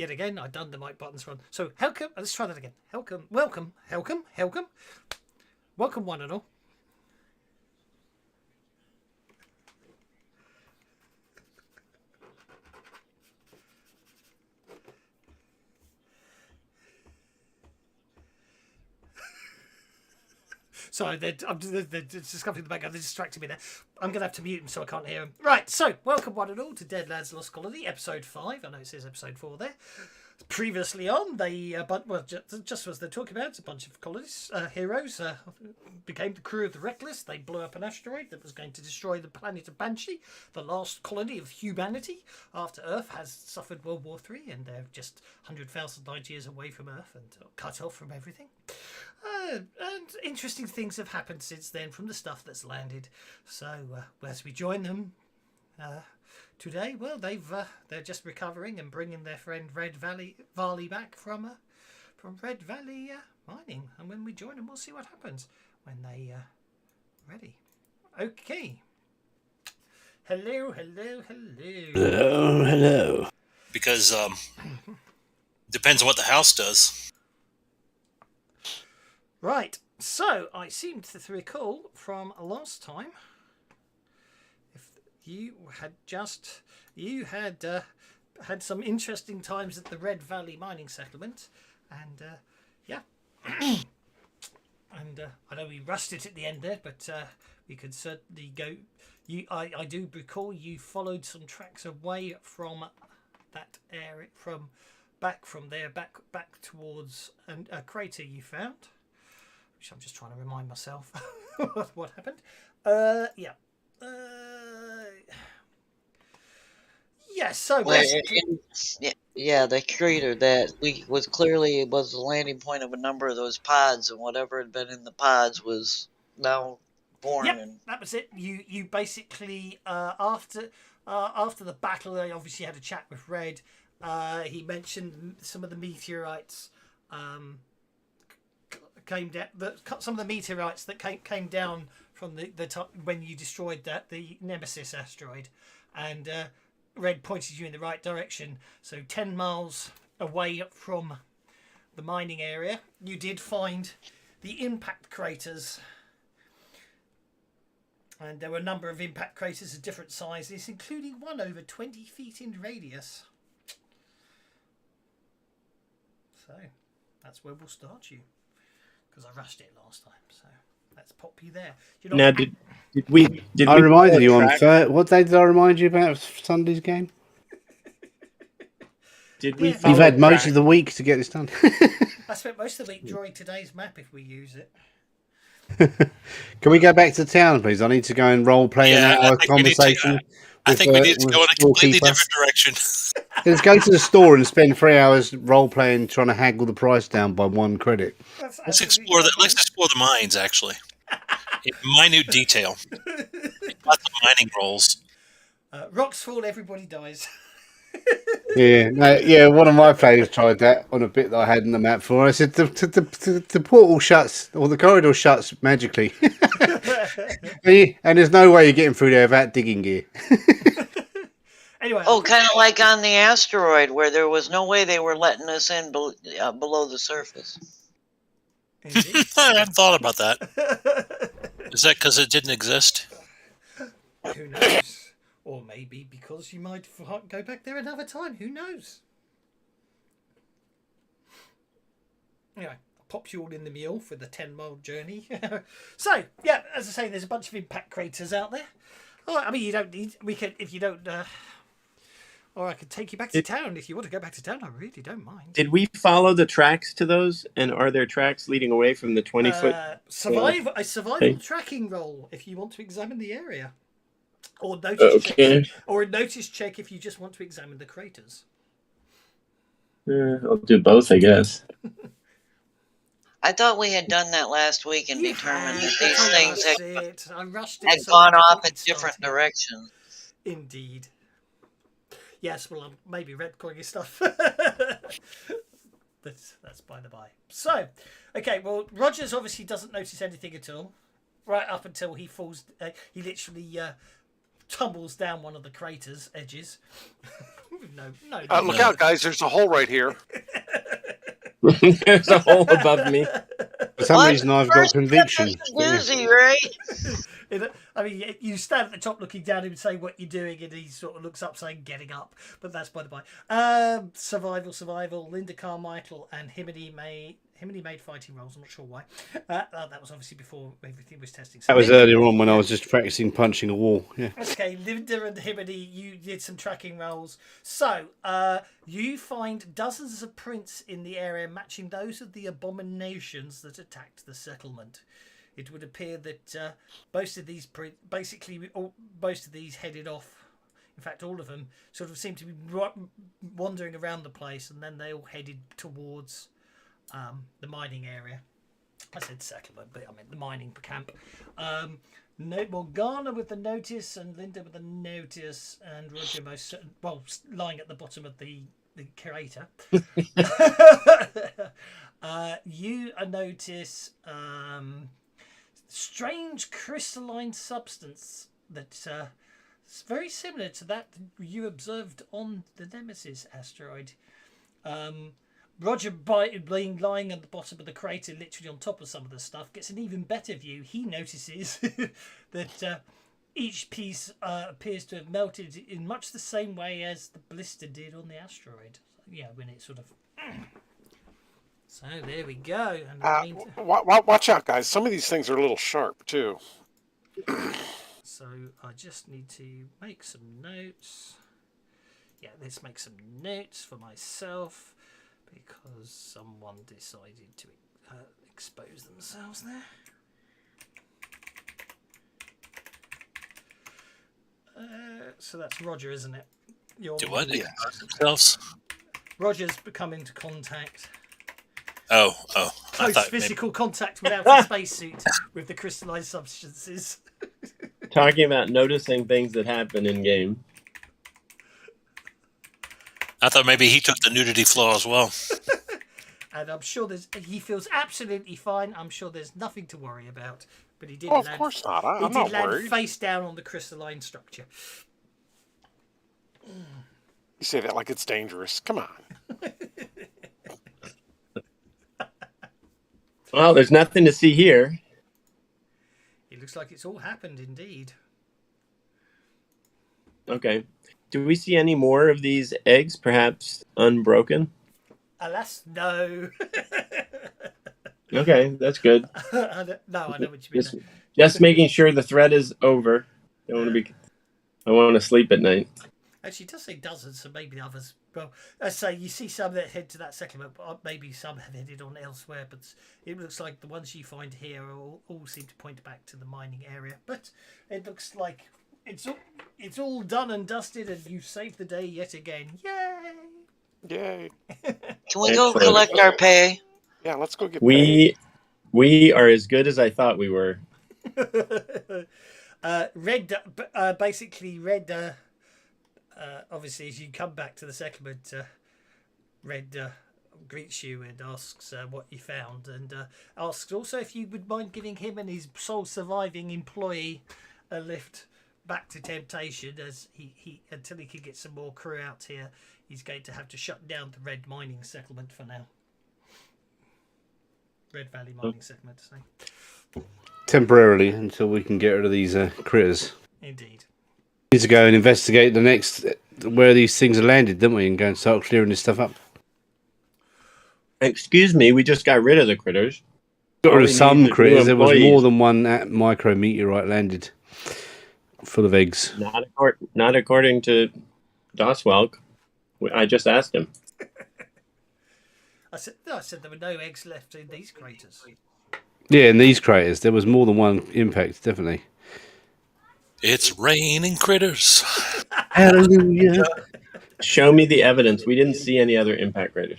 Yet again, I've done the mic buttons wrong. So, let's try that again. Welcome, one and all. Sorry, they're discovering the background. They're distracting me there. I'm going to have to mute them so I can't hear them. Right, so welcome one and all to Deadlands Lost Colony, episode 5. I know it says episode 4 there. Previously on, just as they're talking about, a bunch of colonists, heroes, became the crew of the Reckless. They blew up an asteroid that was going to destroy the planet of Banshee, the last colony of humanity, after Earth has suffered World War III, and they're just 100,000 light years away from Earth and cut off from everything. And interesting things have happened since then from the stuff that's landed. So as we join them today, well, they're just recovering and bringing their friend Varley back from Red Valley mining. And when we join them, we'll see what happens when they ready. Okay. Hello. Because depends on what the house does. Right, so I seem to recall from last time, if you had had some interesting times at the Red Valley mining settlement, and and I know we rushed it at the end there, but we could certainly go. I do recall you followed some tracks away from that area, back towards a crater you found. Which I'm just trying to remind myself what happened. So basically... the crater that was clearly the landing point of a number of those pods, and whatever had been in the pods was now born. Yep, that was it. You basically after the battle, they obviously had a chat with Red. He mentioned some of the meteorites. Some of the meteorites that came down from the top when you destroyed the Nemesis asteroid, and Red pointed you in the right direction. So 10 miles away from the mining area, you did find the impact craters, and there were a number of impact craters of different sizes, including one over 20 feet in radius. So that's where we'll start you. Because I rushed it last time, so let's pop you there. Now, did we? I reminded you on what day did I remind you about Sunday's game? Did we? You've had most of the week to get this done. I spent most of the week drawing today's map if we use it. Can we go back to town, please? I need to go and role play our conversation. I think we need to go in a completely different direction. Let's go to the store and spend 3 hours role playing, trying to haggle the price down by 1 credit. Let's explore the mines, actually, in minute detail. Lots of mining rolls. Rocks fall, everybody dies. One of my players tried that on a bit that I had in the map for. I said the portal shuts or the corridor shuts magically, and there's no way you're getting through there without digging gear. Anyway, kind of like on the asteroid where there was no way they were letting us in below the surface. I hadn't thought about that. Is that because it didn't exist? Who knows? Or maybe because you might go back there another time. Who knows? Anyway, I'll pop you all in the mule for the 10-mile journey. So, yeah, as I say, there's a bunch of impact craters out there. Oh, I mean, you don't need... We can... If you don't... or I could take you back to town. If you want to go back to town, I really don't mind. Did we follow the tracks to those? And are there tracks leading away from the 20-foot? A survival tracking roll if you want to examine the area. Or a notice check if you just want to examine the craters. I'll do both, I guess. I thought we had done that last week and determined that these things had gone off in different directions. Indeed. Yes, well, I'm maybe retconning stuff. That's by the by. So, okay, well, Rogers obviously doesn't notice anything at all. Right up until he falls, he literally tumbles down one of the crater's edges. No. Look out, guys! There's a hole right here. There's a hole above me. For some What? reason, I've got First conviction. step is a doozy, right? I mean, you stand at the top looking down and say what you're doing, and he sort of looks up saying getting up. But that's by the by. Survival. Linda Carmichael and Himini made fighting rolls. I'm not sure why. That was obviously before everything was testing. So That was earlier on when I was just practicing punching a wall. Yeah. Okay, Linda and Himini, you did some tracking rolls. So, you find dozens of prints in the area matching those of the abominations that attacked the settlement. It would appear that most of these headed off. In fact, all of them sort of seem to be wandering around the place, and then they all headed towards the mining area. I said settlement, but I meant the mining camp. Morgana with the notice, and Linda with the notice, and Roger lying at the bottom of the crater. You notice strange crystalline substance that's very similar to that you observed on the Nemesis asteroid. Roger, lying at the bottom of the crater, literally on top of some of the stuff, gets an even better view. He notices that each piece appears to have melted in much the same way as the blister did on the asteroid. Yeah, when it sort of... So there we go. And Watch out, guys. Some of these things are a little sharp, too. So I just need to make some notes. Yeah, let's make some notes for myself, because someone decided to expose themselves there. So that's Roger, isn't it? Do what? Expose themselves? Roger's become into contact. Oh. Close physical contact without a spacesuit with the crystallized substances. Talking about noticing things that happen in game. I thought maybe he took the nudity flaw as well. And I'm sure he feels absolutely fine. I'm sure there's nothing to worry about. But he did Of course not. I'm not land worried. face down on the crystalline structure. You say that like it's dangerous. Come on. Well, there's nothing to see here. It looks like it's all happened indeed. Okay. Do we see any more of these eggs, perhaps unbroken? Alas, no. Okay, that's good. I know what you mean. Just making sure the threat is over. I want to sleep at night. Actually, it does say dozens, so maybe others. Well, let's say you see some that head to that settlement, but maybe some have headed on elsewhere. But it looks like the ones you find here all seem to point back to the mining area. But it looks like it's all done and dusted, and you've saved the day yet again. Yay! Yay. Can we go collect our pay? Yeah, let's go get paid. We are as good as I thought we were. Red, obviously, as you come back to the settlement, Red greets you and asks what you found, and asks also if you would mind giving him and his sole surviving employee a lift back to Temptation, as he until he can get some more crew out here, he's going to have to shut down the Red mining settlement for now. Red Valley mining settlement, to say. Temporarily, until we can get rid of these critters. Indeed. We need to go and investigate the next where these things are landed, don't we? And go and start clearing this stuff up. Excuse me, we just got rid of the critters. Got rid of some critters. There was employees. more than one micrometeorite landed, full of eggs. Not according to Doswelk. I just asked him. I said there were no eggs left in these craters. Yeah, in these craters, there was more than one impact, definitely. It's raining critters. Hallelujah. Show me the evidence. We didn't see any other impact craters.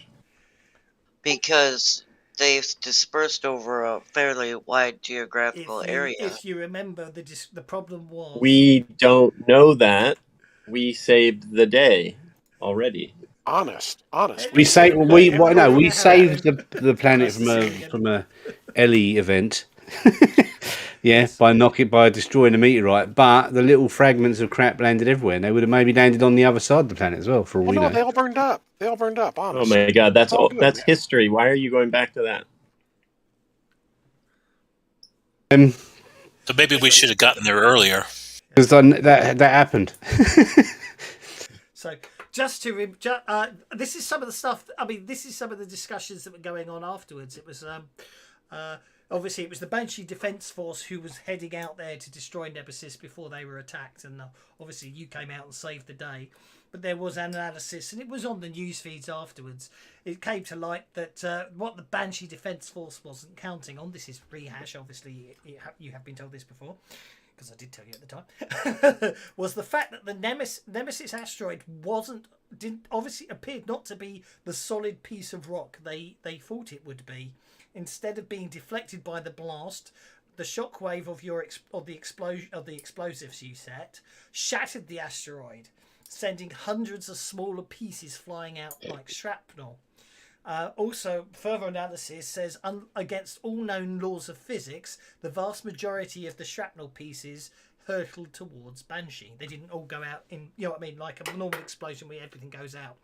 Because they've dispersed over a fairly wide geographical area. If you remember, the problem was... We don't know that. We saved the day already. Honest. We saved the planet from a Ellie event. Yeah, Yes. by destroying the meteorite, but the little fragments of crap landed everywhere, and they would have maybe landed on the other side of the planet as well. For all Well, we no, know. they all burned up. They all burned up. Oh Honest. my God, It's all good, that's man. history. Why are you going back to that? So maybe we should have gotten there earlier. Because that happened. So this is some of the stuff. This is some of the discussions that were going on afterwards. It was obviously it was the Banshee Defence Force who was heading out there to destroy Nemesis before they were attacked, and obviously you came out and saved the day. But there was an analysis, and it was on the news feeds afterwards. It came to light that what the Banshee Defence Force wasn't counting on. This is rehash, obviously. You have been told this before, because I did tell you at the time, was the fact that the Nemesis asteroid didn't obviously appeared not to be the solid piece of rock they thought it would be. Instead of being deflected by the blast, the shockwave of the explosives you set shattered the asteroid, sending hundreds of smaller pieces flying out like shrapnel. Also, further analysis says, against all known laws of physics, the vast majority of the shrapnel pieces hurtled towards Banshee. They didn't all go out in, you know what I mean, like a normal explosion where everything goes out.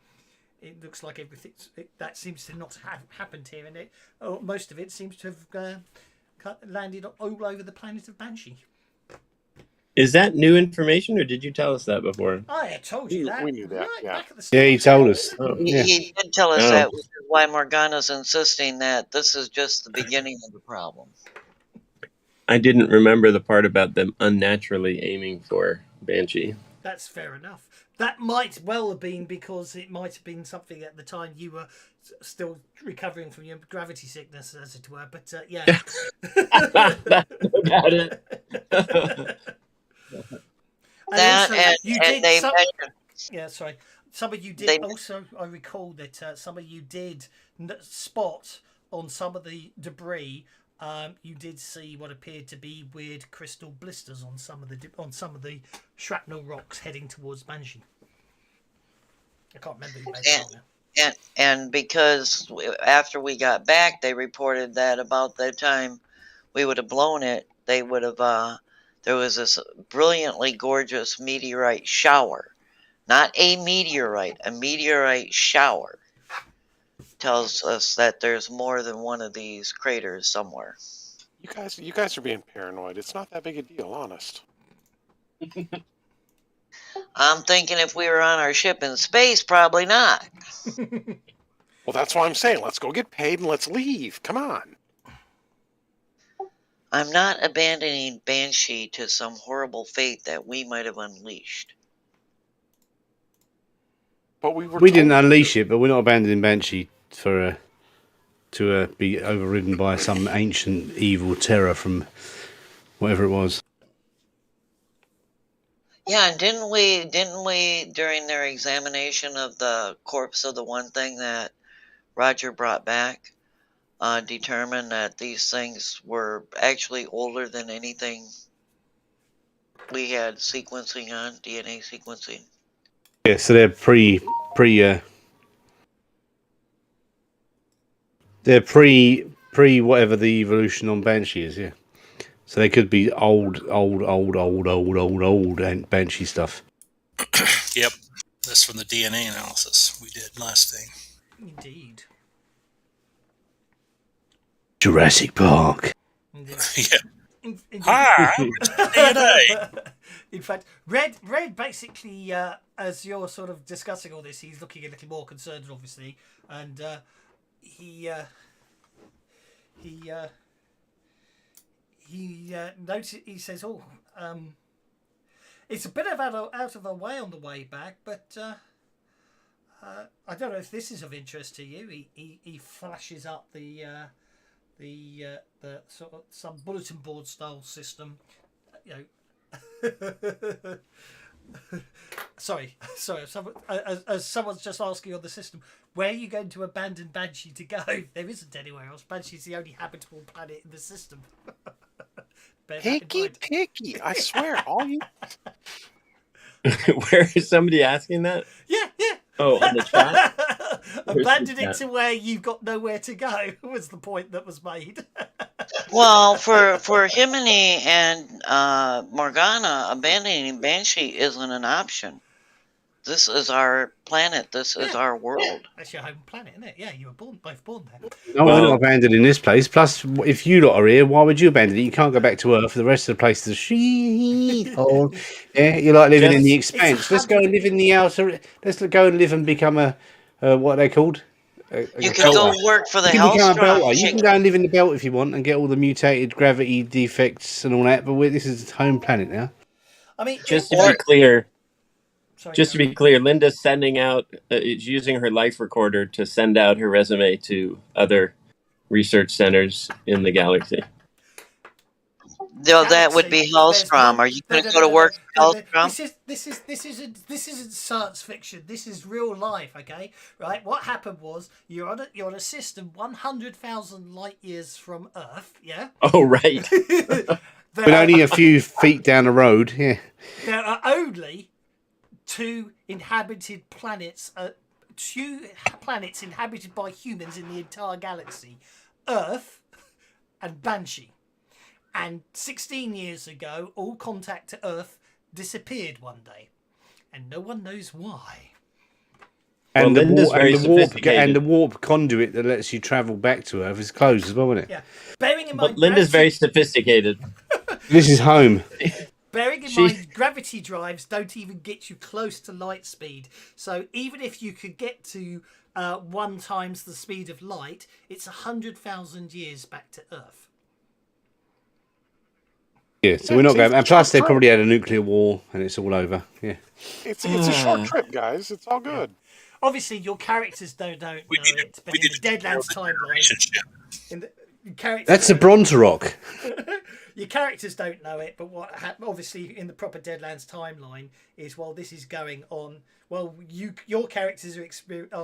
It looks like everything that seems to not have happened here, and most of it seems to have landed all over the planet of Banshee. Is that new information, or did you tell us that before? I had told you that. We knew that, Right yeah. back at the start. Yeah, he told us. Oh. Yeah. He did tell us Oh. that, which is why Morgana's insisting that this is just the beginning of the problem. I didn't remember the part about them unnaturally aiming for Banshee. That's fair enough. That might well have been because it might have been something at the time you were still recovering from your gravity sickness, as it were. But yeah. Got it. That also, and, you and did they some, measured, yeah, sorry. Some of you did They- also. I recall that some of you did spot on some of the debris. You did see what appeared to be weird crystal blisters on some of the shrapnel rocks heading towards Banshee. I can't remember who made that now. and because after we got back, they reported that about the time we would have blown it, they would have. There was this brilliantly gorgeous meteorite shower, not a meteorite shower. Tells us that there's more than one of these craters somewhere. You guys are being paranoid. It's not that big a deal, honest. I'm thinking if we were on our ship in space, probably not. Well, that's why I'm saying let's go get paid and let's leave. Come on. I'm not abandoning Banshee to some horrible fate that we might have unleashed. But we didn't unleash it, but we're not abandoning Banshee for to be overridden by some ancient evil terror from whatever it was. Yeah, and didn't we during their examination of the corpse of the one thing that Roger brought back, determine that these things were actually older than anything we had sequencing on, DNA sequencing. Yeah, so they're pre whatever the evolution on Banshee is, yeah. So they could be old and Banshee stuff. Yep. That's from the DNA analysis we did last thing. Indeed. Jurassic Park. Indeed. Yeah. Indeed. Hi, I'm DNA. In fact, Red basically, as you're sort of discussing all this, he's looking a little more concerned, obviously, and he notice. He says, "Oh, it's a bit of out of the way on the way back, but I don't know if this is of interest to you." He flashes up the sort of some bulletin board style system, you know. Sorry. As someone's just asking on the system, where are you going to abandon Banshee to go? There isn't anywhere else. Banshee's the only habitable planet in the system. Bear that in Picky, mind. picky. I swear, all you. Where is somebody asking that? Yeah. Oh, on the chat? Abandon the it chat? to where you've got nowhere to go was the point that was made. Well, for Himini and Morgana, abandoning Banshee isn't an option. This is our planet. This is Yeah. our world. That's your home planet, isn't it? Yeah, you were both born there. No, we're Well- not abandoning this place. Plus, if you lot are here, why would you abandon it? You can't go back to Earth. The rest of the place is oh, yeah. You like living in the It's expanse. Let's go and live in the outer. Let's go and live and become a what are they called? You can go work for the You can become a belter. Hellstrom. You can go and live in the belt if you want and get all the mutated gravity defects and all that. But this is home planet now. I mean, Just to be clear, sorry, just to be clear, Linda's sending out, is using her life recorder to send out her resume to other research centers in the galaxy. No, that would be Hellstrom. Are you going to go to work for Hellstrom? This isn't science fiction. This is real life. Okay, right? What happened was you're on a system 100,000 light years from Earth. Yeah. Oh, right. But only a few feet down the road. Yeah. There are only two planets inhabited by humans in the entire galaxy: Earth and Banshee. And 16 years ago, all contact to Earth disappeared one day, and no one knows why. And, Well, Linda's very the warp sophisticated. and the warp conduit that lets you travel back to Earth is closed as well, isn't it? Yeah. Bearing in mind, But Linda's very sophisticated. This is home. Bearing in mind, gravity drives don't even get you close to light speed. So even if you could get to 1 times the speed of light, it's 100,000 years back to Earth. Yeah, so we're not going. And plus, they probably had a nuclear war, and it's all over. Yeah. It's a short trip, guys. It's all good. Obviously, your characters don't know it, but in the Deadlands timeline, That's a Bronterock. your characters don't know it, but obviously in the proper Deadlands timeline is while this is going on. Well, your characters are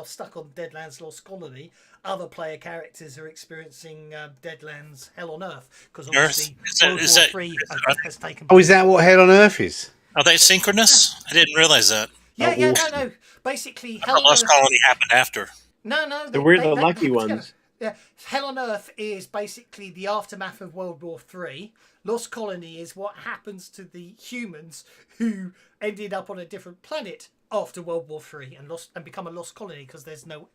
stuck on Deadlands Lost Colony. Other player characters are experiencing Deadlands Hell on Earth because obviously World War III has taken. Oh, is that what Hell on Earth is? Are they synchronous? I didn't realize that. No. Basically, The Lost Colony happened after. No. So we're the lucky ones. Yeah, Hell on Earth is basically the aftermath of World War III. Lost Colony is what happens to the humans who ended up on a different planet after World War III and become a lost colony because there's no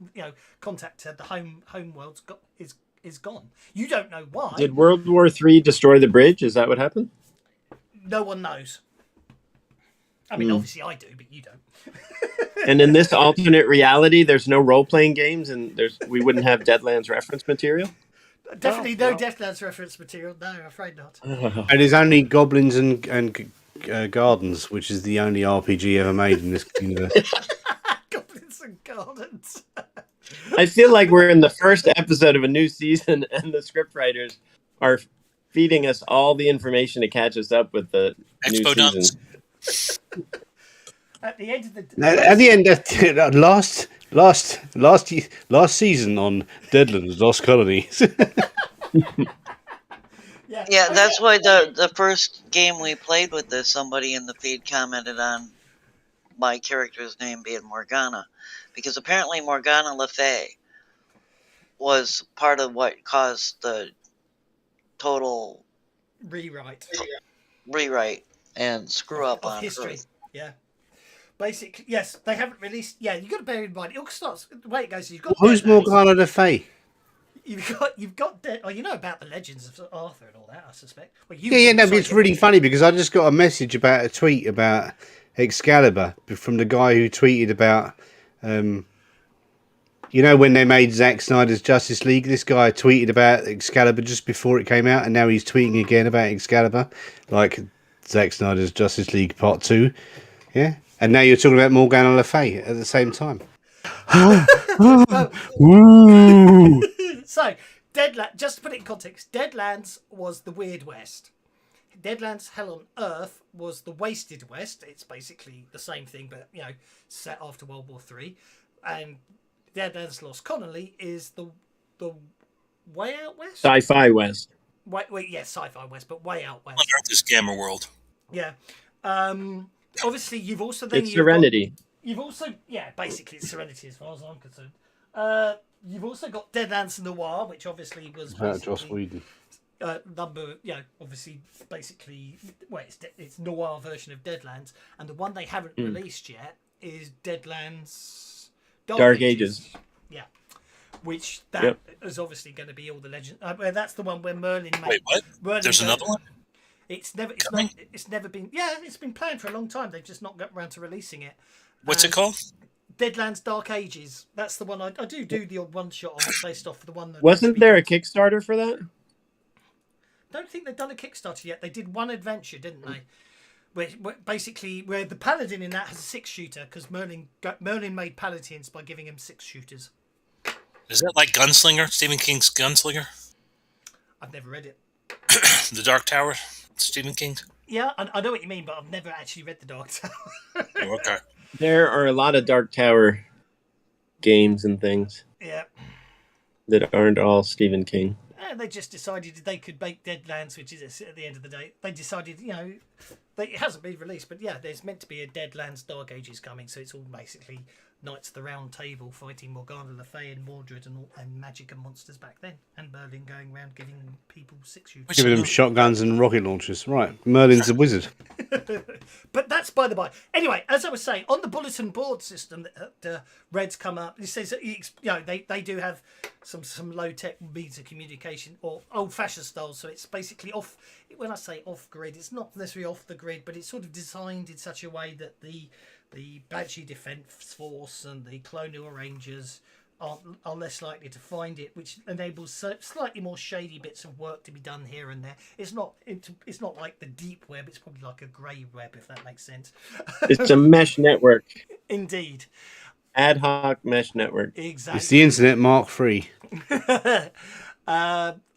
contact to the home world's is gone. You don't know why. Did World War III destroy the bridge? Is that what happened? No one knows. I mean, obviously I do, but you don't. And in this alternate reality, there's no role-playing games, and we wouldn't have Deadlands reference material? Definitely no Deathlands reference material. No, I'm afraid not. And there's only goblins and gardens, which is the only RPG ever made in this universe. Goblins and gardens. I feel like we're in the first episode of a new season, and the scriptwriters are feeding us all the information to catch us up with the new season. At the end of last season on Deadlands Lost Colonies. Yeah, that's why the first game we played with this, somebody in the feed commented on my character's name being Morgana. Because apparently Morgana Le Fay was part of what caused the total rewrite and screw up of on history. Earth. Yeah. Basically, yes, they haven't released. Yeah, you got to bear in mind. It all starts the way it goes. You've got Who's Deadlands. Morgana Le Fay? You've got. Oh, you know about the legends of Arthur and all that. I suspect. Well, No, but it's really funny because I just got a message about a tweet about Excalibur from the guy who tweeted about, when they made Zack Snyder's Justice League. This guy tweeted about Excalibur just before it came out, and now he's tweeting again about Excalibur, like Zack Snyder's Justice League Part 2. Yeah. And now you're talking about Morgana Le Fay at the same time. Ooh. So, Deadlands, just to put it in context, Deadlands was the Weird West. Deadlands Hell on Earth was the Wasted West. It's basically the same thing, but, set after World War III. And Deadlands Lost Colony is the Way Out West? Sci-Fi West. Sci-Fi West, but Way Out West. On Earth is Gamma World. Yeah. Obviously, you've also It's Serenity. Basically it's Serenity as far as I'm concerned. You've also got Deadlands Noir, which obviously was Joss Whedon. number, obviously, basically, well, it's noir version of Deadlands, and the one they haven't released yet is Deadlands Dark Ages. Yeah, which that is obviously going to be all the legend. That's the one where Merlin. Wait, what? There's another one. It's never been. Yeah, it's been planned for a long time. They've just not got around to releasing it. What's it called? Deadlands Dark Ages. That's the one I do the odd one shot on based off the one that wasn't there a Kickstarter for that? Don't think they've done a Kickstarter yet. They did one adventure, didn't they? Where the paladin in that has a 6-shooter because Merlin made paladins by giving him 6-shooters. Is that like Gunslinger? Stephen King's Gunslinger? I've never read it. The Dark Tower, Stephen King. Yeah, I know what you mean, but I've never actually read the Dark Tower. Oh, okay. There are a lot of Dark Tower games and things. Yeah. That aren't all Stephen King. And they just decided they could make Deadlands, which is at the end of the day. They decided, it hasn't been released, but there's meant to be a Deadlands Dark Ages coming, so it's all basically Knights of the Round Table fighting Morgana Le Fay and Mordred and magic and monsters back then, and Merlin going around giving people 6-shooters. Giving them shotguns and rocket launchers. Right, Merlin's a wizard. But that's by the by. Anyway, as I was saying, on the bulletin board system that Red's come up, it says that they do have some low tech means of communication or old fashioned style. So it's basically off. When I say off grid, it's not necessarily off the grid, but it's sort of designed in such a way that the Banshee Defence Force and the Colonial Rangers are less likely to find it, which enables slightly more shady bits of work to be done here and there. It's not like the deep web. It's probably like a grey web, if that makes sense. It's a mesh network. Indeed. Ad hoc mesh network. Exactly. It's the internet Mark III.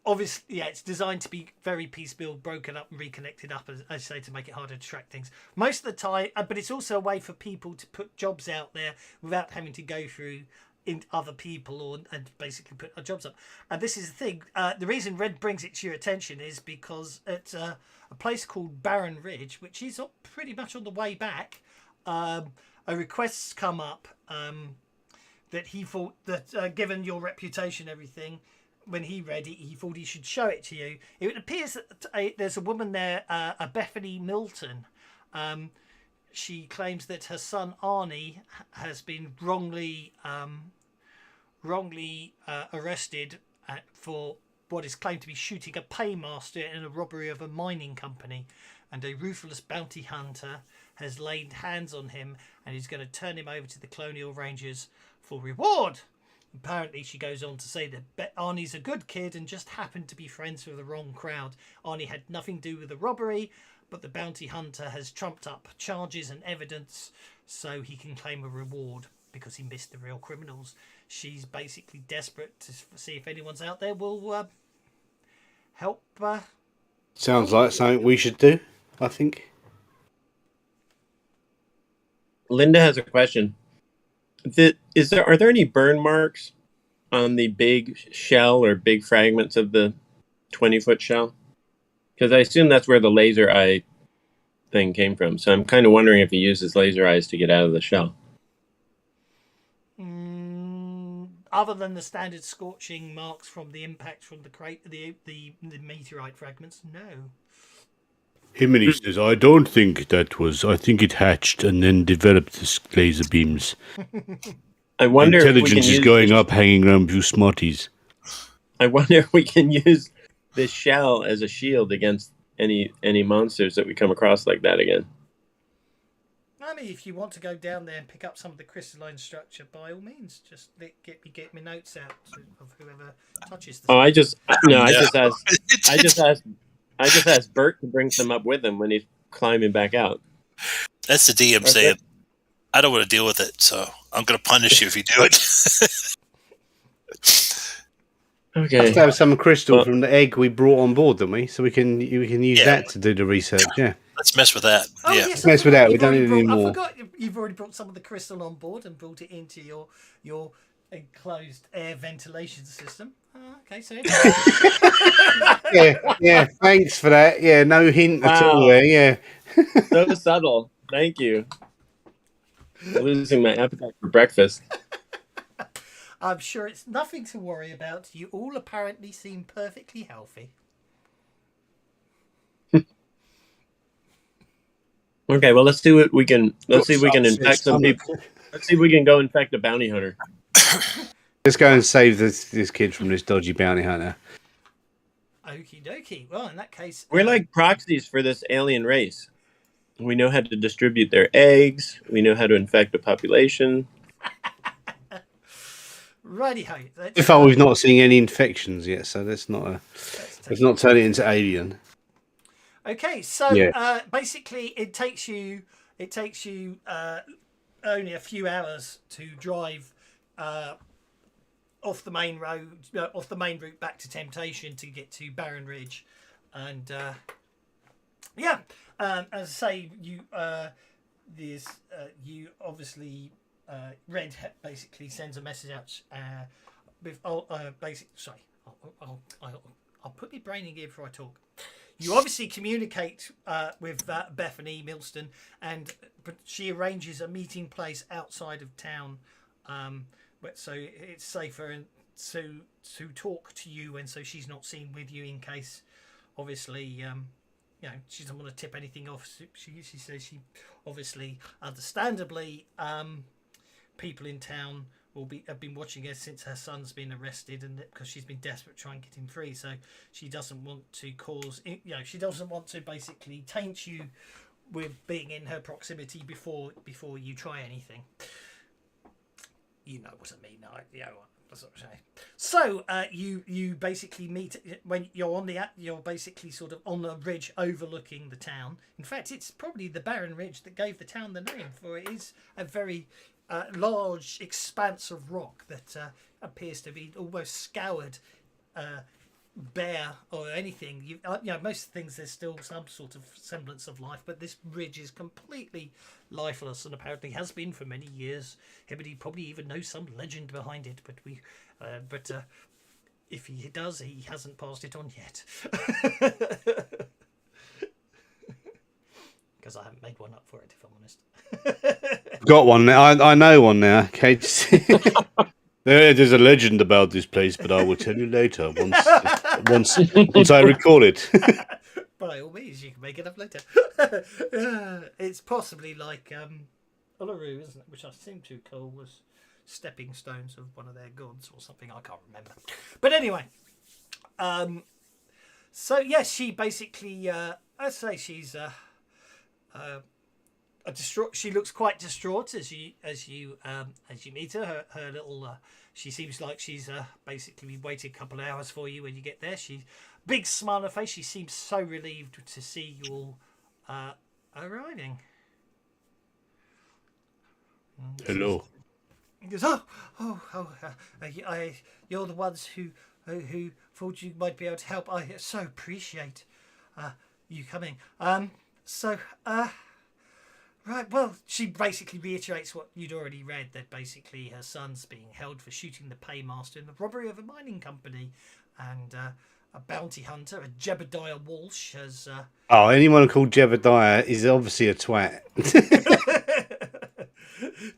Obviously, it's designed to be very piecemeal, broken up and reconnected up, as I say, to make it harder to track things. Most of the time, but it's also a way for people to put jobs out there without having to go through in other people and basically put our jobs up. And this is the thing. The reason Red brings it to your attention is because at a place called Barren Ridge, which is pretty much on the way back, a request's come up that he thought that given your reputation and everything, when he read it, he thought he should show it to you. It appears that there's a woman there, a Bethany Milton. She claims that her son Arnie has been wrongly arrested for what is claimed to be shooting a paymaster in a robbery of a mining company, and a ruthless bounty hunter has laid hands on him and is going to turn him over to the Colonial Rangers for reward. Apparently, she goes on to say that Arnie's a good kid and just happened to be friends with the wrong crowd. Arnie had nothing to do with the robbery, but the bounty hunter has trumped up charges and evidence so he can claim a reward because he missed the real criminals. She's basically desperate to see if anyone's out there will help. Sounds like something we should do, I think. Linda has a question. Are there any burn marks on the big shell or big fragments of the 20-foot shell? Because I assume that's where the laser eye thing came from. So I'm kind of wondering if he uses laser eyes to get out of the shell. Other than the standard scorching marks from the impact from the meteorite fragments, no. Himini says, I don't think that was. I think it hatched and then developed the laser beams. I wonder Intelligence is going up, hanging around you smarties. I wonder if we can use this shell as a shield against any monsters that we come across like that again. I mean, if you want to go down there and pick up some of the crystalline structure, by all means, just get my notes out of whoever touches the. Oh, I just asked Bert to bring some up with him when he's climbing back out. That's the DM saying, I don't want to deal with it, so I'm going to punish you if you do it. Okay. Let's have some crystal from the egg we brought on board, don't we? So we can use that to do the research. Yeah. Let's mess with that. Oh, yeah. Yes, mess with that. We don't need any more. I forgot you've already brought some of the crystal on board and brought it into your enclosed air ventilation system. Oh, okay, so yeah. Thanks for that. Yeah, no hint at all there. Yeah. So subtle. Thank you. I'm losing my appetite for breakfast. I'm sure it's nothing to worry about. You all apparently seem perfectly healthy. Okay, well, let's see what we can. Let's see if we can infect some It's- people. Let's see if we can go infect a bounty hunter. Let's go and save this kid from this dodgy bounty hunter. Okie dokie. Well, in that case, We're like proxies for this alien race. We know how to distribute their eggs. We know how to infect a population. righty ho. So far, we've not seen any infections yet, so let's not turn it into Alien. Okay, so Yeah. basically, it takes you only a few hours to drive off the main route back to Temptation to get to Barren Ridge, and as I say, you obviously Red basically sends a message out with I'll put my brain in gear before I talk. You obviously communicate with Bethany Milston, but she arranges a meeting place outside of town, so it's safer to talk to you, and so she's not seen with you in case, obviously, she doesn't want to tip anything off. She says she obviously, understandably, people in town have been watching her since her son's been arrested, and because she's been desperate to try and get him free, so she doesn't want to she doesn't want to basically taint you with being in her proximity before you try anything. You know what I mean? That's what I'm saying. So you basically meet when you're basically sort of on a ridge overlooking the town. In fact, it's probably the barren ridge that gave the town the name, for it is a very large expanse of rock that appears to be almost scoured, bare or anything. Most things there's still some sort of semblance of life, but this ridge is completely lifeless, and apparently has been for many years. Everybody probably even knows some legend behind it, but if he does, he hasn't passed it on yet. Because I haven't made one up for it, if I'm honest. Got one now. I know one now. Okay. There's a legend about this place, but I will tell you later once I recall it. By all means, you can make it up later. It's possibly like Uluru, isn't it? Which I seem to call was stepping stones of one of their gods or something. I can't remember. But anyway, so yes, she basically, I'd say she's distraught. She looks quite distraught as you meet her. Her little she seems like she's basically waited a couple of hours for you when you get there. She big smile on her face. She seems so relieved to see you all arriving. Hello. He goes, you're the ones who thought you might be able to help. I so appreciate you coming. Right, well, she basically reiterates what you'd already read, that basically her son's being held for shooting the paymaster in the robbery of a mining company, and a bounty hunter, a Jebediah Walsh, has... anyone called Jebediah is obviously a twat.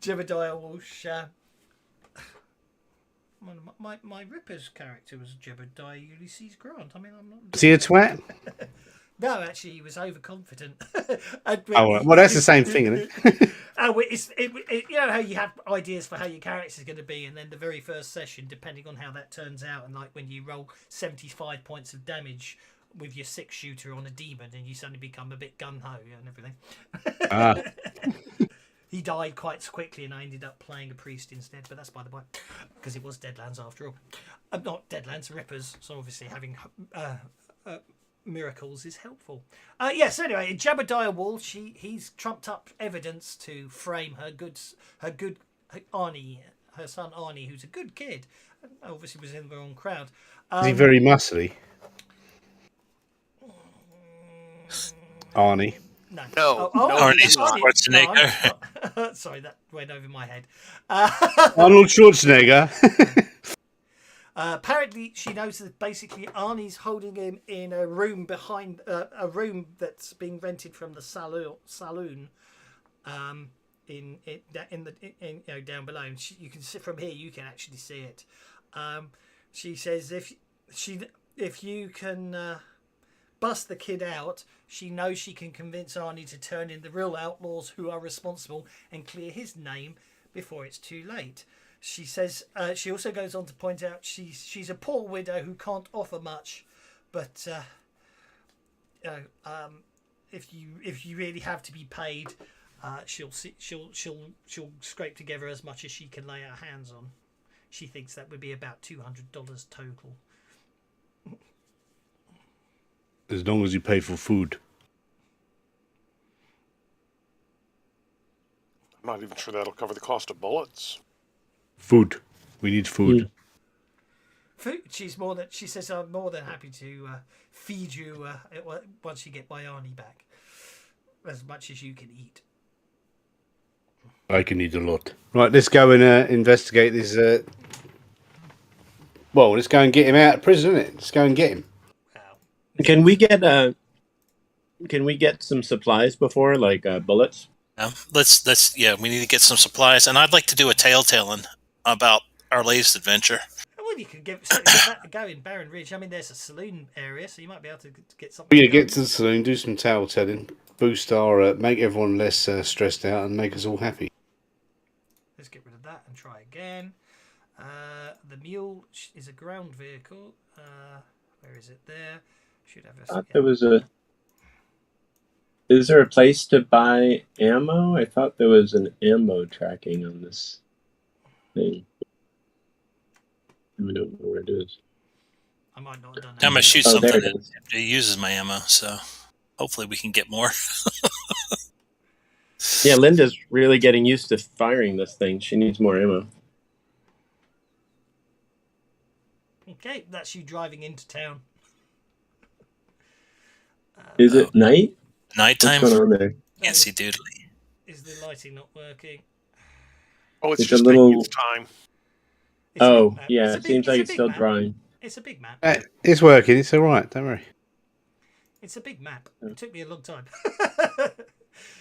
Jebediah Walsh... my Ripper's character was Jebediah Ulysses Grant. I mean, I'm not... Is he a twat? No, actually, he was overconfident. Well, that's the same thing, isn't it? You know how you have ideas for how your character's going to be, and then the very first session, depending on how that turns out, and like when you roll 75 points of damage with your 6-shooter on a demon, and you suddenly become a bit gun-ho and everything. He died quite quickly, and I ended up playing a priest instead, but that's by the by, because it was Deadlands after all. Not Deadlands, Rippers, so obviously having... miracles is helpful. Yes. Anyway, Jebediah Walsh, he's trumped up evidence to frame her Arnie, her son Arnie, who's a good kid. Obviously, was in the wrong crowd. Is he very muscly? Arnie. No. Arnie Schwarzenegger. No, sorry, that went over my head. Arnold Schwarzenegger. Apparently, she knows that basically Arnie's holding him in a room behind a room that's being rented from the saloon, down below. And you can sit from here. You can actually see it. She says if you can bust the kid out, she knows she can convince Arnie to turn in the real outlaws who are responsible and clear his name before it's too late. She says she also goes on to point out she's a poor widow who can't offer much, but if you really have to be paid, she'll scrape together as much as she can lay her hands on. She thinks that would be about $200 total. As long as you pay for food. I'm not even sure that'll cover the cost of bullets. Food. We need food. Food. She says, I'm more than happy to feed you once you get my Arnie back, as much as you can eat. I can eat a lot. Right, let's go and investigate this. Well, let's go and get him out of prison, isn't it? Let's go and get him. Wow. Can we get some supplies before, like bullets? Let's we need to get some supplies, and I'd like to do a tale-telling about our latest adventure. Well, you could go in Barren Ridge. I mean, there's a saloon area, so you might be able to get something. Yeah, get to the saloon, do some tale telling, boost our, make everyone less stressed out, and make us all happy. Let's get rid of that and try again. The mule is a ground vehicle. Where is it? There should have. I thought there was a. Is there a place to buy ammo? I thought there was an ammo tracking on this thing. I don't know where it is. I might not have done that. I'm gonna shoot Oh, something there it that is. uses my ammo, so hopefully we can get more. Yeah, Linda's really getting used to firing this thing. She needs more ammo. Okay, that's you driving into town. Is it night? Nighttime. What's going on there? Can't see doodly. Is the lighting not working? Oh, it's It's just a little- taking its time. It's a Oh, big map. yeah, It's a it big- seems like a it's big still map. drying. It's a big map. It's working, it's alright, don't worry. It's a big map. It took me a long time.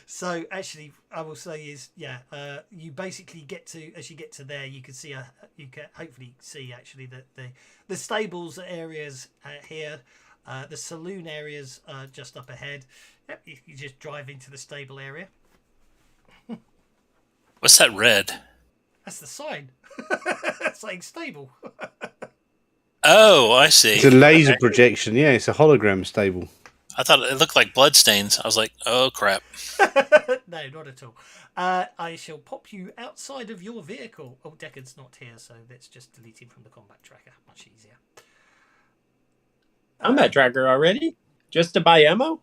So actually, I will say is you basically get to, as you get to there, you can see you can hopefully see actually that the stables areas here, the saloon areas just up ahead. Yep, you just drive into the stable area. What's that red? That's the sign. Saying stable. Oh, I see. It's a laser projection, yeah, it's a hologram stable. I thought it looked like bloodstains. I was like, oh crap. No, not at all. I shall pop you outside of your vehicle. Oh, Deckard's not here, so let's just delete him from the combat tracker. Much easier. Combat tracker already? Just to buy ammo?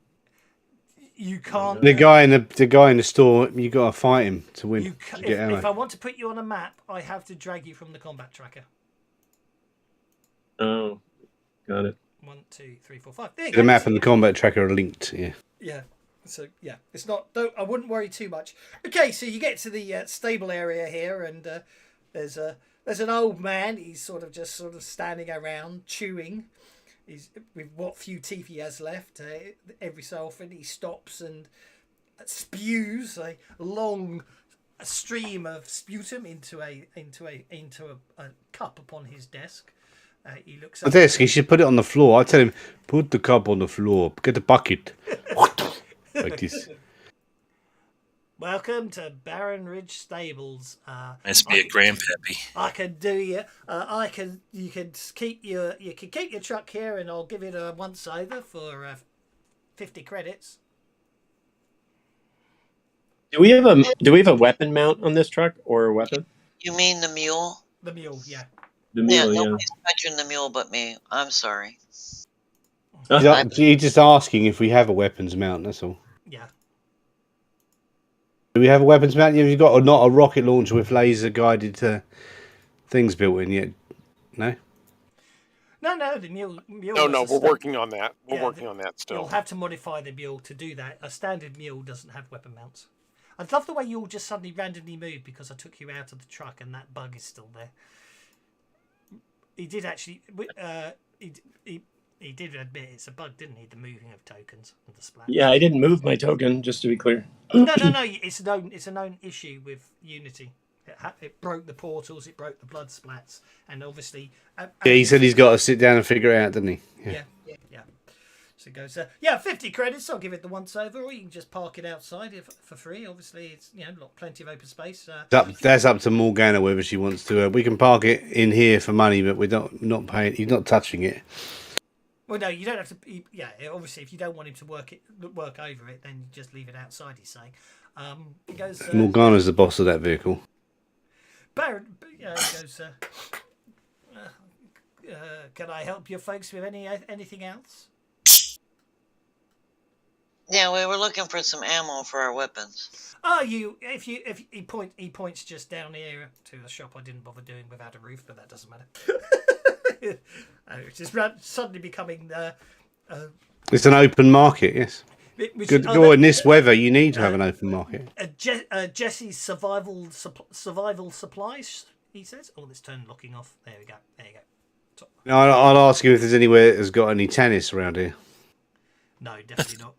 You can't. The guy in the store, you got to fight him to win. You to if, get ammo. if I want to put you on a map, I have to drag you from the combat tracker. Oh, got it. 1, 2, 3, 4, 5. There you The go. map and the combat tracker are linked. Yeah. Yeah. So yeah, it's not. Don't. I wouldn't worry too much. Okay, so you get to the stable area here, and there's an old man. He's sort of standing around chewing. He's with what few teeth he has left. Every so often he stops and spews a long stream of sputum into a cup upon his desk. He looks The up. desk, he should put it on the floor. I tell him, put the cup on the floor. Get the bucket. Like this. Welcome to Barren Ridge Stables. Must be a grandpappy. I can do you. You can keep your truck here, and I'll give it a once over for 50 credits. Do we have a weapon mount on this truck or a weapon? You mean the mule? The mule, yeah. The Yeah, mule, yeah. nobody's mentioned the mule but me. I'm sorry. He's just asking if we have a weapons mount, that's all. Yeah. Do we have a weapons mount? Have you got not a rocket launcher with laser guided things built in yet? No? No, the mule. No, we're working on that. We're working on that still. You'll have to modify the mule to do that. A standard mule doesn't have weapon mounts. I love the way you all just suddenly randomly moved because I took you out of the truck and that bug is still there. He did actually. He did admit it's a bug, didn't he? The moving of tokens and the splash. Yeah, I didn't move my token, just to be clear. No. It's a known issue with Unity. It broke the portals. It broke the blood splats, and obviously. Yeah, he said he's got to sit down and figure it out, didn't he? Yeah. So it goes, yeah, 50 credits. I'll give it the once over, or you can just park it outside for free. Obviously, it's plenty of open space. That's up to Morgana whether she wants to. We can park it in here for money, but we're not paying. He's not touching it. Well, no, you don't have to. Yeah, obviously, if you don't want him to work over it, then you just leave it outside. He's saying. It goes. Morgana's the boss of that vehicle. Baron, it goes. Can I help you folks with anything else? Yeah, we were looking for some ammo for our weapons. Oh, if he points just down here to the shop I didn't bother doing without a roof, but that doesn't matter. It's just suddenly becoming. It's an open market, yes. Good. In this weather, you need to have an open market. Jesse's survival supplies. He says, "Oh, this turn locking off." There we go. There you go. I'll ask you if there's anywhere that's got any tennis around here. No, definitely not.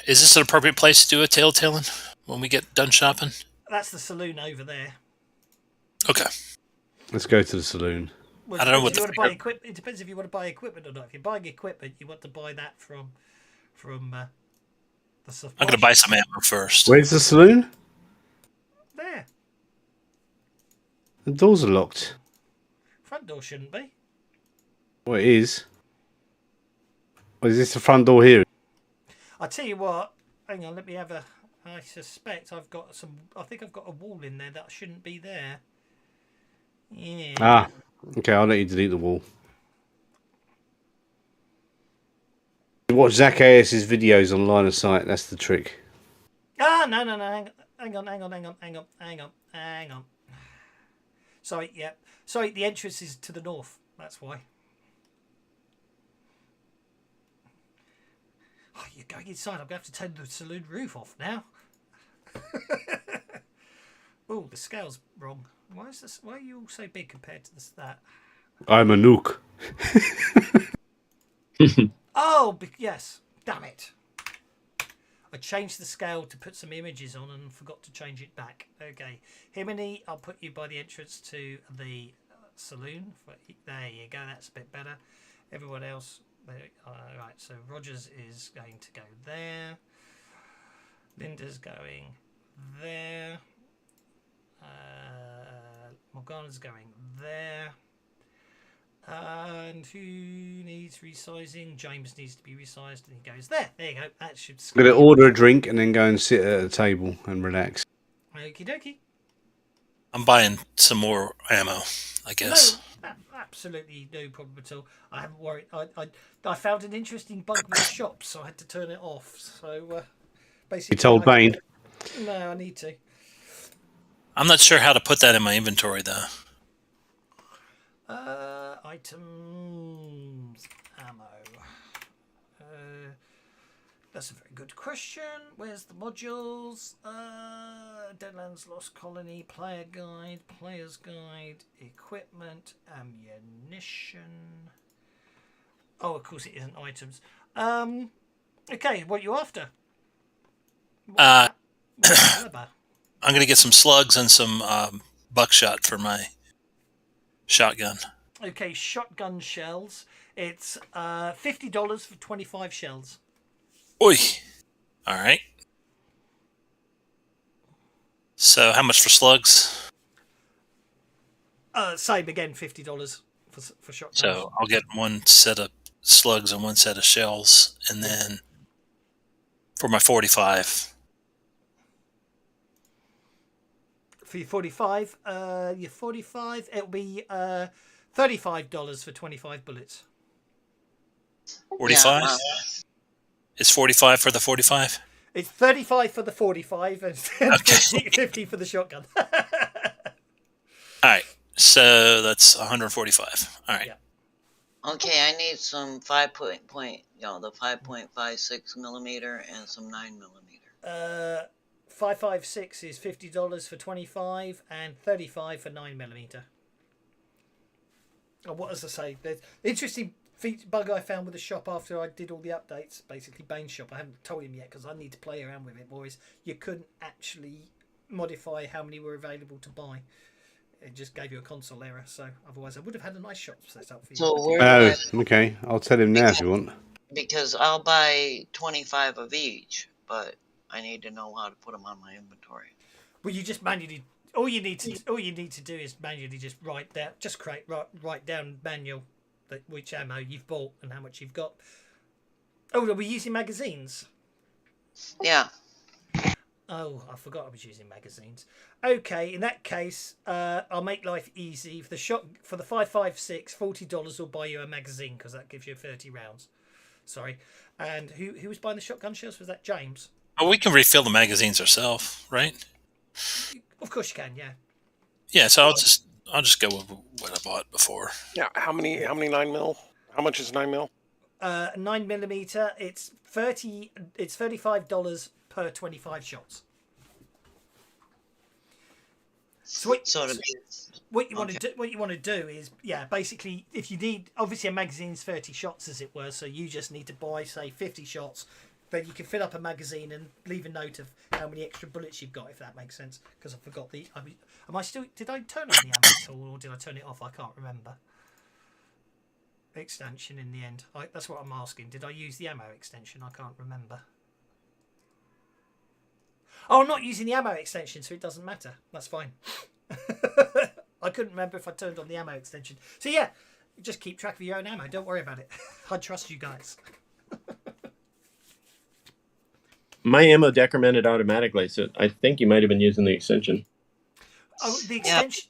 Is this an appropriate place to do a telltale when we get done shopping? That's the saloon over there. Okay. Let's go to the saloon. Well, I don't know what you want to buy equipment. It depends if you want to buy equipment or not. If you're buying equipment, you want to buy that from the supply. I'm going to buy some ammo first. Where's the saloon? There. The doors are locked. Front door shouldn't be. Well, it is. Well, is this the front door here? I tell you what. Hang on, let me have a. I suspect I've got some. I think I've got a wall in there that shouldn't be there. Yeah. Okay, I'll let you delete the wall. Watch Zach A.S.'s videos on line of sight. That's the trick. No. Hang on. Sorry, yeah. Sorry, the entrance is to the north. That's why. Oh, you're going inside. I'm going to have to turn the saloon roof off now. Oh, the scale's wrong. Why is this? Why are you all so big compared to that? I'm Anouk. Oh, yes. Damn it. I changed the scale to put some images on and forgot to change it back. Okay. Himini, I'll put you by the entrance to the saloon. There you go. That's a bit better. Everyone else. Right. So Rogers is going to go there. Linda's going there. Morgana's going there. And who needs resizing? James needs to be resized, and he goes there. There you go. That should. I'm going to order a drink and then go and sit at a table and relax. Okie dokie. I'm buying some more ammo, I guess. No, absolutely no problem at all. I haven't worried. I found an interesting bug with the shop, so I had to turn it off. So basically, You told Bane? No, I need to. I'm not sure how to put that in my inventory, though. Items, ammo. That's a very good question. Where's the modules? Deadlands, Lost Colony, Player Guide, Player's Guide, Equipment, Ammunition. Oh, of course it isn't items. Okay, what are you after? I'm going to get some slugs and some buckshot for my shotgun. Okay, shotgun shells. It's $50 for 25 shells. Oi. All right. So how much for slugs? Same again, $50 for shotguns. So I'll get one set of slugs and one set of shells, and then for my 45. For your 45, it'll be $35 for 25 bullets. 45? Yeah, It's 45 for the 45? It's 35 for the 45 and Okay. 50 for the shotgun. All right. So that's 145. All right. Yeah. Okay, I need some the 5.56 millimeter and some 9 millimeter. 5.56 is $50 for 25 and 35 for 9mm. Oh, what does I say? There's interesting bug I found with the shop after I did all the updates. Basically, Bane's shop. I haven't told him yet because I need to play around with it, boys. You couldn't actually modify how many were available to buy. It just gave you a console error. So otherwise, I would have had a nice shop set up for you. So where Oh, do I, okay. I'll tell him now if you want. because I'll buy 25 of each, but I need to know how to put them on my inventory. Well, you just manually. All you need to do is manually just write down manual which ammo you've bought and how much you've got. Oh, are we using magazines? Yeah. Oh, I forgot I was using magazines. Okay, in that case, I'll make life easy. For the 5.56, $40 will buy you a magazine because that gives you 30 rounds. Sorry. And who was buying the shotgun shells? Was that James? Oh, we can refill the magazines ourselves, right? Of course you can, yeah. Yeah, so I'll just go with what I bought before. Yeah. How many 9mm? How much is 9mm? 9mm. It's $35 per 25 shots. So what you want to do is basically if you need, obviously a magazine's 30 shots as it were, so you just need to buy say 50 shots. Then you can fill up a magazine and leave a note of how many extra bullets you've got, if that makes sense. Because I forgot did I turn on the ammo tool or did I turn it off? I can't remember. Extension in the end. That's what I'm asking. Did I use the ammo extension? I can't remember. Oh, I'm not using the ammo extension, so it doesn't matter. That's fine. I couldn't remember if I turned on the ammo extension. So yeah, just keep track of your own ammo. Don't worry about it. I trust you guys. My ammo decremented automatically, so I think you might have been using the extension. Oh, the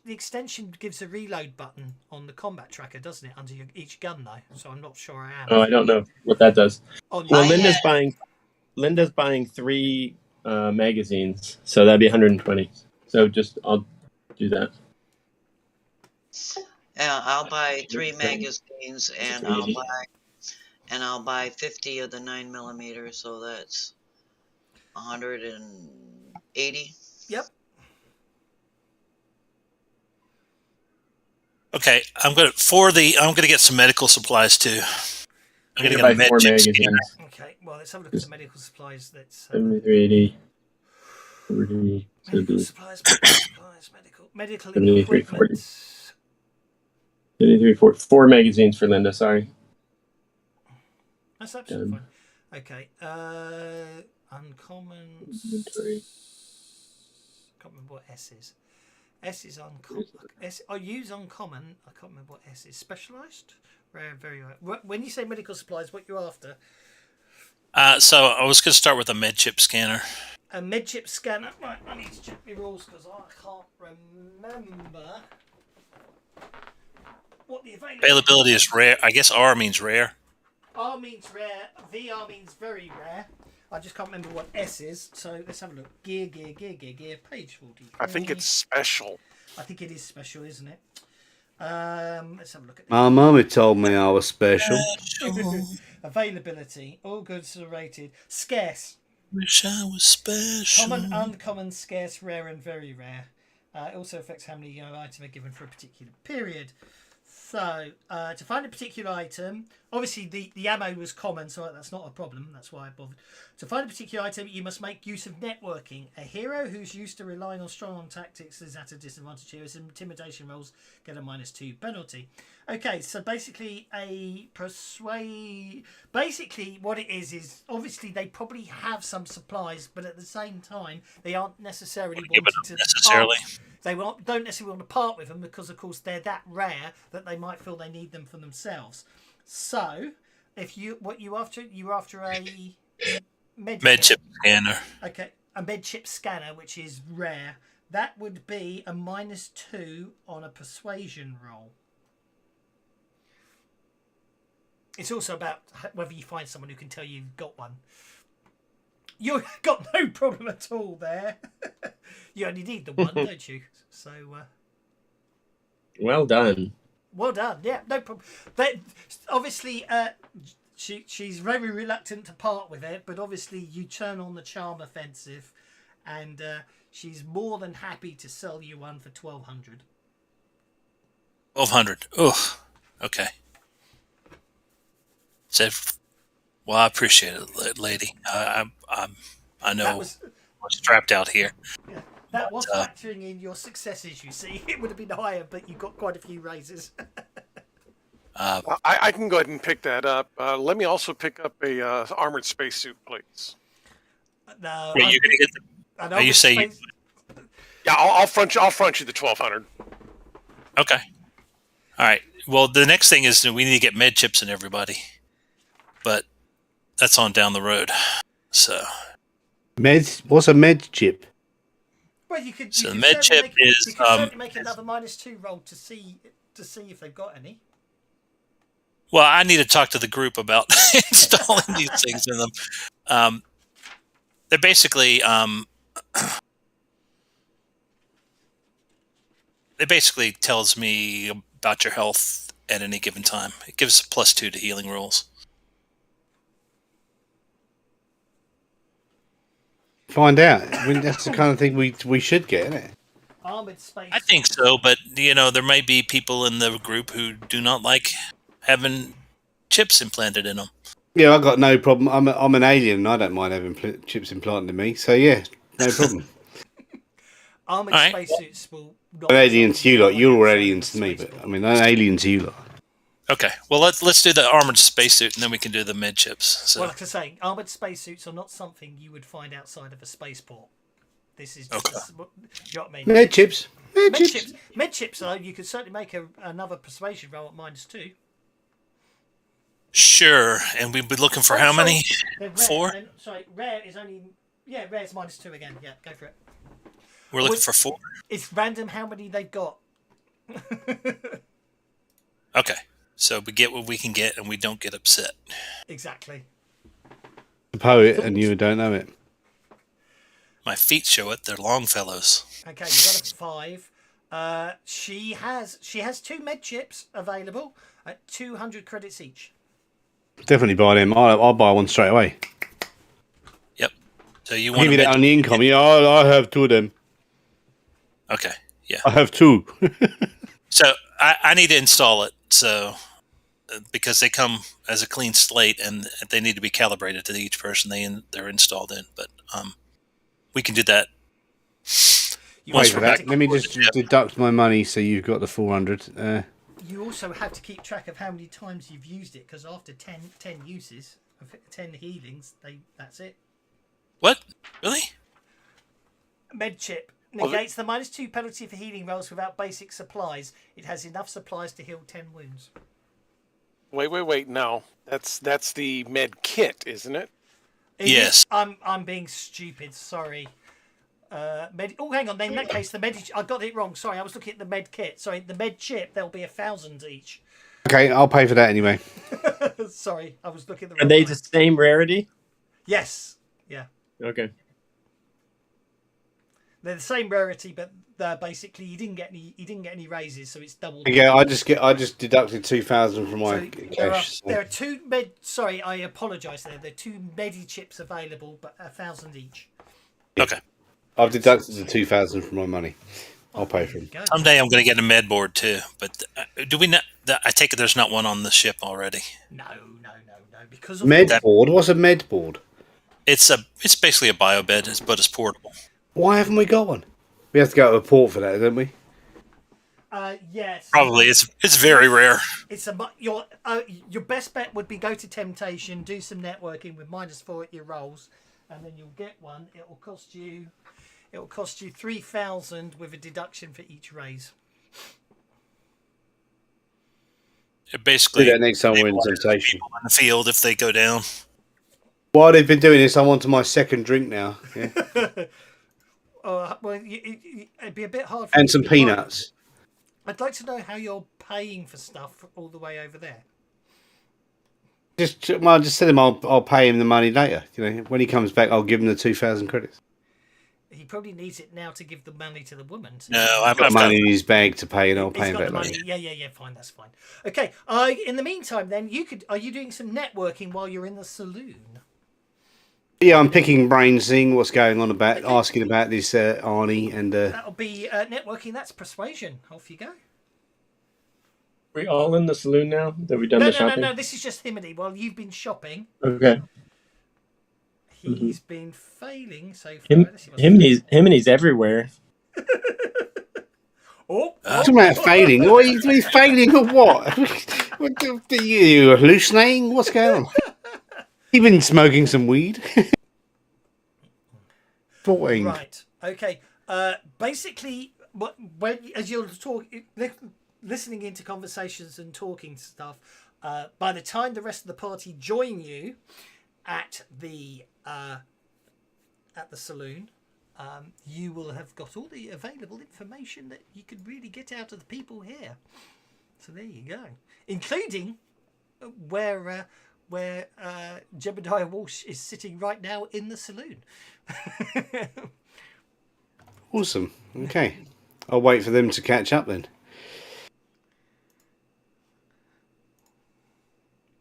extension gives a reload button on the combat tracker, doesn't it? Under each gun, though. So I'm not sure I am. Oh, I don't know what that does. Well, Linda's buying 3 magazines, so that'd be 120. So I'll do that. Yeah, I'll buy 3 magazines and I'll buy 50 of the 9mm, so that's 180. Yep. Okay, I'm gonna get some medical supplies too. I'm gonna buy get a 4 med magazines. Okay, well, let's have a look at the medical supplies. Let's 7380. 40. medical supplies, medical 73, equipment. 73, 40. 4 magazines for Linda, sorry. That's absolutely fine. Okay, uncommon. Inventory. Can't remember what S is. S is uncommon. I use uncommon. I can't remember what S is. Specialised? Rare, very rare. When you say medical supplies, what you're after? So I was going to start with a med chip scanner. A med chip scanner. Right, I need to check my rules because I can't remember what the Availability is rare. I guess R means rare. R means rare. VR means very rare. I just can't remember what S is. So let's have a look. Gear. Page 40. I think it's special. I think it is special, isn't it? Let's have a look at this. My mummy told me I was special. Availability. All goods are rated. Scarce. Wish I was special. Common, uncommon, scarce, rare, and very rare. It also affects how many items are given for a particular period. So, to find a particular item, obviously the ammo was common, so that's not a problem. That's why I bothered. To find a particular item, you must make use of networking. A hero who's used to relying on strong tactics is at a disadvantage here. His intimidation rolls get a -2 penalty. Okay, so basically Basically, what it is obviously they probably have some supplies, but at the same time, they aren't necessarily wanting to. They don't necessarily want to part with them because, of course, they're that rare that they might feel they need them for themselves. So, if you after a med chip scanner. Okay, a med chip scanner, which is rare. That would be a -2 on a persuasion roll. It's also about whether you find someone who can tell you've got one. You've got no problem at all there. You only need the one, don't you? So, well done. Well done. Yeah, no problem. Obviously, she's very reluctant to part with it, but obviously you turn on the charm offensive, and she's more than happy to sell you one for 1,200. 1,200. Oh, okay. Well, I appreciate it, lady. I know I was trapped out here. Yeah. That was factoring in your successes, you see. It would have been higher, but you got quite a few raises. I can go ahead and pick that up. Let me also pick up a armored spacesuit, please. No, Wait, you're gonna get I Oh, you say you- Yeah, I'll front you. I'll front you the 1,200. Okay. All right. Well, the next thing is we need to get med chips in everybody, but that's on down the road. So What's a med chip? Well, you could. So You the could med certainly chip make, is, You could certainly make another -2 roll to see if they've got any. well, I need to talk to the group about installing these things in them. They're basically it basically tells me about your health at any given time. It gives +2 to healing rolls. Find out. I mean, that's the kind of thing we should get, isn't it? Armored space. I think so, but there might be people in the group who do not like having chips implanted in them. Yeah, I've got no problem. I'm an alien and I don't mind having chips implanted in me. So, yeah, no problem. Armored All right. spacesuits will. Not An be alien to something you lot. want You're all outside of aliens a to me, but spaceport. I mean, I'm an alien to you lot. Okay, well let's do the armored spacesuit and then we can do the med chips. So Well, like I say, armored spacesuits are not something you would find outside of a spaceport. This is just, Okay. you know what I mean? Med chips. Med Med chips. chips. Med chips, though, you could certainly make another persuasion roll at -2. sure, and we'd be looking for Oh, how sorry. many? They're rare. 4? Sorry, rare is only. Yeah, rare's -2 again. Yeah, go for it. We're looking for 4. It's random how many they've got. Okay, so we get what we can get and we don't get upset. Exactly. The poet, and you don't know it. My feet show it. They're Longfellows. Okay, you got a 5. She has 2 med chips available at 200 credits each. Definitely buy them. I'll buy one straight away. Yep. So you Give want me to that on the income. Yeah, I have 2 of them. Okay. Yeah. I have 2. So I need to install it. So because they come as a clean slate and they need to be calibrated to each person they're installed in. But we can do that. You Once Wait also for we're have that. to- Let me just deduct my money so you've got the 400. You also have to keep track of how many times you've used it, because after 10 uses, of 10 healings, that's it. What? Really? Med chip negates the -2 penalty for healing rolls without basic supplies. It has enough supplies to heal 10 wounds. Wait. No, that's the med kit, isn't it? Yes. I'm being stupid. Sorry. Oh, hang on. In that case, I got it wrong. Sorry, I was looking at the med kit. Sorry, the med chip. There'll be 1,000 each. Okay, I'll pay for that anyway. Sorry, I was looking at the Are wrong they line. the same rarity? Yes. Yeah. Okay. They're the same rarity, but basically he didn't get any raises, so it's doubled. Yeah, I just deducted 2,000 from my So there are, cash. there are 2 med. Sorry, I apologise. There are 2 medi chips available, but 1,000 each. Okay. I've deducted the 2,000 from my money. I'll pay for them. Go. Someday I'm going to get a med board too. But do we not? I take it there's not one on the ship already. No. Because of Med board? What's a med board? It's basically a bio bed, but it's portable. Why haven't we got one? We have to go to a port for that, don't we? Yes. Probably it's very rare. It's your best bet would be go to Temptation, do some networking with -4 at your rolls, and then you'll get one. It will cost you 3,000 with a deduction for each raise. It basically Do that next time we're in equalizes Temptation. people in the field if they go down. While they've been doing this, I'm on to my second drink now. Yeah. Well, it'd be a bit hard. For And you some to buy. peanuts. I'd like to know how you're paying for stuff all the way over there. Just tell him I'll pay him the money later. When he comes back, I'll give him the 2,000 credits. He probably needs it now to give the money to the woman. No, I've Got got money in his bag to pay, and I'll He's pay him got the back money. later. Yeah. Fine, that's fine. Okay. In the meantime, then are you doing some networking while you're in the saloon? Yeah, I'm picking brains, seeing what's going on asking about this Arnie and. That'll be networking. That's persuasion. Off you go. We all in the saloon now that we've done the shopping? No. This is just Himony. While you've been shopping, Okay. He's been failing so far. Him, Let's see what's him and he's everywhere. Oh, Talking about failing. What are you failing at what? What are you hallucinating? What's going on? You've been smoking some weed. 14. right. Okay. Basically, as you're listening into conversations and talking stuff, by the time the rest of the party join you at the saloon, you will have got all the available information that you could really get out of the people here. So there you go, including where Jebediah Walsh is sitting right now in the saloon. Awesome. Okay. I'll wait for them to catch up then.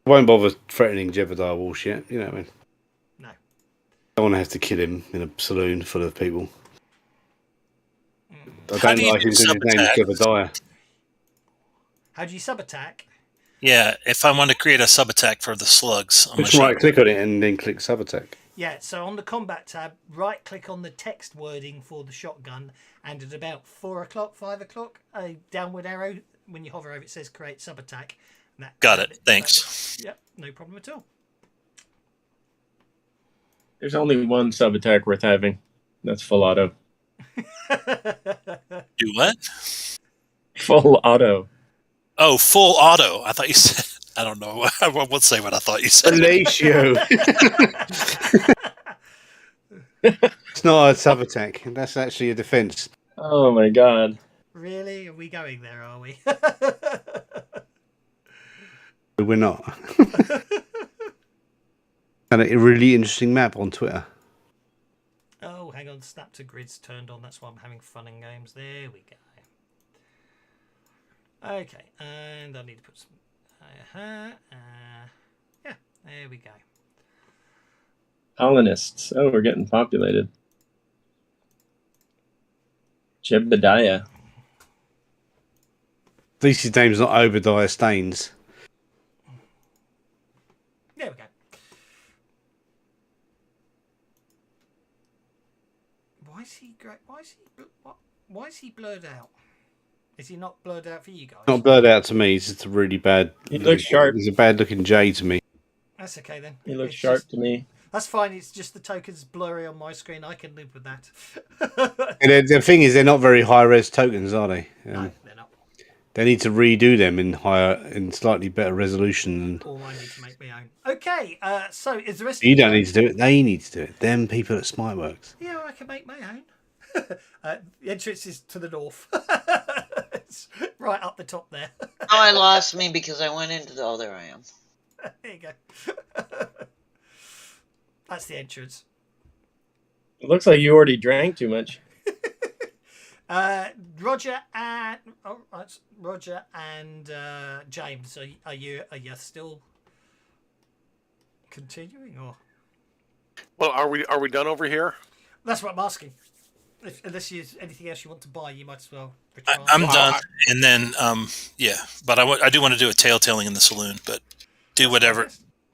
I won't bother threatening Jebediah Walsh yet. You know what I mean? No. I don't want to have to kill him in a saloon full of people. I How don't do you like him do because his name is Jebediah. How do you sub-attack? Yeah, if I want to create a sub attack for the slugs, on my Just right ship. click on it and then click sub attack. Yeah, so on the combat tab, right click on the text wording for the shotgun, and at about 4 o'clock, 5 o'clock, a downward arrow, when you hover over it says create sub attack. Got it. Thanks. Yep, no problem at all. There's only one sub attack worth having. That's full auto. Do what? Full auto. Oh, full auto. I thought you said. I don't know. I won't say what I thought you said. Fellatio. It's not a sub attack. That's actually a defense. Oh my god. Really? Are we going there, are we? We're not. And a really interesting map on Twitter. Oh, hang on. Snap to grid's turned on. That's why I'm having fun and games. There we go. Okay, and I need to put some... yeah, there we go. Colonists. Oh, we're getting populated. Jebediah. At least his name's not Obadiah Staines. There we go. Why is he great? Why is he blurred out? Is he not blurred out for you guys? Not blurred out to me. He's just a really bad. He looks sharp. He's a bad looking J to me. That's okay then. He looks It's sharp just- to me. That's fine. It's just the tokens blurry on my screen. I can live with that. And the thing is, they're not very high res tokens, are they? No, they're not. They need to redo them in slightly better resolution. Or I need to make my own. Okay, so is the rest? You don't need to do it. They need to do it. Them people at Smiteworks. Yeah, I can make my own. The entrance is to the north. It's right up the top there. Oh, I lost me because I went into the... Oh, there I am. There you go. That's the entrance. It looks like you already drank too much. Roger and James, are you still continuing, or? Well, are we done over here? That's what I'm asking. Unless there's anything else you want to buy, you might as well. I'm done. And then, yeah. But I do want to do a tail-telling in the saloon, but do whatever.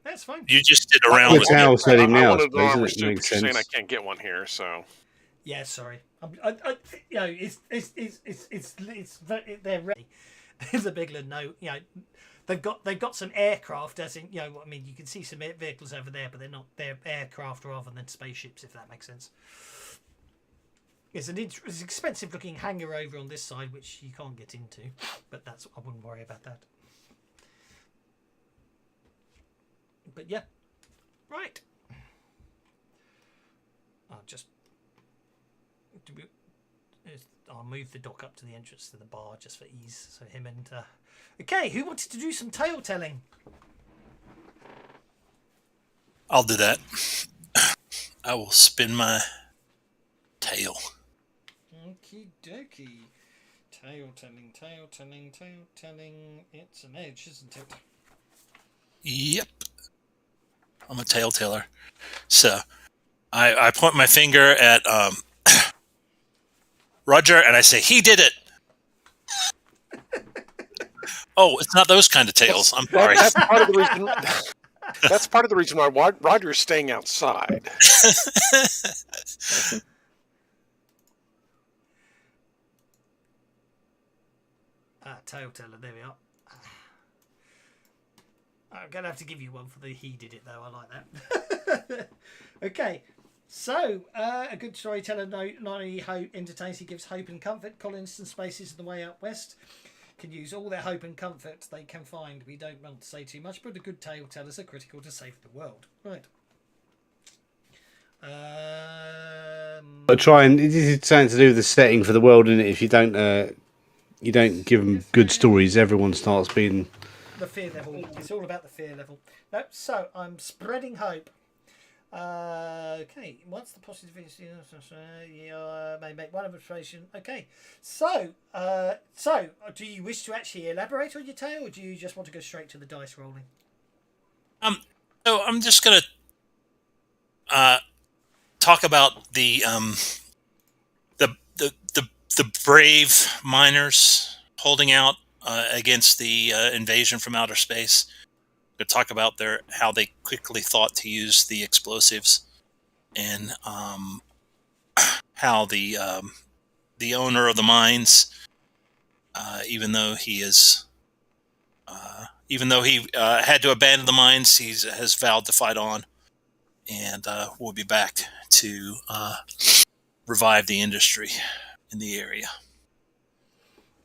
That's fine. You just did around The with tail setting I now. wanted to know Doesn't armor it suit, make but you're saying I sense? can't get one here, so... Yeah, sorry. You know, they're ready. The Bigland, no, you know, they've got some aircraft, as in, you know, I mean, you can see some vehicles over there, but they're aircraft rather than spaceships, if that makes sense. It's an expensive looking hangar over on this side, which you can't get into, but I wouldn't worry about that. But yeah, right. I'll move the dock up to the entrance to the bar just for ease. So him and okay, who wanted to do some tale telling? I'll do that. I will spin my tail. Okie dokie. Tale telling. It's an edge, isn't it? Yep. I'm a tail teller. So I point my finger at Roger and I say, he did it. Oh, it's not those kind of tails. I'm sorry. That's part of the reason. That's part of the reason why Roger's staying outside. Tale teller, there we are. I'm going to have to give you one for the he did it, though. I like that. Okay. So, a good storyteller not only entertains, he gives hope and comfort. Colonists and spaces on the way out west can use all their hope and comfort they can find. We don't want to say too much, but the good tale tellers are critical to save the world. Right. But try and this is something to do with the setting for the world, isn't it? If you don't give them good stories, everyone starts being the fear level. It's all about the fear level. No, so I'm spreading hope. Okay, what's the positive? May make one observation. Okay, so do you wish to actually elaborate on your tale, or do you just want to go straight to the dice rolling? So I'm just gonna talk about the brave miners holding out against the invasion from outer space. To talk about how they quickly thought to use the explosives, and how the owner of the mines, even though he had to abandon the mines, he has vowed to fight on, and will be back to revive the industry in the area.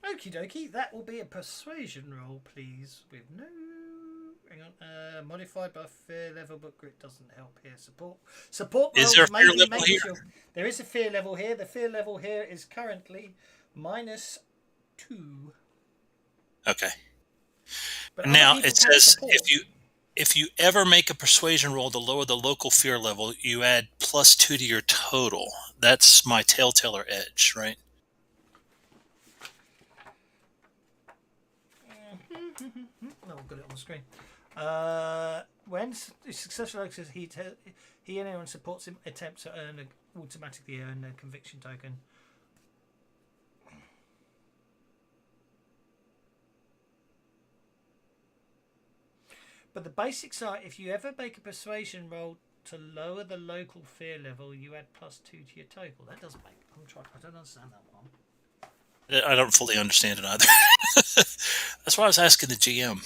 Okie dokie, that will be a persuasion roll, please, with no. Hang on, modified by fear level, but grit doesn't help here. Support Is there a fear level here? Sure. There is a fear level here. The fear level here is currently -2. Okay. But now it says if you ever make a persuasion roll to lower the local fear level, you add +2 to your total. That's my telltale edge, right? No, I've got it on the screen. When successful access, he and anyone supports him attempt to automatically earn a conviction token. But the basics are: if you ever make a persuasion roll to lower the local fear level, you add +2 to your total. That doesn't make. I don't understand that one. I don't fully understand it either. That's why I was asking the GM.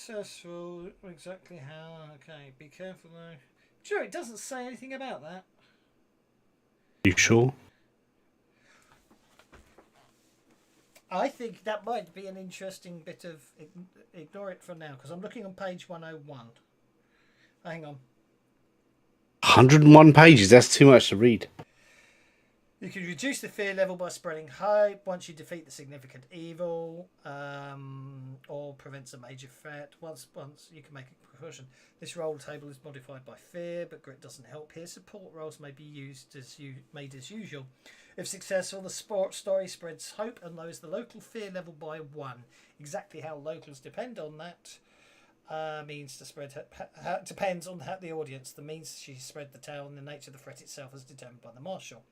Successful, exactly how? Okay, be careful though. Sure, it doesn't say anything about that. You sure? I think that might be an interesting bit of. Ignore it for now, because I'm looking on page 101. Hang on. 101 pages. That's too much to read. You can reduce the fear level by spreading hope once you defeat the significant evil, or prevents a major threat. Once you can make a precaution. This roll table is modified by fear, but grit doesn't help here. Support rolls may be made as usual. If successful, the story spreads hope and lowers the local fear level by 1. Exactly how locals depend on that means to spread depends on the audience. The means she spread the tale and the nature of the threat itself is determined by the marshal.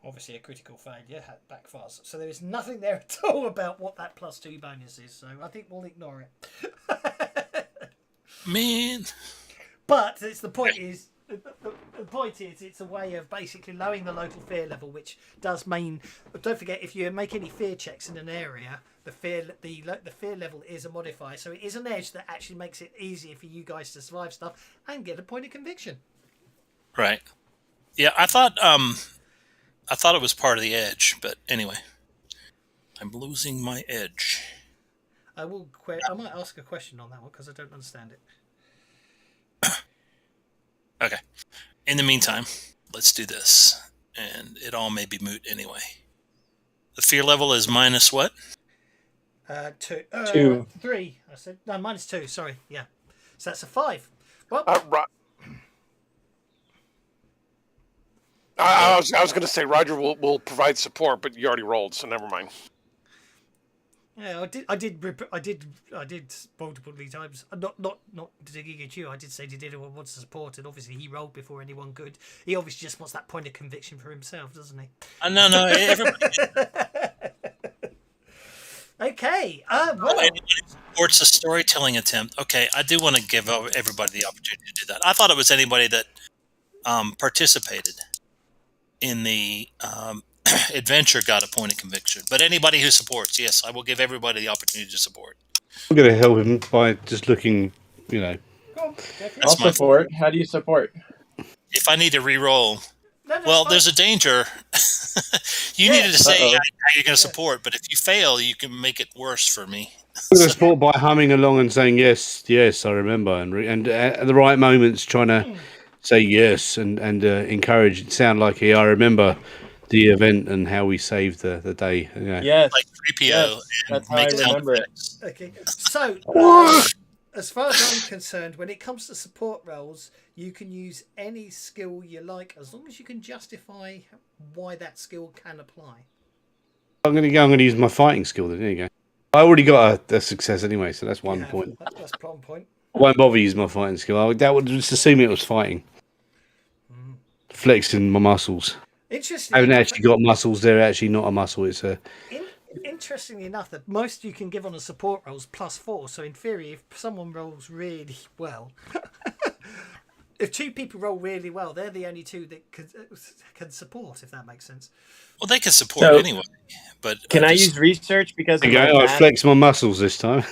Obviously, a critical failure backfires. So there is nothing there at all about what that +2 bonus is. So I think we'll ignore it. Man. But the point is, it's a way of basically lowering the local fear level, which does mean. Don't forget, if you make any fear checks in an area, the fear level is a modifier. So it is an edge that actually makes it easier for you guys to survive stuff and get a point of conviction. Right. Yeah, I thought it was part of the edge, but anyway, I'm losing my edge. I might ask a question on that one because I don't understand it. Okay. In the meantime, let's do this, and it all may be moot anyway. The fear level is minus what? 2. 2. 3. I said no, -2. Sorry, yeah. So that's a 5. Well, I was going to say Roger will provide support, but you already rolled, so never mind. yeah, I did multiple times. Not digging at you. I did say, did anyone want to support? And obviously, he rolled before anyone could. He obviously just wants that point of conviction for himself, doesn't he? No, everybody. Okay. Well, Well, anybody who supports a storytelling attempt. Okay, I do want to give everybody the opportunity to do that. I thought it was anybody that participated in the adventure got a point of conviction. But anybody who supports, yes, I will give everybody the opportunity to support. I'm going to help him by just looking, go on. Go for it. That's I'll support. How do you support? If I need to re-roll, No, that's well, fine. there's a danger. You Yeah. needed to say Uh-oh. how you're going to support, but if you fail, you can make it worse for me. I'm going to support by humming along and saying yes, yes, I remember, and at the right moments trying to say yes and encourage it. Sound like I remember the event and how we saved the day. Yeah. Yes. Like 3PO Yes, and that's how I make sound remember it. effects. Okay. So, as far as I'm concerned, when it comes to support roles, you can use any skill you like as long as you can justify why that skill can apply. I'm going to use my fighting skill. Then there you go. I already got a success anyway, so that's one Yeah, point. That's one point. I won't bother using my fighting skill. That would just assume it was fighting, flexing my muscles. Interesting. I haven't actually got muscles. They're actually not a muscle. It's a. Interestingly enough, that most you can give on a support rolls +4. So in theory, if someone rolls really well, if two people roll really well, they're the only two that can support. If that makes sense. Well, they can support So- anyway, but Can I just- use research because of Okay, my I vast flex my muscles this time.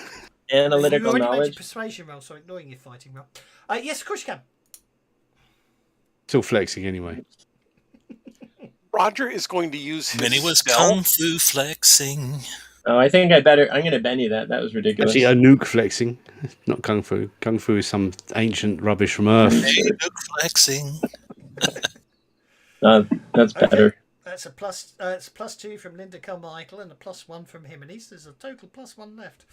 analytical You already made your knowledge? persuasion roll, so ignoring your fighting roll. Yes, of course you can. Still flexing anyway. Roger is going to use his Minnie was stealth. kung fu flexing. Oh, I think I'm going to Benny that. That was ridiculous. Actually, Anouk flexing, not kung fu. Kung fu is some ancient rubbish from Earth. Hey, look, flexing. That's better. It's a +2 from Linda Carmichael and a +1 from Jimenez. There's a total +1 left.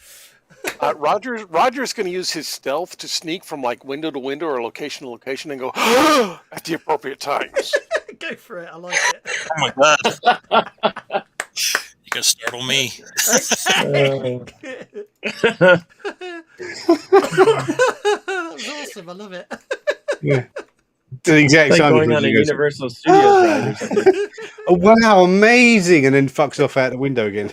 Roger's going to use his stealth to sneak from like window to window or location to location and go at the appropriate times. Go for it. I like it. Oh my god. You gonna startle me. That was awesome. I love it. Yeah. The exact It's like time going on a Universal Studios ride or something. Oh wow, amazing! And then fucks off out the window again.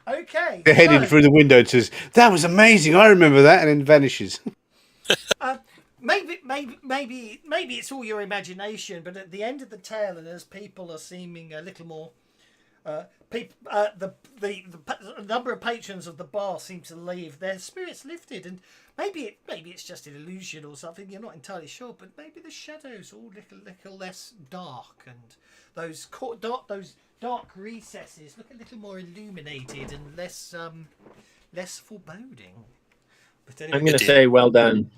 Okay. They're heading so, through the window and says, "That was amazing. I remember that," and then vanishes. maybe it's all your imagination, but at the end of the tale, and as people are seeming a little more, the number of patrons of the bar seem to leave. Their spirits lifted, and maybe it's just an illusion or something. You're not entirely sure, but maybe the shadows are all little less dark, and those dark recesses look a little more illuminated and less foreboding. But anyway, I'm going to say well done.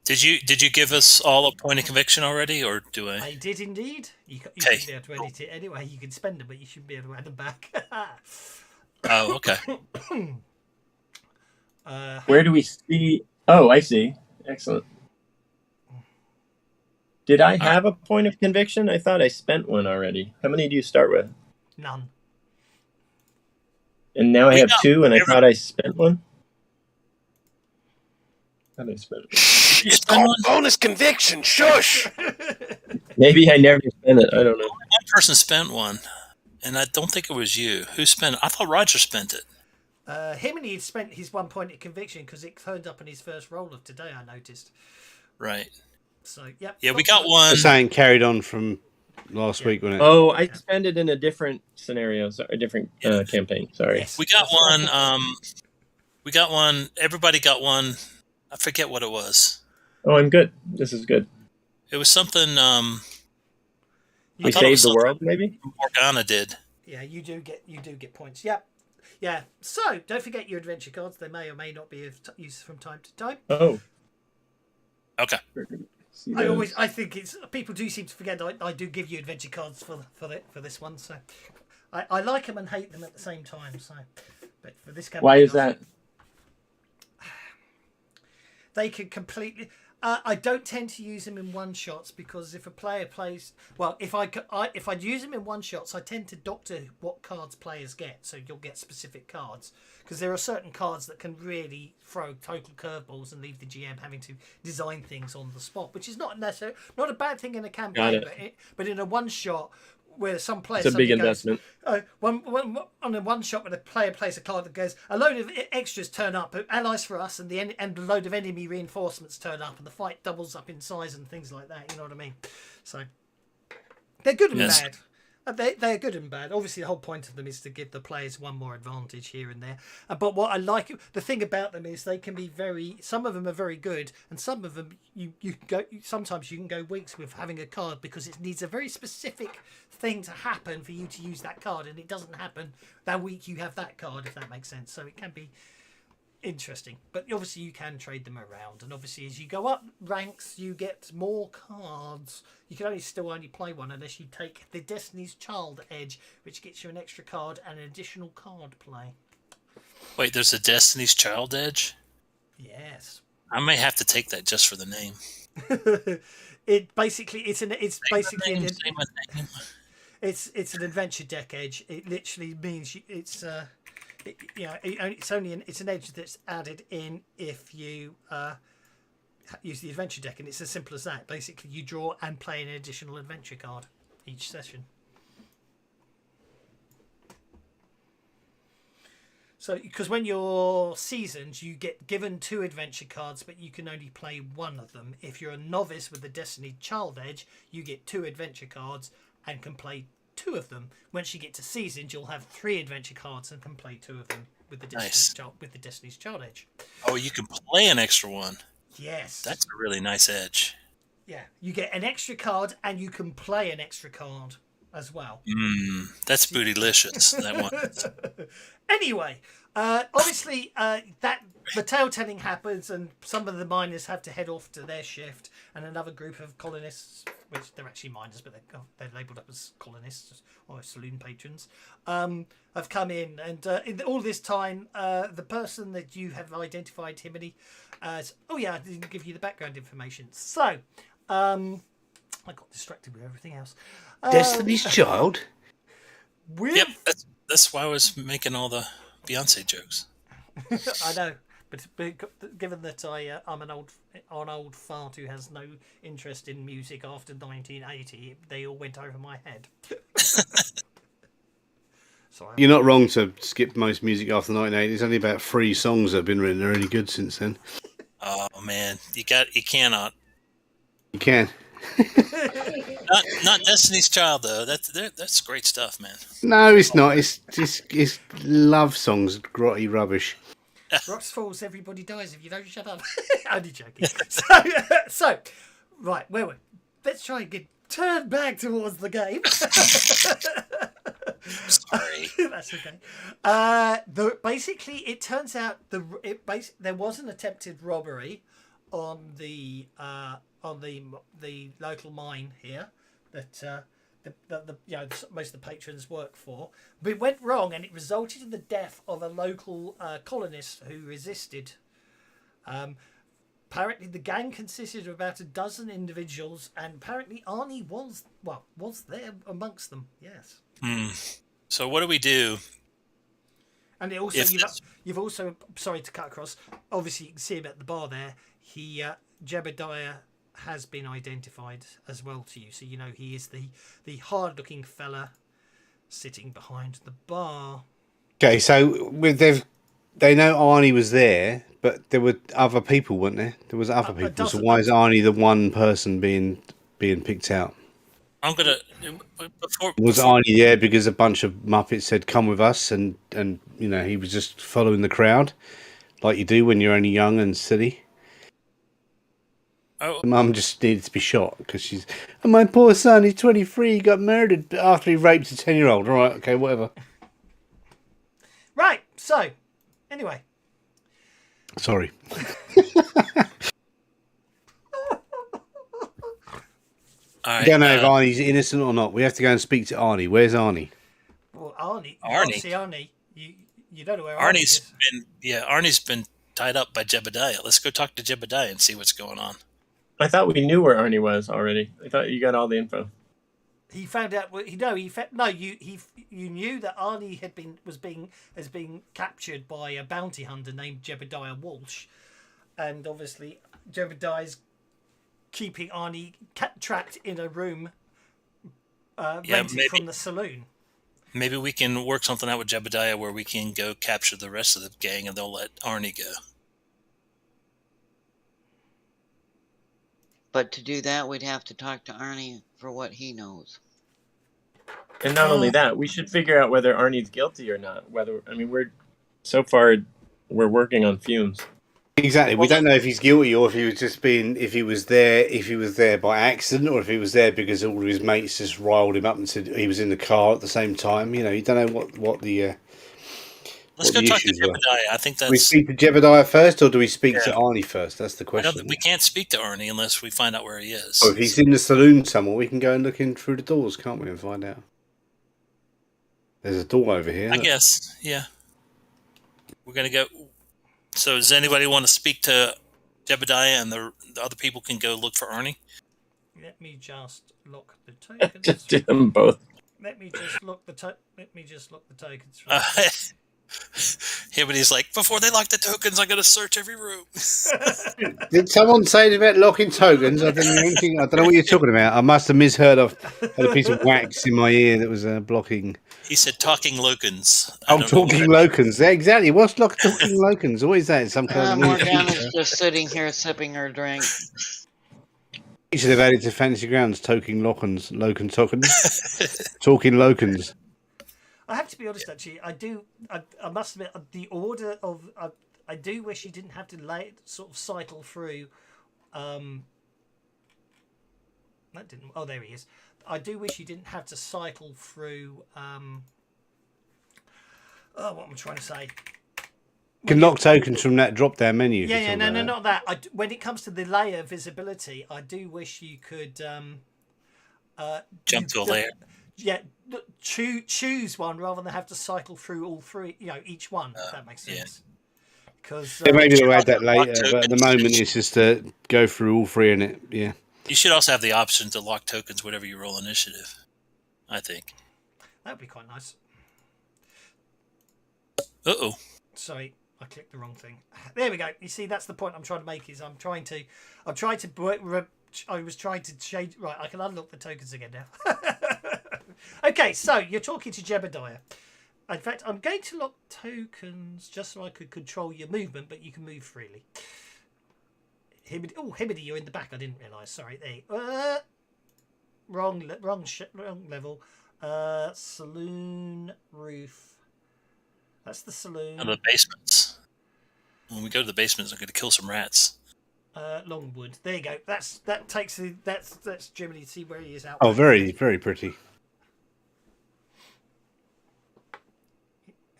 Did you give us all a point of conviction already, or do I? I did indeed. You Okay. should be able to edit it anyway. You can spend them, but you should be able to add them back. Oh, okay. Where do we see? Oh, I see. Excellent. Did I have a point of conviction? I thought I spent one already. How many do you start with? None. And now I We have got- 2, and I thought I spent one. I thought I spent one. It's called bonus conviction. Shush. Maybe I never spent it. I don't know. One person spent one, and I don't think it was you. Who spent it? I thought Roger spent it. Him had spent his 1 point of conviction because it turned up in his first roll of today, I noticed. Right. So, yep. Yeah, we got one. The saying carried on from last week, wasn't it? Oh, I spent it in a different scenario, a different Yeah. campaign. Sorry. Yes. We got one. We got one. Everybody got one. I forget what it was. Oh, I'm good. This is good. It was something. We thought it was saved the world, maybe? Morgana did. Yeah, you do get points. Yep. Yeah. So don't forget your adventure cards. They may or may not be of use from time to time. Oh. Okay. See I those. think it's people do seem to forget that I do give you adventure cards for this one. So I like them and hate them at the same time. So, but for this campaign, Why is that? They can completely. I don't tend to use them in one shots because if a player plays well, if I'd use them in one shots, I tend to doctor what cards players get, so you'll get specific cards because there are certain cards that can really throw total curveballs and leave the GM having to design things on the spot, which is not necessarily not a bad thing in a campaign, Got it. but in a one shot. where some players It's a big suddenly goes, investment. on one shot when a player plays a card that goes, a load of extras turn up, allies for us, and a load of enemy reinforcements turn up, and the fight doubles up in size and things like that. You know what I mean? So they're good and Yes. bad. They're good and bad. Obviously, the whole point of them is to give the players one more advantage here and there. But what I like, the thing about them is they can be some of them are very good, and some of them sometimes you can go weeks with having a card because it needs a very specific thing to happen for you to use that card, and it doesn't happen that week you have that card, if that makes sense. So it can be interesting, but obviously you can trade them around, and obviously as you go up ranks you get more cards. You can still only play one unless you take the Destiny's Child Edge, which gets you an extra card and an additional card play. Wait, there's a Destiny's Child Edge? Yes. I may have to take that just for the name. It's basically an adventure deck edge. It literally means it's an edge that's added in if you use the adventure deck, and it's as simple as that. Basically, you draw and play an additional adventure card each session. So, because when you're seasoned, you get given 2 adventure cards, but you can only play one of them. If you're a novice with the Destiny Child Edge, you get 2 adventure cards and can play 2 of them. Once you get to seasoned, you'll have 3 adventure cards and can play 2 of them with the Destiny's Child Edge. Oh, you can play an extra one. Yes. That's a really nice edge. Yeah, you get an extra card and you can play an extra card as well. That's bootylicious, that one. Anyway, obviously that the tale telling happens, and some of the miners have to head off to their shift, and another group of colonists, which they're actually miners, but they're labelled up as colonists or saloon patrons, have come in, and in all this time, the person that you have identified, Timothy, as I didn't give you the background information. So, I got distracted with everything else. Destiny's Child? Yep, that's why I was making all the Beyonce jokes. I know, but given that I'm an old fart who has no interest in music after 1980, they all went over my head. Sorry. You're not wrong to skip most music after 1980. There's only about 3 songs that have been written that are really good since then. Oh man, you cannot. You can. Not Destiny's Child though. That's great stuff, man. No, it's not. It's love songs, grotty rubbish. Rocks falls, everybody dies if you don't shut up. Only joking. So, right, where we? Let's try and turn back towards the game. Sorry. That's okay. Basically, it turns out there was an attempted robbery on the local mine here that most of the patrons work for, but it went wrong and it resulted in the death of a local colonist who resisted. Apparently, the gang consisted of about a dozen individuals, and apparently Arnie was there amongst them. Yes. So what do we do? And it also you've also, sorry to cut across. Obviously, you can see him at the bar there. Jebediah has been identified as well to you, so you know he is the hard-looking fella sitting behind the bar. Okay, so they know Arnie was there, but there were other people, weren't there? There was other people. So why is Arnie the one person being picked out? I'm gonna Was Arnie there because a bunch of Muppets said come with us, and he was just following the crowd, like you do when you're only young and silly. Oh, Mum just needed to be shot because my poor son, he's 23, he got murdered after he raped a 10-year-old. All right, okay, whatever. Right, so, anyway. Sorry. I don't know if Arnie's innocent or not. We have to go and speak to Arnie. Where's Arnie? Well, Arnie. You don't know where Arnie's been. Yeah, Arnie's been tied up by Jebediah. Let's go talk to Jebediah and see what's going on. I thought we knew where Arnie was already. I thought you got all the info. He found out. You knew that Arnie has been captured by a bounty hunter named Jebediah Walsh, and obviously Jebediah's keeping Arnie trapped in a room rented from the saloon. Maybe we can work something out with Jebediah where we can go capture the rest of the gang and they'll let Arnie go. But to do that, we'd have to talk to Arnie for what he knows. And not only that, we should figure out whether Arnie's guilty or not. We're so far we're working on fumes. Exactly. We don't know if he's guilty or if he was just if he was there by accident or if he was there because all of his mates just riled him up and said he was in the car at the same time. You know, you don't know what the. Let's go talk to Jebediah. I think that's. Do we speak to Jebediah first or do we speak to Arnie first? That's the question. We can't speak to Arnie unless we find out where he is. Oh, if he's in the saloon somewhere, we can go and look in through the doors, can't we, and find out? There's a door over here. I guess, yeah. We're going to go. So does anybody want to speak to Jebediah and the other people can go look for Arnie? Let me just look the tokens. Just do them both. Let me just look the tokens. Hibidi's like, before they lock the tokens, I'm going to search every room. Did someone say about locking tokens? I didn't I don't know what you're talking about. I must have misheard. Had a piece of wax in my ear that was blocking. He said talking locons. I'm talking locons. Yeah, exactly. What's talking locons? What is that? Some kind of Morgana's just sitting here sipping her drink. You should have added to Fantasy Grounds talking tokens. Talking locons. I have to be honest, actually. I must admit, the order of. I do wish you didn't have to sort of cycle through. That didn't. Oh, there he is. I do wish you didn't have to cycle through. What am I trying to say? You can lock tokens from that drop-down menu. Yeah, no, not that. When it comes to the layer visibility, I do wish you could jump to a layer. Yeah, choose one rather than have to cycle through all three. You know, each one. If that makes sense. Because maybe they'll add that later, but at the moment it's just to go through all three in it. Yeah. You should also have the option to lock tokens whenever you roll initiative. I think that would be quite nice. Sorry, I clicked the wrong thing. There we go. You see, that's the point I'm trying to make. I was trying to change. Right, I can unlock the tokens again now. Okay, so you're talking to Jebediah. In fact, I'm going to lock tokens just so I could control your movement, but you can move freely. Hibidi, you're in the back. I didn't realise. Sorry. There. Wrong level. Saloon roof. That's the saloon. And the basements. When we go to the basements, I'm going to kill some rats. Longwood. There you go. That's Germany. See where he is out. Oh, very, very pretty.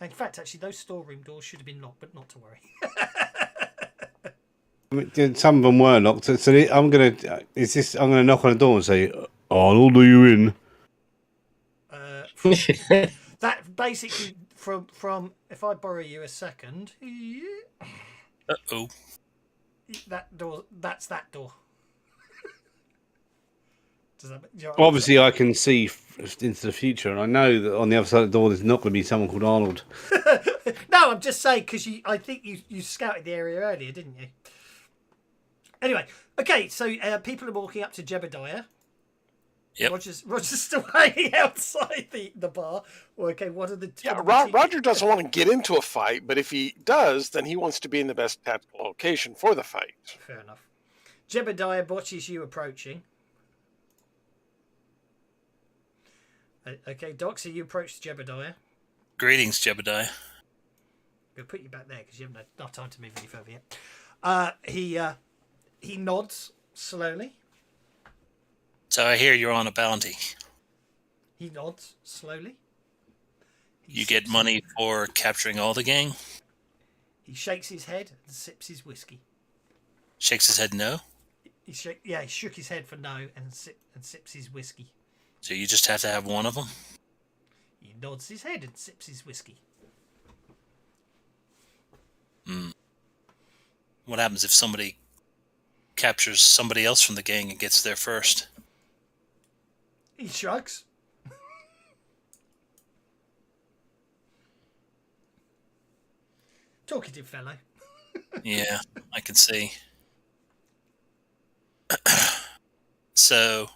In fact, actually, those storeroom doors should have been locked, but not to worry. Some of them were locked. So I'm gonna knock on the door and say, "Arnold, are you in?" That basically from if I borrow you a second. That door. That's that door. Obviously, I can see into the future, and I know that on the other side of the door, there's not going to be someone called Arnold. No, I'm just saying because I think you scouted the area earlier, didn't you? Anyway, okay, so people are walking up to Jebediah. Yep. Roger's still hanging outside the bar. Okay, what are the... Roger doesn't want to get into a fight, but if he does, then he wants to be in the best tactical location for the fight. Fair enough. Jebediah watches you approaching. Okay, Doc, so you approach Jebediah. Greetings, Jebediah. I'm going to put you back there because you haven't had enough time to move any further yet. He nods slowly. So I hear you're on a bounty. He nods slowly. You get money for capturing all the gang? He shakes his head and sips his whiskey. Shakes his head no? He shook his head for no and sips his whiskey. So you just have to have one of them? He nods his head and sips his whiskey. What happens if somebody captures somebody else from the gang and gets there first? He shrugs. Talkative fellow. Yeah, I can see. So,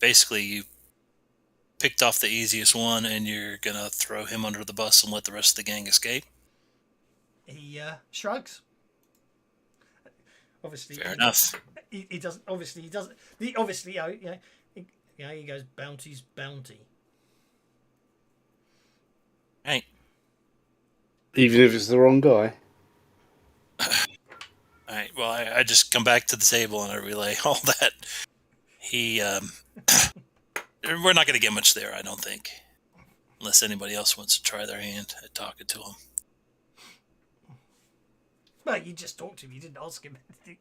basically you picked off the easiest one, and you're gonna throw him under the bus and let the rest of the gang escape. He shrugs. Obviously, Fair enough. He doesn't. Obviously, he doesn't. Obviously, he goes bounty's bounty. Right. Even if it's the wrong guy. All right. Well, I just come back to the table and I relay all that. He, we're not going to get much there, I don't think, unless anybody else wants to try their hand at talking to him. Well, you just talked to him. You didn't ask him anything.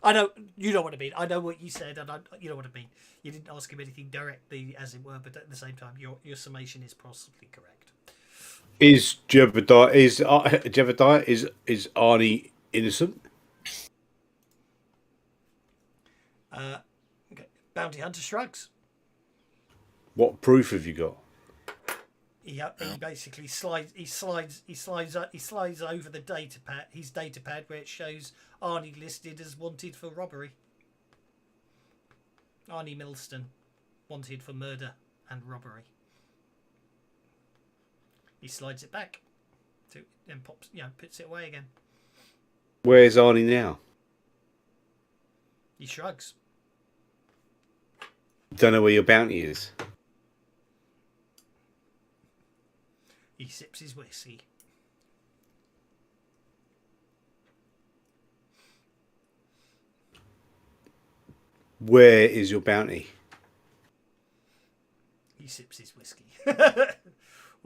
I know you know what I mean. I know what you said, and you know what I mean. You didn't ask him anything directly, as it were, but at the same time, your summation is possibly correct. Is Jebediah is Arnie innocent? Okay. Bounty hunter shrugs. What proof have you got? He basically slides over the data pad, his data pad, where it shows Arnie listed as wanted for robbery. Arnie Milston, wanted for murder and robbery. He slides it back, and puts it away again. Where's Arnie now? He shrugs. Don't know where your bounty is. He sips his whiskey. Where is your bounty? He sips his whiskey.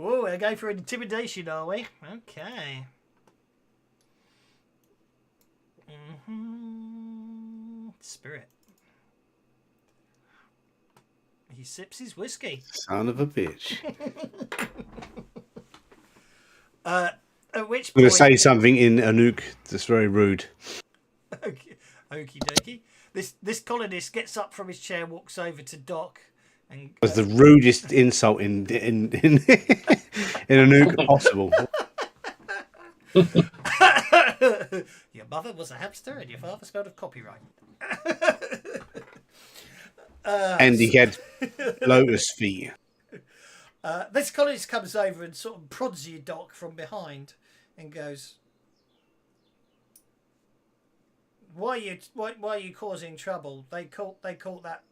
Oh, we're going for intimidation, are we? Okay. Spirit. He sips his whiskey. Son of a bitch. At which I'm going point... to say something in Anouk that's very rude. Okay. Okie dokie. This colonist gets up from his chair, walks over to Doc, and That's the rudest insult in Anouk possible. Your mother was a hamster and your father smelled of copyright. And he had lotus feet. This colonist comes over and sort of prods you, Doc, from behind, and goes, "Why are you causing trouble? They caught that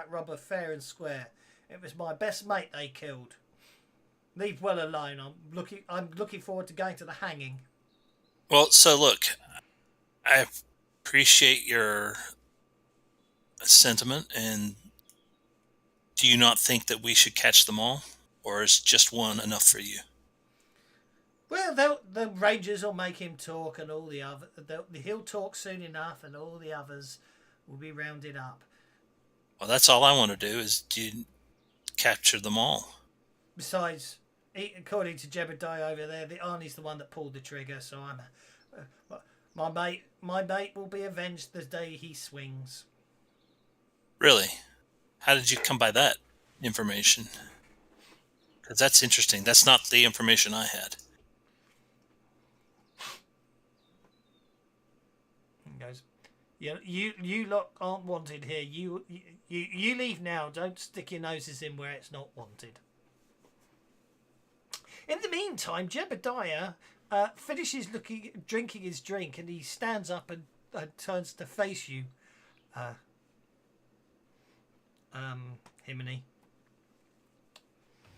robber fair and square. It was my best mate they killed. Leave well alone. I'm looking forward to going to the hanging." Well, so look, I appreciate your sentiment, and do you not think that we should catch them all, or is just one enough for you? Well, the Rangers will make him talk, and all the other he'll talk soon enough, and all the others will be rounded up. Well, that's all I want to do is capture them all. Besides, according to Jebediah over there, Arnie's the one that pulled the trigger. So my mate will be avenged the day he swings. Really? How did you come by that information? Because that's interesting. That's not the information I had. He goes, you lot aren't wanted here. You leave now. Don't stick your noses in where it's not wanted. In the meantime, Jebediah finishes drinking his drink, and he stands up and turns to face you, Himini.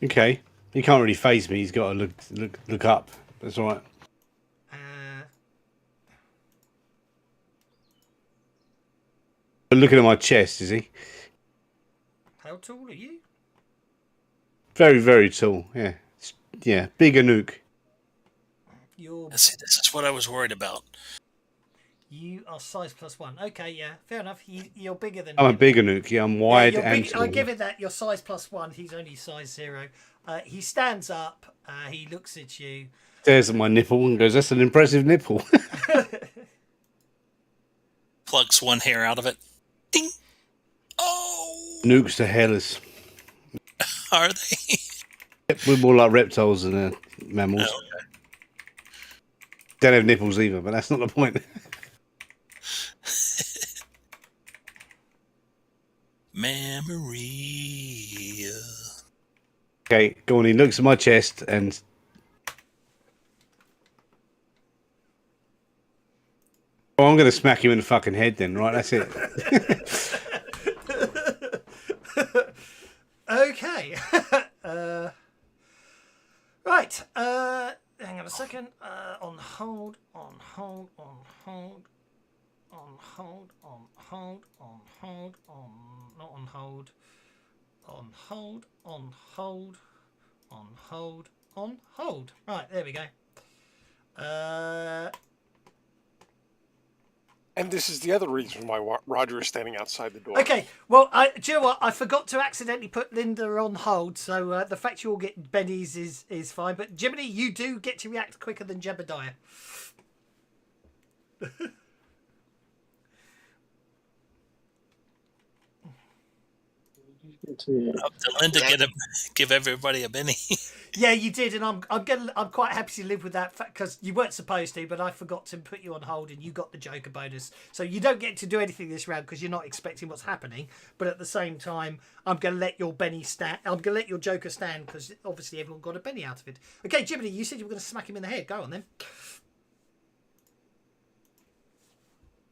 Okay. He can't really face me. He's got to look up. That's all right. Looking at my chest, is he? How tall are you? Very, very tall. Yeah. Yeah. Big Anouk. See, this is what I was worried about. You are size +1. Okay, yeah, fair enough. You're bigger than I'm him. a big Anouk. Yeah, I'm wide you're and big, tall. I give it that. You're size +1. He's only size 0. He stands up. He looks at you. Stares at my nipple and goes, "That's an impressive nipple." Plucks one hair out of it. Ding! Oh! Nukes are hairless. Are they? We're more like reptiles than mammals. Oh, okay. Don't have nipples either, but that's not the point. Memory. Okay, go on. He looks at my chest and oh, I'm going to smack him in the fucking head then, right? That's it. Okay. Right. Hang on a second. On hold. On hold. On hold. On hold. On hold. On hold. On not on hold. On hold. On hold. On hold. On hold. Right. There we go. And this is the other reason why Roger is standing outside the door. Okay, well, do you know what? I forgot to accidentally put Linda on hold, so the fact you all get Benny's is fine. But Jiminy, you do get to react quicker than Jebediah. Linda give everybody a Benny. Yeah, you did, and I'm quite happy to live with that because you weren't supposed to, but I forgot to put you on hold, and you got the Joker bonus, so you don't get to do anything this round because you're not expecting what's happening. But at the same time, I'm going to let your Benny stand. I'm going to let your Joker stand because obviously everyone got a Benny out of it. Okay, Jiminy, you said you were going to smack him in the head. Go on then.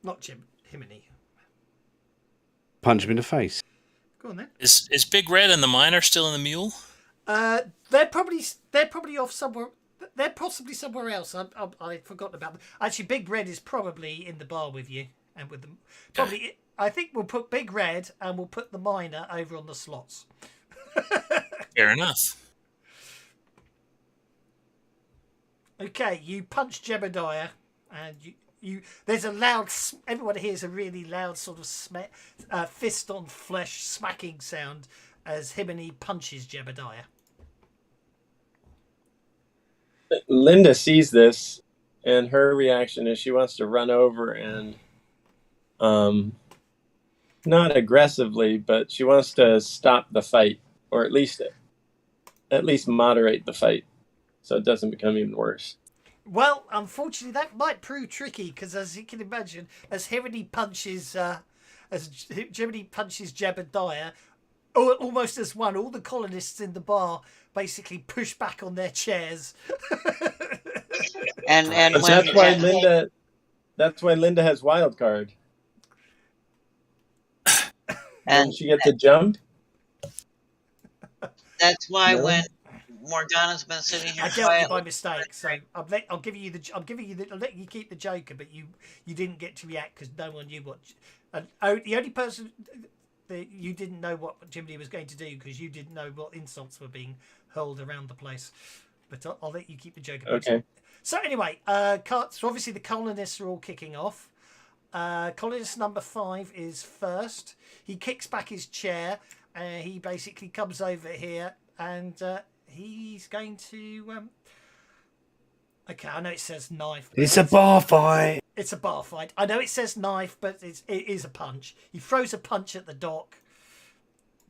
Not Jiminy. Punch him in the face. Go on then. Is Big Red and the Miner still in the mule? They're probably off somewhere. They're possibly somewhere else. I've forgotten about them. Actually, Big Red is probably in the bar with you and with them. Probably, okay. I think we'll put Big Red and we'll put the Miner over on the slots. Fair enough. Okay, you punch Jebediah, and you. There's a loud. Everyone hears a really loud sort of fist on flesh smacking sound as Himini punches Jebediah. Linda sees this, and her reaction is she wants to run over and, not aggressively, but she wants to stop the fight, or at least moderate the fight, so it doesn't become even worse. Well, unfortunately, that might prove tricky because, as you can imagine, as Jiminy punches Jebediah, almost as one, all the colonists in the bar basically push back on their chairs. and that's why Linda. That's why Linda has wild card. And she gets a jump. That's why when Morgana's been sitting here I dealt you by mistake, so I'll let you keep the Joker, but you didn't get to react because no one knew what. And the only person that you didn't know what Jiminy was going to do because you didn't know what insults were being hurled around the place. But I'll let you keep the Joker. Okay. So anyway, so obviously the colonists are all kicking off. Colonist number 5 is first. He kicks back his chair. He basically comes over here and he's going to. Okay, I know it says knife. It's a bar fight. It's a bar fight. I know it says knife, but it is a punch. He throws a punch at the dock,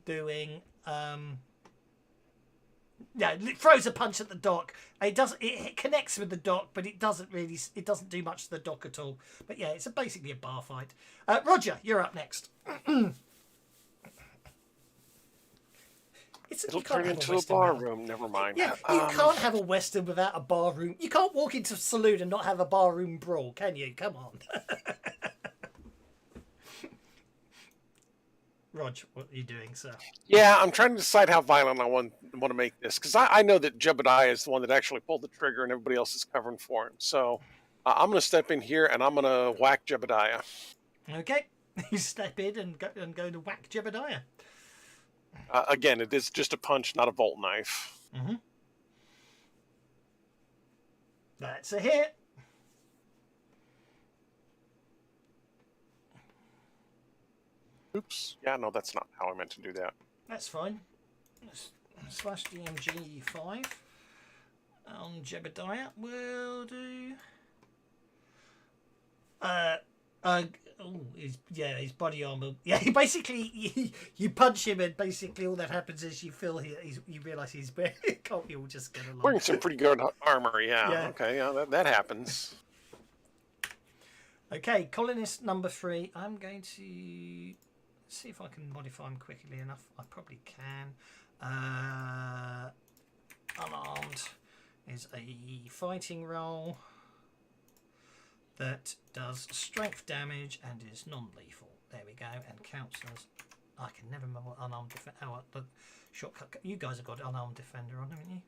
doing. Yeah, it throws a punch at the dock. It connects with the dock, but it doesn't do much to the dock at all. But yeah, it's basically a bar fight. Roger, you're up next. It'll turn into a bar room. Never mind. Yeah, you can't have a Western without a bar room. You can't walk into a saloon and not have a bar room brawl, can you? Come on. Rog, what are you doing, sir? Yeah, I'm trying to decide how violent I want to make this because I know that Jebediah is the one that actually pulled the trigger and everybody else is covering for him. So I'm going to step in here and I'm going to whack Jebediah. Okay, you step in and go to whack Jebediah. Again, it is just a punch, not a bolt knife. Mm-hmm. That's a hit. Oops. Yeah, no, that's not how I meant to do that. That's fine. Slash DMG 5 on Jebediah will do. His body armor. Yeah, he basically you punch him and basically all that happens is you feel you realise he's can't we all just get along? Wearing some pretty good armor, yeah. Okay, yeah, that happens. Okay, colonist number 3. I'm going to see if I can modify them quickly enough. I probably can. Unarmed is a fighting role that does strength damage and is non-lethal. There we go, and counts as... I can never remember what unarmed defender... Oh, the shortcut... You guys have got unarmed defender on, haven't you?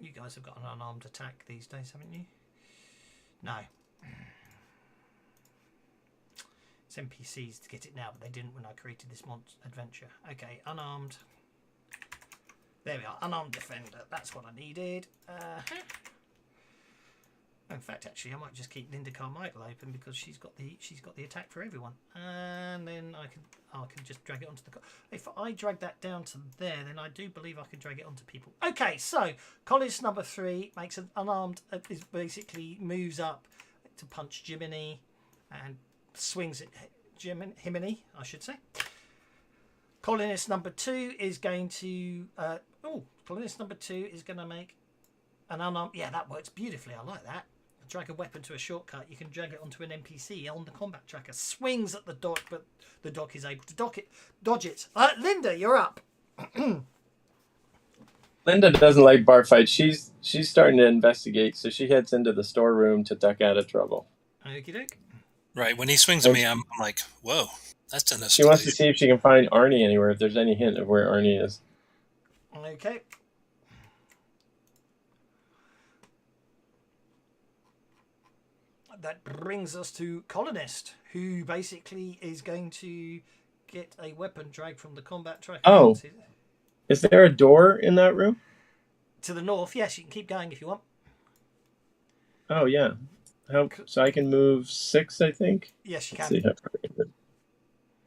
You guys have got an unarmed attack these days, haven't you? No. It's NPCs to get it now, but they didn't when I created this adventure. Okay, unarmed. There we are, unarmed defender. That's what I needed. In fact, actually, I might just keep Linda Carmichael open because she's got the attack for everyone, and then I can just drag it onto the. If I drag that down to there, then I do believe I can drag it onto people. Okay, so colonist number 3 makes an unarmed. Is basically moves up to punch Jiminy, and swings at Himiny, I should say. Colonist number 2 is going to. Colonist number 2 is going to make an unarmed. Yeah, that works beautifully. I like that. Drag a weapon to a shortcut. You can drag it onto an NPC on the combat tracker. Swings at the dock, but the dock is able to dodge it. Linda, you're up. Linda doesn't like bar fights. She's starting to investigate, so she heads into the storeroom to duck out of trouble. Okie doke. Right. When he swings at me, I'm like, whoa, that's an escalation. She wants to see if she can find Arnie anywhere, if there's any hint of where Arnie is. Okay. That brings us to Colonist, who basically is going to get a weapon dragged from the combat tracker. Oh. Is there a door in that room? To the north, yes, you can keep going if you want. Oh, yeah. So I can move 6, I think? Yes, you can. Let's see how far I can move.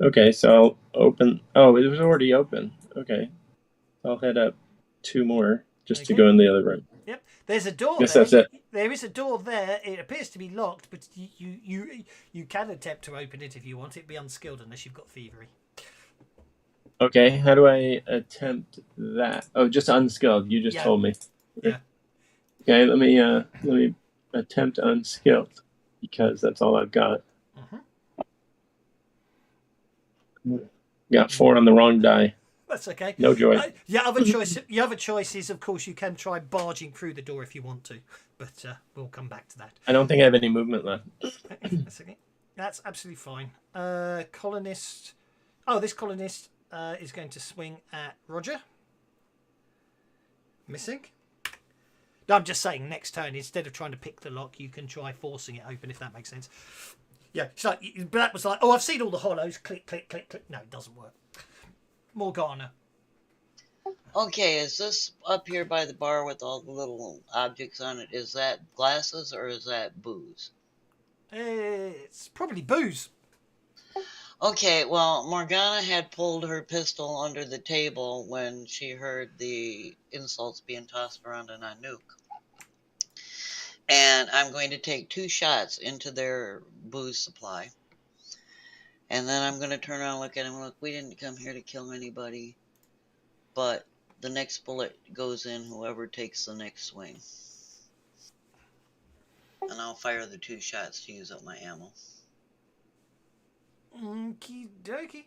Okay, so I'll open... Oh, it was already open. Okay. I'll head up 2 more just to go in the other room. Yep. There's a door Guess there. that's it. There is a door there. It appears to be locked, but you can attempt to open it if you want. It'd be unskilled unless you've got thievery. Okay, how do I attempt that? Oh, just unskilled. You just told me. Yeah. Okay, let me attempt unskilled because that's all I've got. Got 4 on the wrong die. That's okay. No joy. Your other choice is, of course, you can try barging through the door if you want to, but we'll come back to that. I don't think I have any movement left. That's okay. That's absolutely fine. Colonist. Oh, this colonist is going to swing at Roger. Missing. No, I'm just saying, next turn, instead of trying to pick the lock, you can try forcing it open, if that makes sense. Yeah, it's like, but that was like, oh, I've seen all the hollows. Click, click, click, click. No, it doesn't work. Morgana. Okay, is this up here by the bar with all the little objects on it? Is that glasses or is that booze? It's probably booze. Okay, well, Morgana had pulled her pistol under the table when she heard the insults being tossed around in Anouk. And I'm going to take 2 shots into their booze supply. And then I'm going to turn around and look at him. Look, we didn't come here to kill anybody. But the next bullet goes in whoever takes the next swing. And I'll fire the 2 shots to use up my ammo. Okie dokie.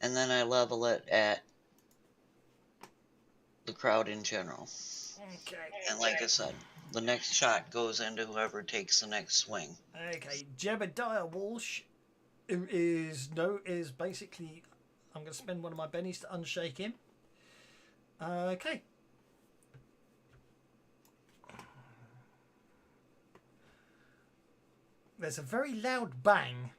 And then I level it at the crowd in general. Okay. And like I said, the next shot goes into whoever takes the next swing. Okay, Jebediah Walsh is basically... I'm going to spend one of my bennies to unshake him. Okay. There's a very loud bang.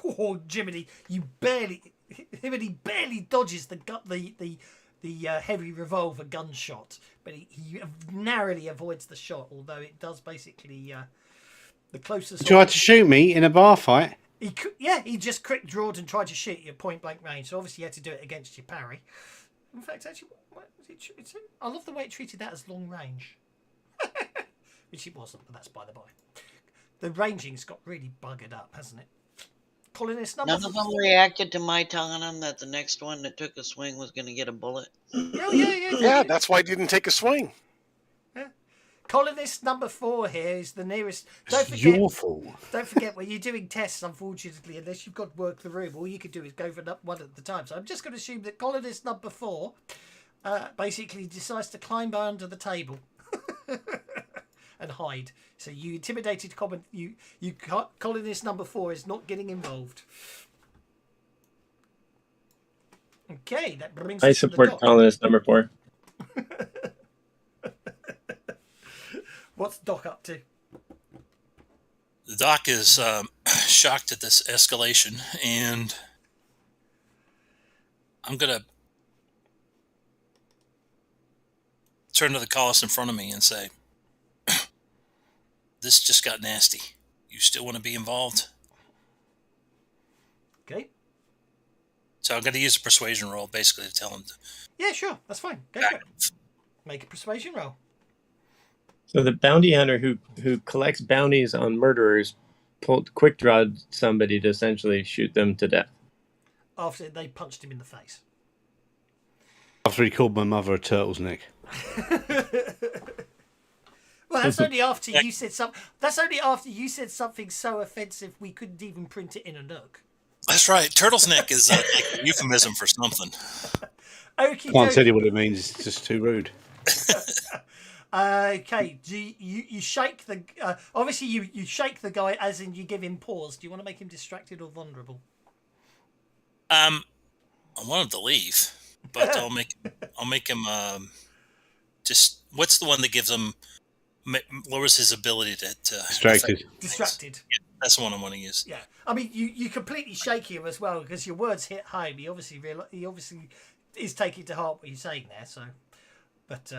Oh, Jiminy, you barely dodges the heavy revolver gunshot, but he narrowly avoids the shot. Although it does basically the closest. He tried to shoot me in a bar fight. He just quick drawed and tried to shoot you at point blank range. So obviously you had to do it against your parry. In fact, actually, I love the way it treated that as long range, which it wasn't, but that's by the by. The ranging's got really buggered up, hasn't it? colonist number. None of them reacted to my telling them that the next one that took a swing was going to get a bullet. Oh yeah. Yeah, that's why I didn't take a swing. Colonist number 4 here is the nearest. Don't It's forget. your fault. Don't forget, when you're doing tests, unfortunately, unless you've got to work the room, all you can do is go for one at a time. So I'm just going to assume that colonist number 4 basically decides to climb under the table and hide. So you intimidated colonist number 4 is not getting involved. Okay, that brings I us to the support dock. colonist number 4. What's Doc up to? The doc is shocked at this escalation, and I'm going to turn to the colonist in front of me and say, this just got nasty. You still want to be involved? Okay. So I'm going to use a persuasion roll, basically, to tell him to Yeah, sure. That's fine. Go for it. Make a persuasion roll. So the bounty hunter who collects bounties on murderers quick drawed somebody to essentially shoot them to death. After they punched him in the face. After he called my mother a turtle's neck. Well, that's only after you said something. That's only after you said something so offensive we couldn't even print it in Anouk. That's right. Turtle's neck is like a euphemism for something. Can't tell you what it means. It's just too rude. Okay, you shake the obviously you shake the guy as in you give him pause. Do you want to make him distracted or vulnerable? I want him to leave, but I'll make him just what's the one that gives him lowers his ability to Distracted. Distracted. Yeah, that's the one I want to use. Yeah, I mean you completely shake him as well because your words hit home. He obviously is taking to heart what you're saying there. So, but.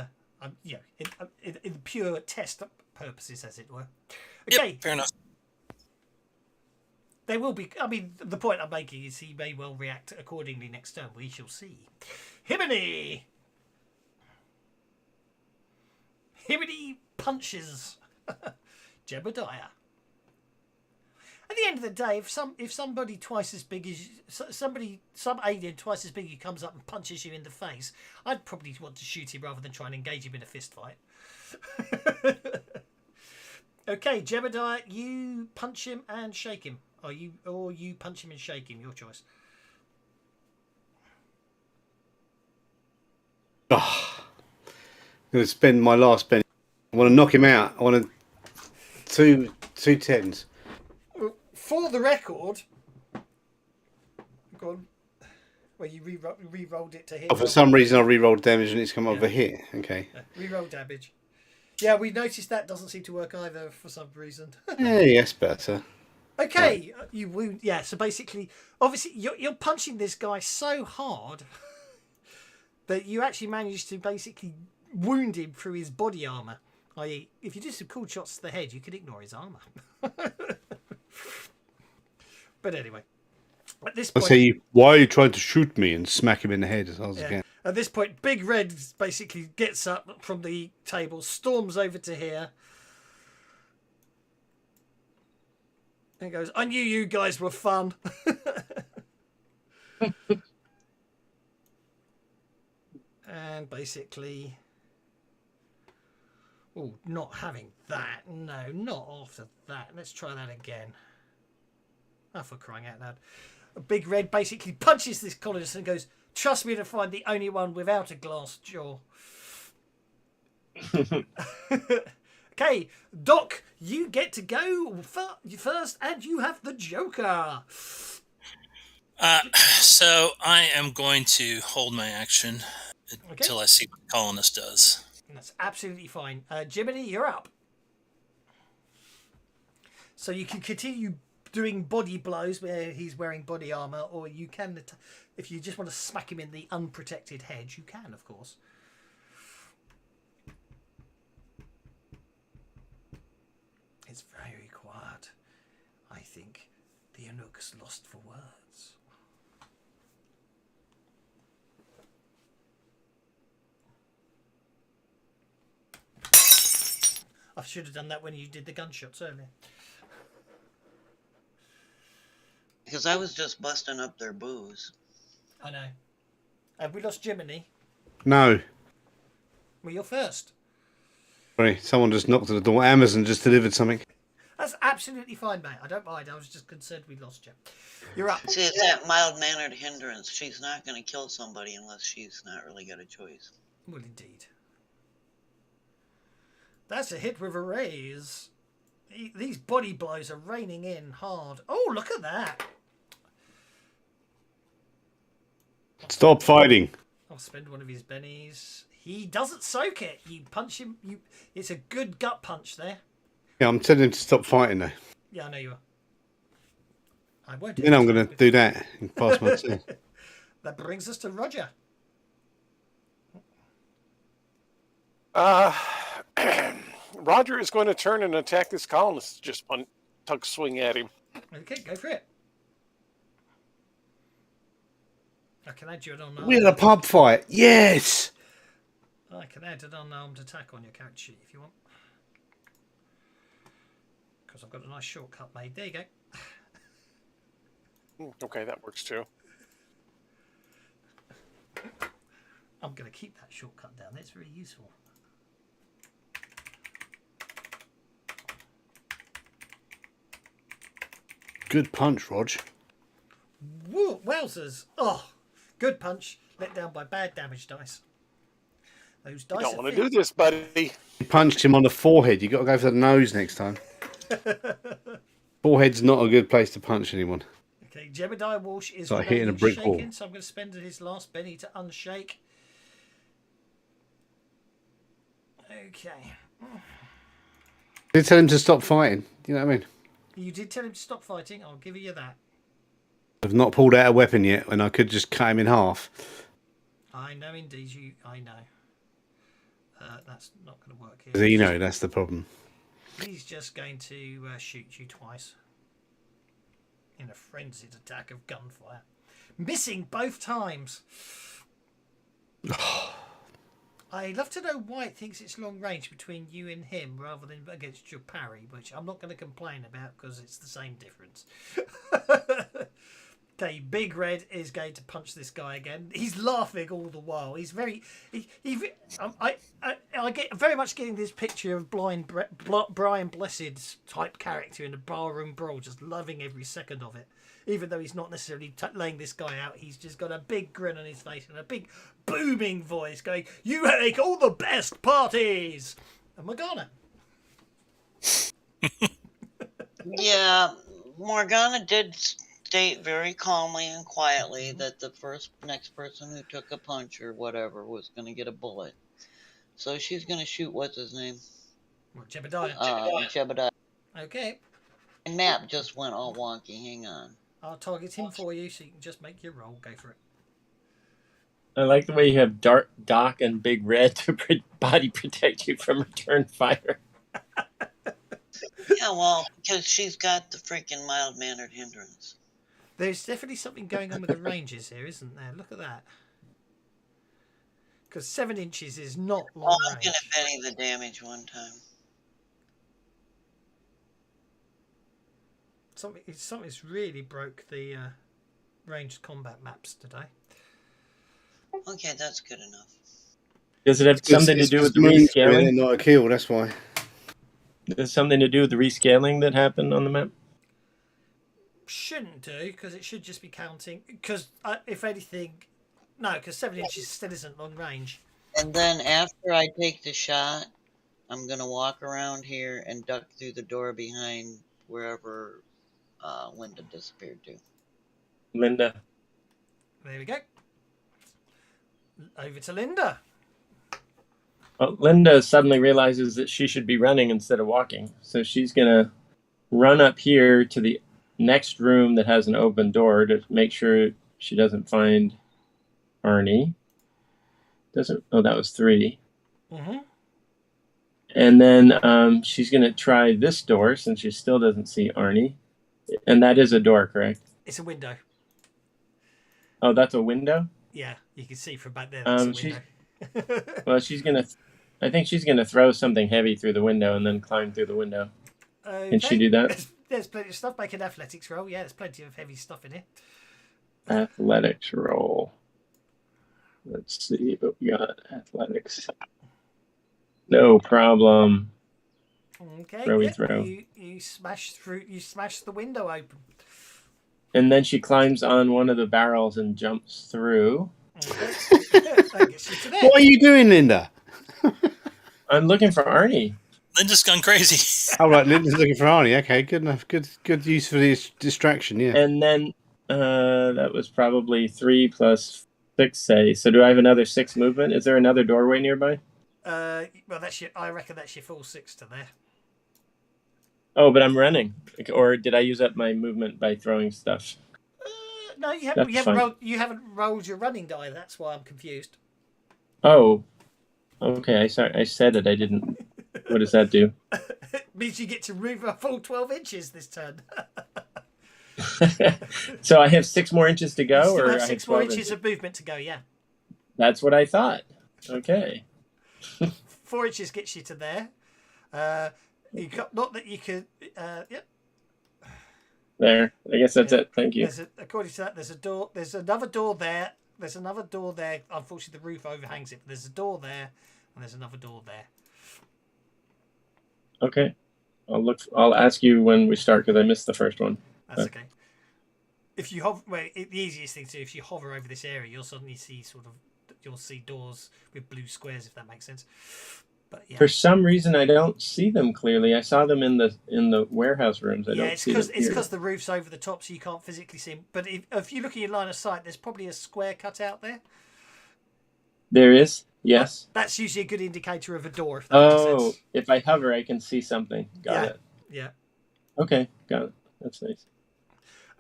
In pure test purposes, as it were. Okay, yep, fair enough. There will be. I mean, the point I'm making is he may well react accordingly next turn. We shall see. Himiny punches Jebediah. At the end of the day, if somebody twice as big as some alien twice as big who comes up and punches you in the face, I'd probably want to shoot him rather than try and engage him in a fist fight. Okay, Jebediah, you punch him and shake him. Or you punch him and shake him. Your choice. Oh, I'm going to spend my last penny. I want to knock him out. I want two tens. For the record, go on. Well, you re-rolled it to hit. Oh, for some reason, I re-rolled damage and it's come over here. Okay. Re-roll damage. Yeah, we noticed that doesn't seem to work either for some reason. Yes, better. Okay, right. You wound. Yeah, so basically, obviously, you're punching this guy so hard that you actually managed to basically wound him through his body armor. I.e., if you do some cool shots to the head, you can ignore his armor. But anyway, at this point, I say, why are you trying to shoot me and smack him in the head as hard as I can? At this point, Big Red basically gets up from the table, storms over to here, and goes, "I knew you guys were fun." And basically, not having that. No, not after that. Let's try that again. Oh, for crying out loud. Big Red basically punches this colonist and goes, "Trust me to find the only one without a glass jaw." Okay, Doc, you get to go first and you have the Joker. So I am going to hold my action until I see what the colonist does. That's absolutely fine. Jiminy, you're up. So you can continue doing body blows where he's wearing body armor, or you can, if you just want to smack him in the unprotected head, you can, of course. It's very quiet. I think the Anouk's lost for words. I should have done that when you did the gunshots earlier. Because I was just busting up their booze. I know. Have we lost Jiminy? No. Well, you're first. Sorry, someone just knocked at the door. Amazon just delivered something. That's absolutely fine, mate. I don't mind. I was just concerned we lost you. You're up. See, it's that mild-mannered hindrance. She's not going to kill somebody unless she's not really got a choice. Well, indeed. That's a hit with a raise. These body blows are raining in hard. Oh, look at that. Stop fighting. I'll spend one of his bennies. He doesn't soak it. You punch him. It's a good gut punch there. Yeah, I'm telling him to stop fighting though. Yeah, I know you are. I won't do Then I'm going to do that and pass my turn. That brings us to Roger. Roger is going to turn and attack this colonist. Just tug swing at him. Okay, go for it. I can add you an unarmed. We had a pub fight. Yes. I can add an unarmed attack on your character sheet if you want. Because I've got a nice shortcut made. There you go. Okay, that works too. I'm going to keep that shortcut down there. It's very useful. Good punch, Rog. Woo, wowzers. Oh, good punch. Let down by bad damage dice. Those dice You don't are want to do this, buddy. You punched him on the forehead. You got to go for the nose next time. Forehead's not a good place to punch anyone. Okay, Jebediah Walsh is like hitting a brick wall. so I'm going to spend his last penny to unshake. Okay. Did tell him to stop fighting. You know what I mean? You did tell him to stop fighting. I'll give you that. I've not pulled out a weapon yet, and I could just cut him in half. I know, indeed. I know. That's not going to work here. Zeno, that's the problem. He's just going to shoot you twice. In a frenzied attack of gunfire. Missing both times. I'd love to know why it thinks it's long range between you and him rather than against your parry, which I'm not going to complain about because it's the same difference. Okay, Big Red is going to punch this guy again. He's laughing all the while. He's very... I get very much getting this picture of Brian Blessed's type character in a barroom brawl, just loving every second of it. Even though he's not necessarily laying this guy out, he's just got a big grin on his face and a big booming voice going, "You make all the best parties!" And Morgana. Yeah, Morgana did state very calmly and quietly that the next person who took a punch or whatever was going to get a bullet. So she's going to shoot, what's his name? Well, Jebediah. Jebediah. Okay. And map just went all wonky. Hang on. I'll target him for you so you can just make your roll. Go for it. I like the way you have Doc and Big Red to body protect you from return fire. Yeah, well, because she's got the freaking mild-mannered hindrance. There's definitely something going on with the ranges here, isn't there? Look at that. Because 7 inches is not long I'm range. going to penny the damage one time. Something's really broke the ranged combat maps today. Okay, that's good enough. Does it have something to do with the rescaling? Not a kill, that's why. Does it something to do with the rescaling that happened on the map? Shouldn't do, because it should just be counting. Because if anything, no, because 7 inches still isn't long range. And then after I take the shot, I'm going to walk around here and duck through the door behind wherever Linda disappeared to. Linda. There we go. Over to Linda. Well, Linda suddenly realizes that she should be running instead of walking. So she's going to run up here to the next room that has an open door to make sure she doesn't find Arnie. Oh, that was 3. Mm-hmm. And then she's going to try this door since she still doesn't see Arnie. And that is a door, correct? It's a window. Oh, that's a window? Yeah, you can see from back there. That's a window. Well, I think she's going to throw something heavy through the window and then climb through the window. Okay. Can she do that? there's plenty of stuff. Make an athletics roll. Yeah, there's plenty of heavy stuff in here. Athletics roll. Let's see what we got. Athletics. No problem. Okay. Throwy throw. You smash through. You smash the window open. And then she climbs on one of the barrels and jumps through. Okay. That gets you to there. What are you doing, Linda? I'm looking for Arnie. Linda's gone crazy. Oh, right, Linda's looking for Arnie. Okay, good enough. Good use for this distraction, yeah. And then that was probably 3 plus 6, say. So do I have another 6 movement? Is there another doorway nearby? Well, I reckon that's your full 6 to there. Oh, but I'm running. Or did I use up my movement by throwing stuff? No, you That's fine. haven't. You haven't rolled your running die. That's why I'm confused. Oh, okay. I said it. I didn't. What does that do? It means you get to move a full 12 inches this turn. So I have 6 more inches to You go, still or have I 6 have more 12 inches of movement to go. Yeah, That's what I thought. Okay. 4 inches gets you to there. You got not that you could. Yep. There. I guess that's it. Thank you. According to that, there's a door. There's another door there. There's another door there. Unfortunately, the roof overhangs it. But there's a door there, and there's another door there. Okay. I'll ask you when we start because I missed the first one. That's okay. If you hover, the easiest thing to do, if you hover over this area, you'll suddenly see you'll see doors with blue squares, if that makes sense. But yeah. For some reason, I don't see them clearly. I saw them in the warehouse rooms. I don't see them it's here. because the roof's over the top, so you can't physically see them. But if you look at your line of sight, there's probably a square cut out there. There is. Yes. That's usually a good indicator of a door. If that makes sense. If I hover, I can see something. Got it. Yeah. Okay, got it. That's nice.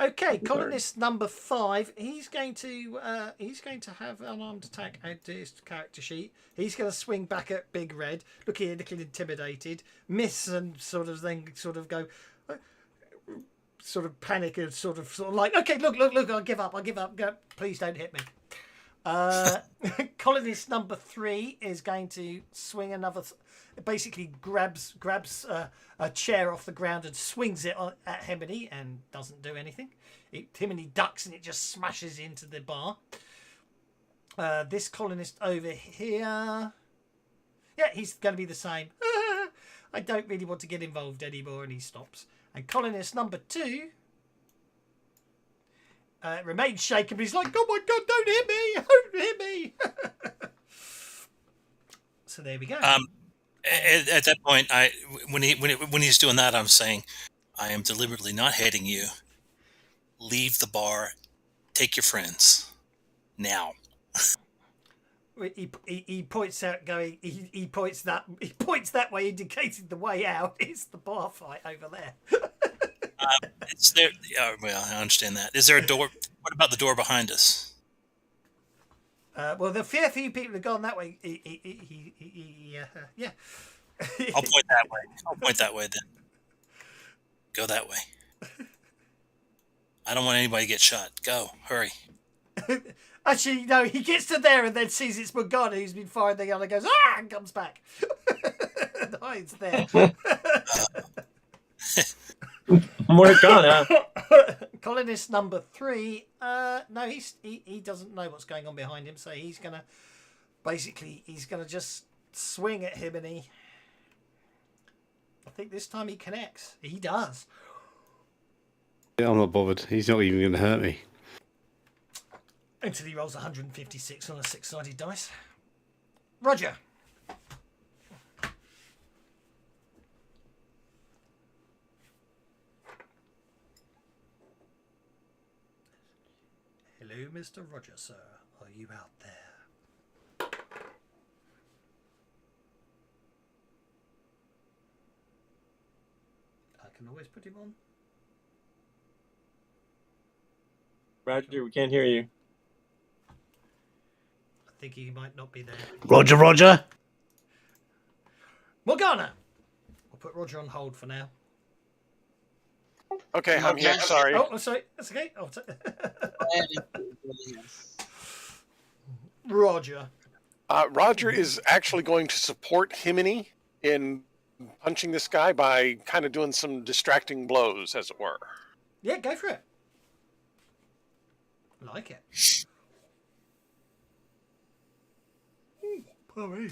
Okay, colonist number 5. He's going to have an unarmed attack out to his character sheet. He's going to swing back at Big Red, looking a little intimidated, miss, and sort of go, sort of panic and sort of like, okay, look, I'll give up. Go, please don't hit me. Colonist number 3 is going to swing another. Basically, grabs a chair off the ground and swings it at Hemony and doesn't do anything. Hemony ducks and it just smashes into the bar. This colonist over here, yeah, he's going to be the same. I don't really want to get involved anymore, and he stops. And colonist number 2 remains shaken, but he's like, "Oh my God, don't hit me! Don't hit me!" So there we go. At that point, when he's doing that, I'm saying, I am deliberately not hitting you. Leave the bar. Take your friends now. He points out, going. He points that way, indicating the way out. It's the bar fight over there. It's there. Well, I understand that. Is there a door? What about the door behind us? Well, the fair few people have gone that way. Yeah. I'll point that way. I'll point that way then. Go that way. I don't want anybody to get shot. Go. Hurry. Actually, no, he gets to there and then sees it's Morgana who's been firing the gun and goes, "Ah!" and comes back. And hides there. Morgana. Colonist number 3. No, he doesn't know what's going on behind him, so he's gonna just swing at him, and I think this time he connects. He does. Yeah, I'm not bothered. He's not even going to hurt me. Until he rolls 156 on a 6-sided dice. Roger. Hello, Mr. Roger, sir. Are you out there? I can always put him on. Roger, we can't hear you. I think he might not be there. Roger. Morgana! We'll put Roger on hold for now. Okay, I'm here. Sorry. Oh, I'm sorry. That's okay. Roger. Roger is actually going to support Himini in punching this guy by kind of doing some distracting blows, as it were. Yeah, go for it. Like it. Sorry.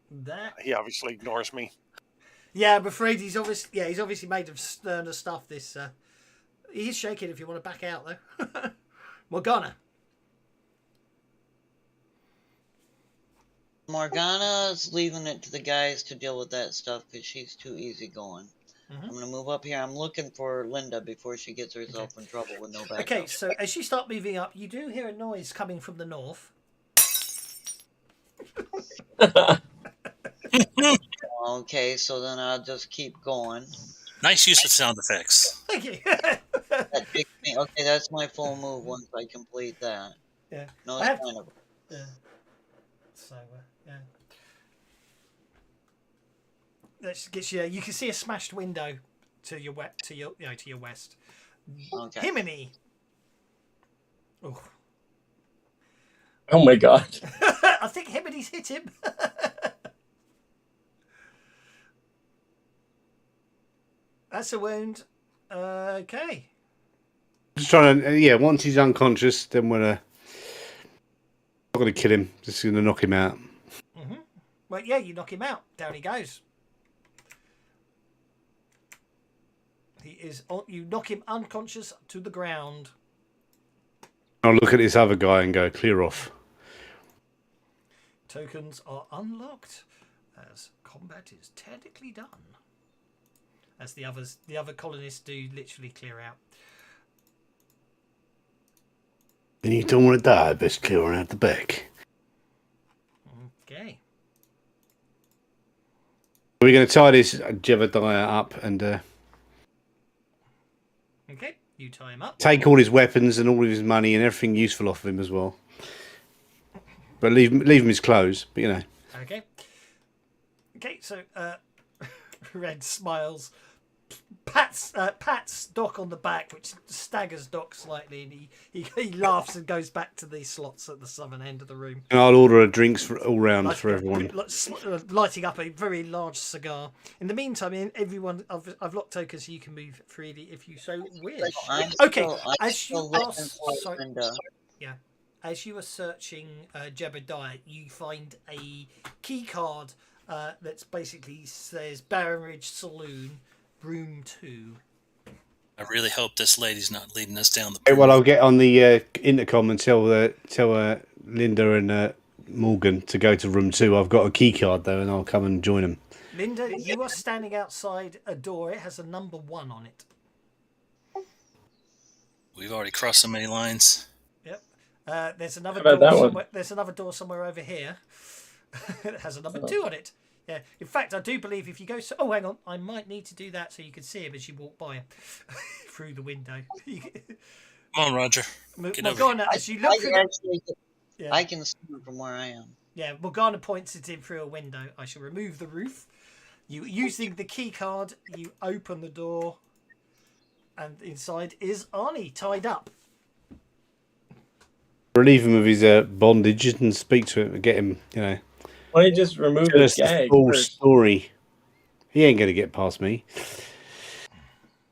That. He obviously ignores me. Yeah, I'm afraid he's obviously made of sterner stuff. This he is shaking. If you want to back out though, Morgana. Morgana's leaving it to the guys to deal with that stuff because she's too easygoing. Mm-hmm. I'm going to move up here. I'm looking for Linda before she gets herself in trouble with no backup. Okay, so as you start moving up, you do hear a noise coming from the north. Okay, so then I'll just keep going. Nice use of sound effects. Thank you. That takes me, okay, that's my full move once I complete that. Yeah. No I have- sign of Yeah. So yeah. That gets you. You can see a smashed window to your to your west. Okay. Himini. Oh. Oh my god. I think Himini's hit him. That's a wound. Okay. Just trying to, once he's unconscious, then we're not going to kill him. Just going to knock him out. Mm-hmm. Well, yeah, you knock him out. Down he goes. He is. You knock him unconscious to the ground. I'll look at this other guy and go, clear off. Tokens are unlocked as combat is technically done. As the other colonists do literally clear out. And you don't want to die, best clearing out the back. Okay. We're going to tie this Jebediah up and Okay, you tie him up. take all his weapons and all of his money and everything useful off of him as well. But leave him his clothes, but you know. Okay. Okay, so Red smiles, pats Doc on the back, which staggers Doc slightly, and he laughs and goes back to the slots at the southern end of the room. And I'll order a drinks for all round for everyone. Lighting up a very large cigar. In the meantime, everyone, I've locked tokens so you can move freely if you so wish. Okay, as you are sorry. Yeah. As you are searching Jebediah, you find a key card that's basically says Barron Ridge Saloon, Room 2. I really hope this lady's not leading us down the. Okay, well, I'll get on the intercom and tell Linda and Morgan to go to room 2. I've got a key card though, and I'll come and join them. Linda, you are standing outside a door. It has a number 1 on it. We've already crossed so many lines. Yep. There's another How about door that one? somewhere. There's another door somewhere over here. It has a number 2 on it. Yeah. In fact, I do believe if you go. Oh, hang on. I might need to do that so you can see him as you walk by him through the window. Come on, Roger. Get over Morgana, as you look through yeah. I can see him from where I am. Yeah, Morgana points it in through a window. I shall remove the roof. You using the key card, you open the door, and inside is Arnie tied up. Relieve him of his bondage and speak to him and get him, Why don't you just remove tell the us the gag full first? story. He ain't going to get past me.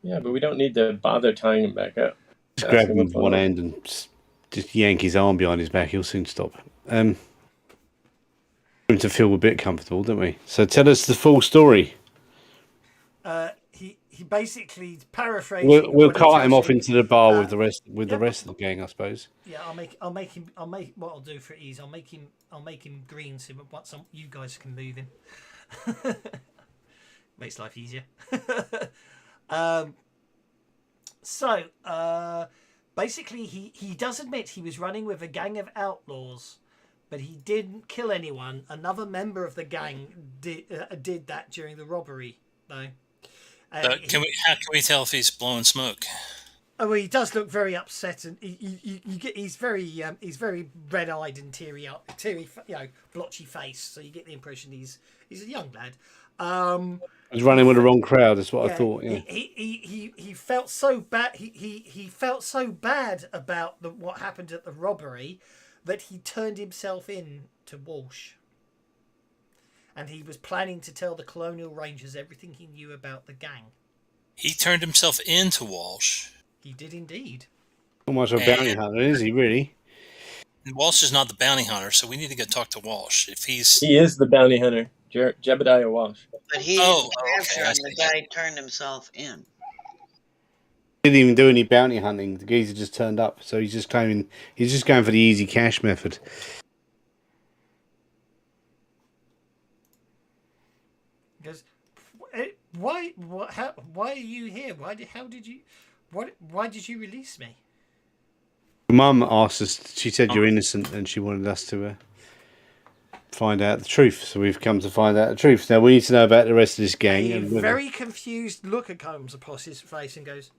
Yeah, but we don't need to bother tying him back up. Just grab him with one hand and just yank his arm behind his back. He'll soon stop. Him to feel a bit comfortable, don't we? So tell us the full story. He basically paraphrasing. We'll what he cart him tells off you. into the bar with the rest yeah. of the gang, I suppose. Yeah, I'll make him. What I'll do for ease. I'll make him green so you guys can move him. Makes life easier. Basically, he does admit he was running with a gang of outlaws, but he didn't kill anyone. Another member of the gang did that during the robbery, though. how can we tell if he's blowing smoke? Oh, well, he does look very upset, and he's very red-eyed and teary, blotchy face. So you get the impression he's a young lad. was running with the wrong crowd. That's what I thought. Yeah. He felt so bad. He felt so bad about what happened at the robbery that he turned himself in to Walsh. And he was planning to tell the Colonial Rangers everything he knew about the gang. He turned himself into Walsh. He did indeed. Not much of a bounty hunter, is he, really? Walsh is not the bounty hunter, so we need to go talk to Walsh. If He is the bounty hunter, Jebediah Walsh. But he Oh, didn't capture okay, I him. The see. guy turned himself in. Didn't even do any bounty hunting. The geezer just turned up, so he's just going for the easy cash method. Because why are you here? Why did you release me? Mum asked us. She said you're innocent, and she wanted us to find out the truth. So we've come to find out the truth. Now we need to know about the rest of this gang. A and very confused look comes across his face and goes,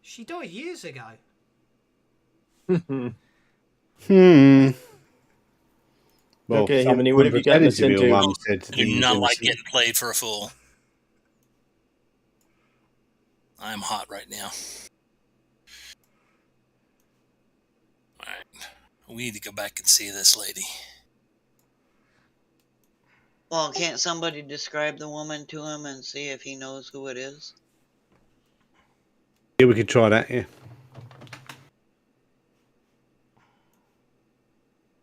"She died years ago." Well, Okay, some Himony, what have you gotten us representative of into? Mum said that do he was not like innocent. getting played for a fool. I'm hot right now. All right. We need to go back and see this lady. Well, can't somebody describe the woman to him and see if he knows who it is? Yeah, we could try that. Yeah.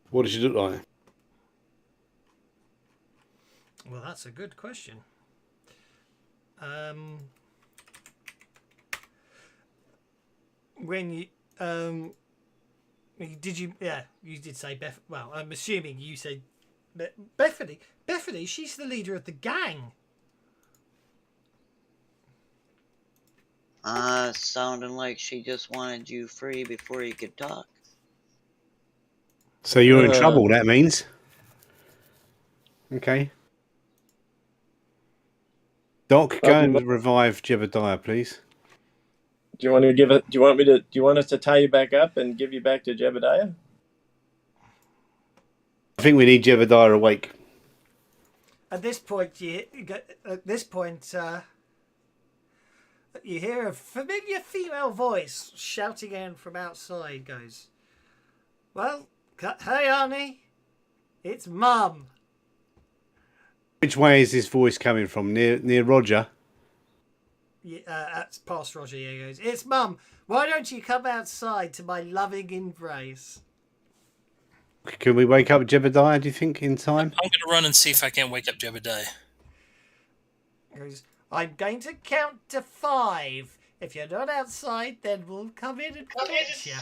What does she look like? Well, that's a good question. When you did you? Yeah, you did say Beth. Well, I'm assuming you said Bethany. Bethany, she's the leader of the gang. Sounding like she just wanted you free before you could talk. So you're in trouble. That means. Okay. Doc, go and revive Jebediah, please. Do you want to give it? Do you want us to tie you back up and give you back to Jebediah? I think we need Jebediah awake. At this point, you hear a familiar female voice shouting in from outside. Goes, "Well, hey, Arnie, it's Mum." Which way is this voice coming from? Near Roger? Yeah, that's past Roger. Yeah, he goes, "It's Mum. Why don't you come outside to my loving embrace?" Can we wake up Jebediah, do you think, in time? I'm going to run and see if I can wake up Jebediah. He goes, "I'm going to count to 5. If you're not outside, then we'll come in and fetch you."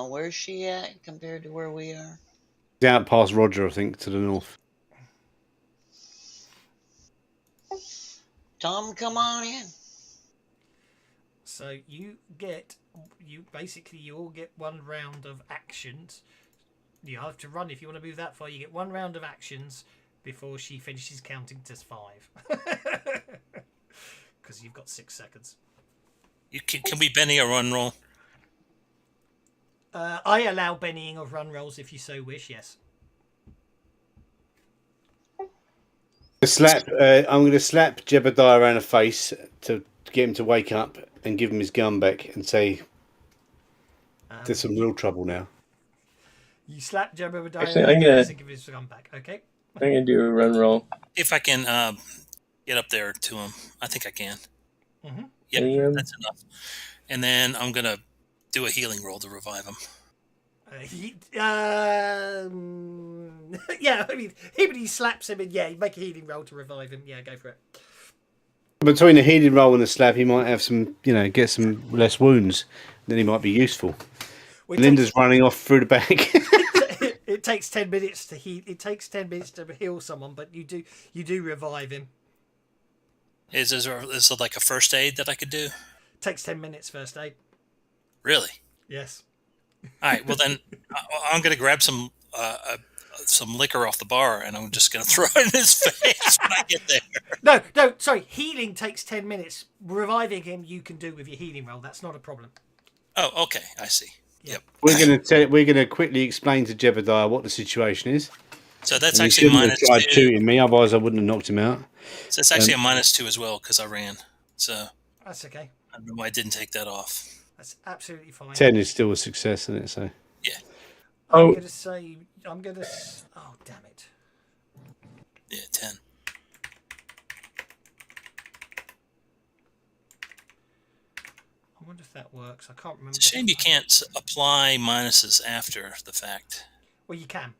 Where's she at compared to where we are? Out past Roger, I think, to the north. Tom, come on in. So you all get 1 round of actions. You have to run if you want to move that far. You get 1 round of actions before she finishes counting to 5. Because you've got 6 seconds. Can we Benny a run roll? I allow Bennying of run rolls if you so wish. Yes. I'm going to slap Jebediah around the face to get him to wake up and give him his gun back and say, "There's some real trouble now." You slap Jebediah Actually, I'm gonna- and give his gun back. Okay. I'm going to do a run roll. If I can get up there to him. I think I can. Mm-hmm. Yep, that's enough. And then I'm going to do a healing roll to revive him. Yeah, I mean, he slaps him and you make a healing roll to revive him. Yeah, go for it. Between the healing roll and the slap, he might have some, get some less wounds. Then he might be useful. Linda's running off through the back. It takes 10 minutes to heal. It takes 10 minutes to heal someone, but you do revive him. Is there like a first aid that I could do? Takes 10 minutes first aid. Really? Yes. All right. Well, then I'm going to grab some liquor off the bar, and I'm just going to throw it in his face when I get there. No. Sorry. Healing takes 10 minutes. Reviving him, you can do with your healing roll. That's not a problem. Oh, okay. I see. Yep. We're going to quickly explain to Jebediah what the situation is. So that's And he actually shouldn't have minus tried 2. shooting me, otherwise I wouldn't have knocked him out. So it's actually a minus 2 as well because I ran. So That's okay. I don't know why I didn't take that off. That's absolutely fine. 10 is still a success, isn't it? So Yeah. I'm Oh. going to say... I'm going to... Oh, damn it. Yeah, 10. I wonder if that works. I can't remember. It's a shame you can't apply minuses after the fact. Well, you can.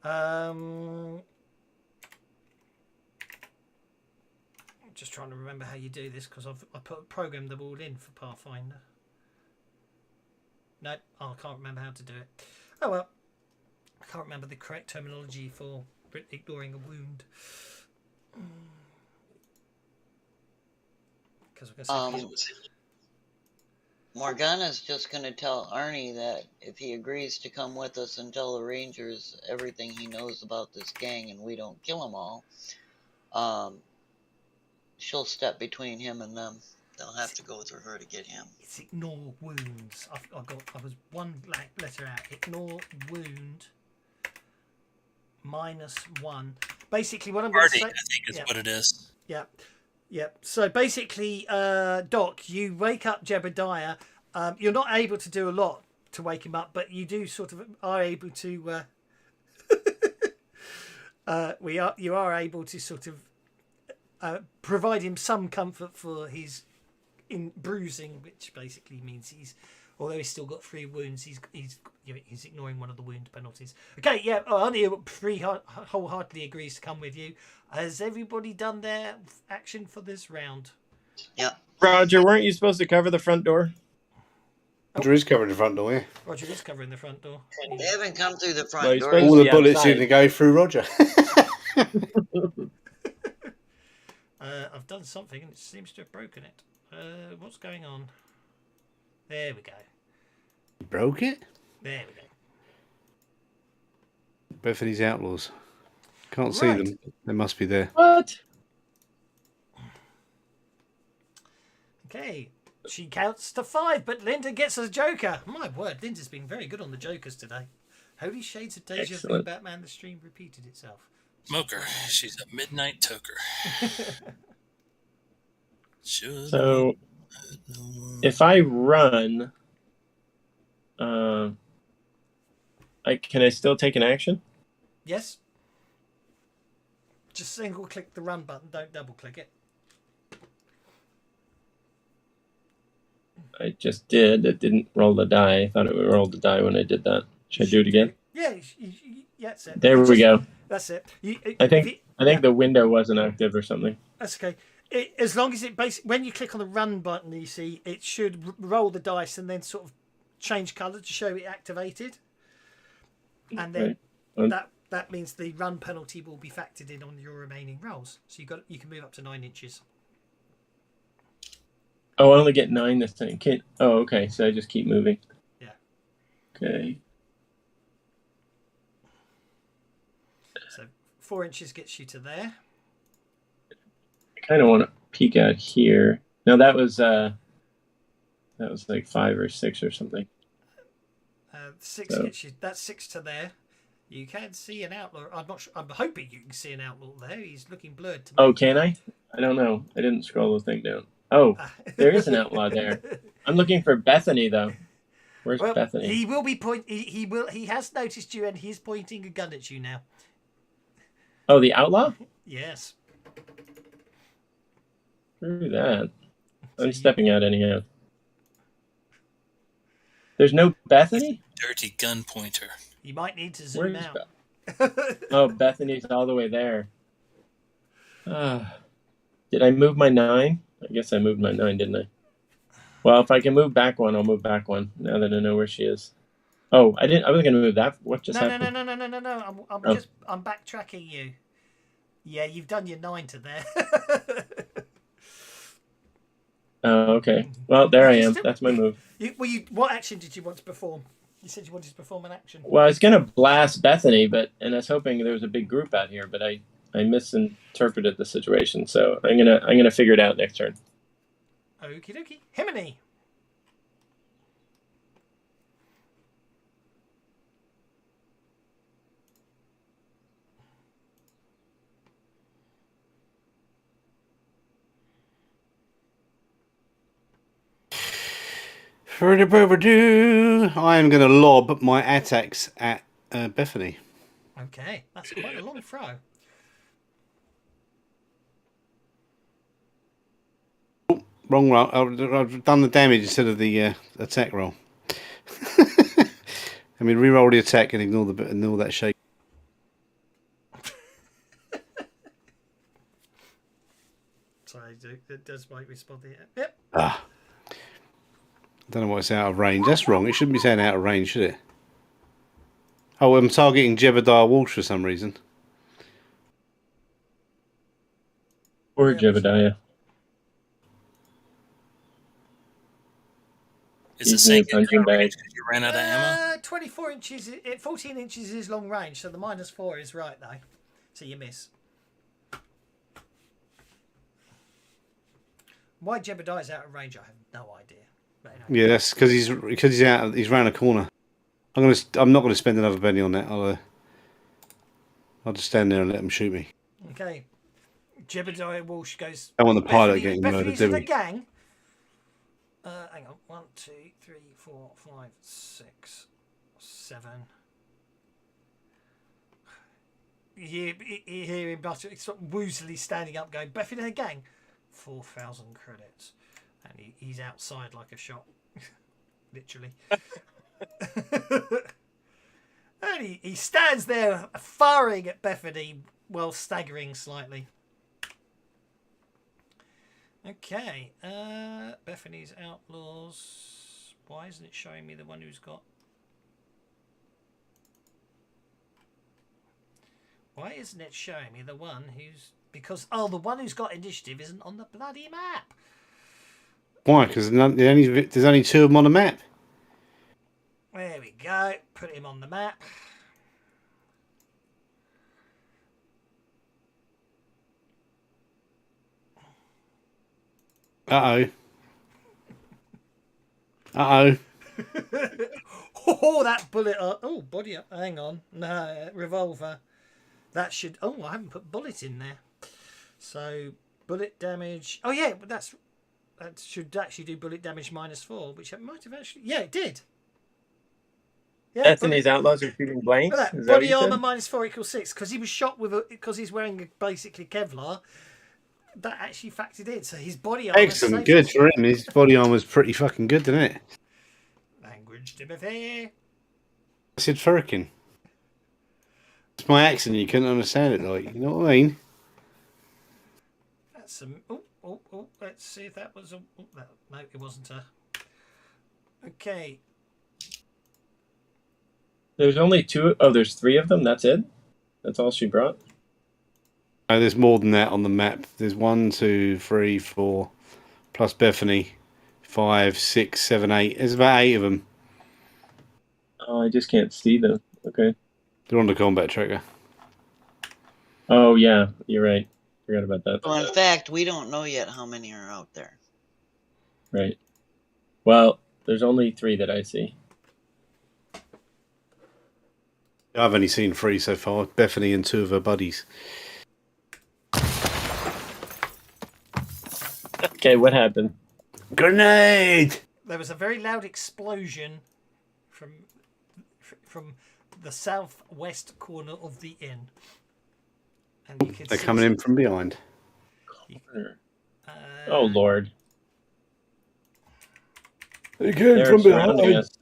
I'm just trying to remember how you do this because I programmed them all in for Pathfinder. No, I can't remember how to do it. Oh well, I can't remember the correct terminology for ignoring a wound. Because we're going to say Morgana's just going to tell Arnie that if he agrees to come with us and tell the Rangers everything he knows about this gang and we don't kill them all, she'll step between him and them. They'll have to go through her to get him. it's ignore wounds. I was one letter out. Ignore wound. -1. Basically, what I'm going to say. I think is what it is. Yeah. Yeah. So basically, Doc, you wake up Jebediah. You're not able to do a lot to wake him up, but you do sort of are able to. You are able to sort of provide him some comfort for his bruising, which basically means although he's still got 3 wounds, he's ignoring one of the wound penalties. Okay, yeah, Arnie wholeheartedly agrees to come with you. Has everybody done their action for this round? Yeah. Roger, weren't you supposed to cover the front door? Roger is covering the front door, yeah. Roger is covering the front door. They haven't come through the front Well, he's door. supposed All to the be bullets outside. are going to go through Roger. I've done something and it seems to have broken it. What's going on? There we go. Broke it? There we go. Bethany's Outlaws. Can't see Right. them. They must be there. What? Okay. She counts to 5, but Linda gets a joker. My word, Linda's been very good on the jokers today. Holy shades of deja vu, Excellent. Batman the stream repeated itself. Smoker. She's a midnight toker. So, if I run, can I still take an action? Yes. Just single click the run button, don't double click it. I just did. It didn't roll the die. I thought it would roll the die when I did that. Should I do it again? Yeah, that's it. There we go. That's it. I think the window wasn't active or something. That's okay. As long as when you click on the run button, you see it should roll the dice and then sort of change colour to show it activated, and then that means the run penalty will be factored in on your remaining rolls. So you can move up to 9 inches. Oh, I only get 9 this time. Okay. So I just keep moving. Yeah. Okay. So 4 inches gets you to there. I kind of want to peek out here. No, that was like 5 or 6 or something. 6 gets you. That's 6 to there. You can see an outlaw. I'm not sure. I'm hoping you can see an outlaw there. He's looking blurred to me. Oh, can I? I don't know. I didn't scroll the thing down. Oh, there is an outlaw there. I'm looking for Bethany though. Where's Bethany? He will be He has noticed you and he's pointing a gun at you now. Oh, the outlaw? Yes. Screw that. I'm stepping out anyhow. There's no Bethany? Dirty gun pointer. You might need to zoom Where's out. Oh, Bethany's all the way there. Did I move my 9? I guess I moved my 9, didn't I? Well, if I can move back 1, I'll move back 1. Now that I know where she is. Oh, I didn't. I wasn't going to move that. What just happened? No. I'm backtracking you. Yeah, you've done your 9 to there. Oh, okay. Well, there I am. That's my move. What action did you want to perform? You said you wanted to perform an action. Well, I was going to blast Bethany, and I was hoping there was a big group out here, but I misinterpreted the situation. So I'm gonna figure it out next turn. Okie dokie. Himini. Further overdue. I am going to lob my attacks at Bethany. Okay, that's quite a long throw. Wrong roll. I've done the damage instead of the attack roll. I mean, re-roll the attack and ignore that shake. Sorry, it does make me spot the. Yep. Ah. I don't know why it's out of range. That's wrong. It shouldn't be saying out of range, should it? Oh, I'm targeting Jebediah Walsh for some reason. Or Jebediah. Is it saying punching bag? you ran out of ammo? 24 inches, 14 inches is long range, so the -4 is right though. So you miss. Why Jebediah's out of range, I have no idea. But anyway. Yeah, that's because he's out. He's round a corner. I'm not gonna spend another penny on that. I'll just stand there and let them shoot me. Okay. Jebediah Walsh goes. I want the pilot Bethany, getting Bethany's murdered, do in the we? gang. Hang on. 1, 2, 3, 4, 5, 6, 7. You hear him mutter, sort of woozily standing up, going, "Beth in the gang, 4,000 credits," and he's outside like a shot, literally. And he stands there firing at Bethany while staggering slightly. Okay, Bethany's Outlaws. Why isn't it showing me the one who's got... Why isn't it showing me the one who's... Because, the one who's got initiative isn't on the bloody map. Why? Because there's only 2 of them on the map. There we go. Put him on the map. Uh-oh. Uh-oh. Oh, that bullet. Oh, body up. Hang on. No, revolver. That should... Oh, I haven't put bullet in there. So, bullet damage... Oh, yeah, but that should actually do bullet damage -4, which it might have actually... Yeah, it did. Yeah, Bethany's Outlaws are shooting blanks? Look at that. Is that what Body you said? armor -4 equals 6. Because he was shot with because he's wearing basically Kevlar. That actually factored in. So his body armor... Excellent. Good for him. His body armor's pretty fucking good, isn't it? Language, Timothy. I said furrican. It's my accent. You couldn't understand it, like, you know what I mean? That's some... Oh, let's see if that was a... Oh, no, it wasn't a... Okay. There's only 2. Oh, there's 3 of them? That's it? That's all she brought? No, there's more than that on the map. There's 1, 2, 3, 4, plus Bethany, 5, 6, 7, 8. There's about 8 of them. Oh, I just can't see them. Okay. They're on the combat tracker. Oh, yeah. You're right. Forgot about that. Well, in fact, we don't know yet how many are out there. Right. Well, there's only 3 that I see. I've only seen 3 so far. Bethany and 2 of her buddies. Okay, what happened? Grenade! There was a very loud explosion from the southwest corner of the inn. And you could They're see coming in from behind. Oh, Lord. They came They're from surrounding behind. us.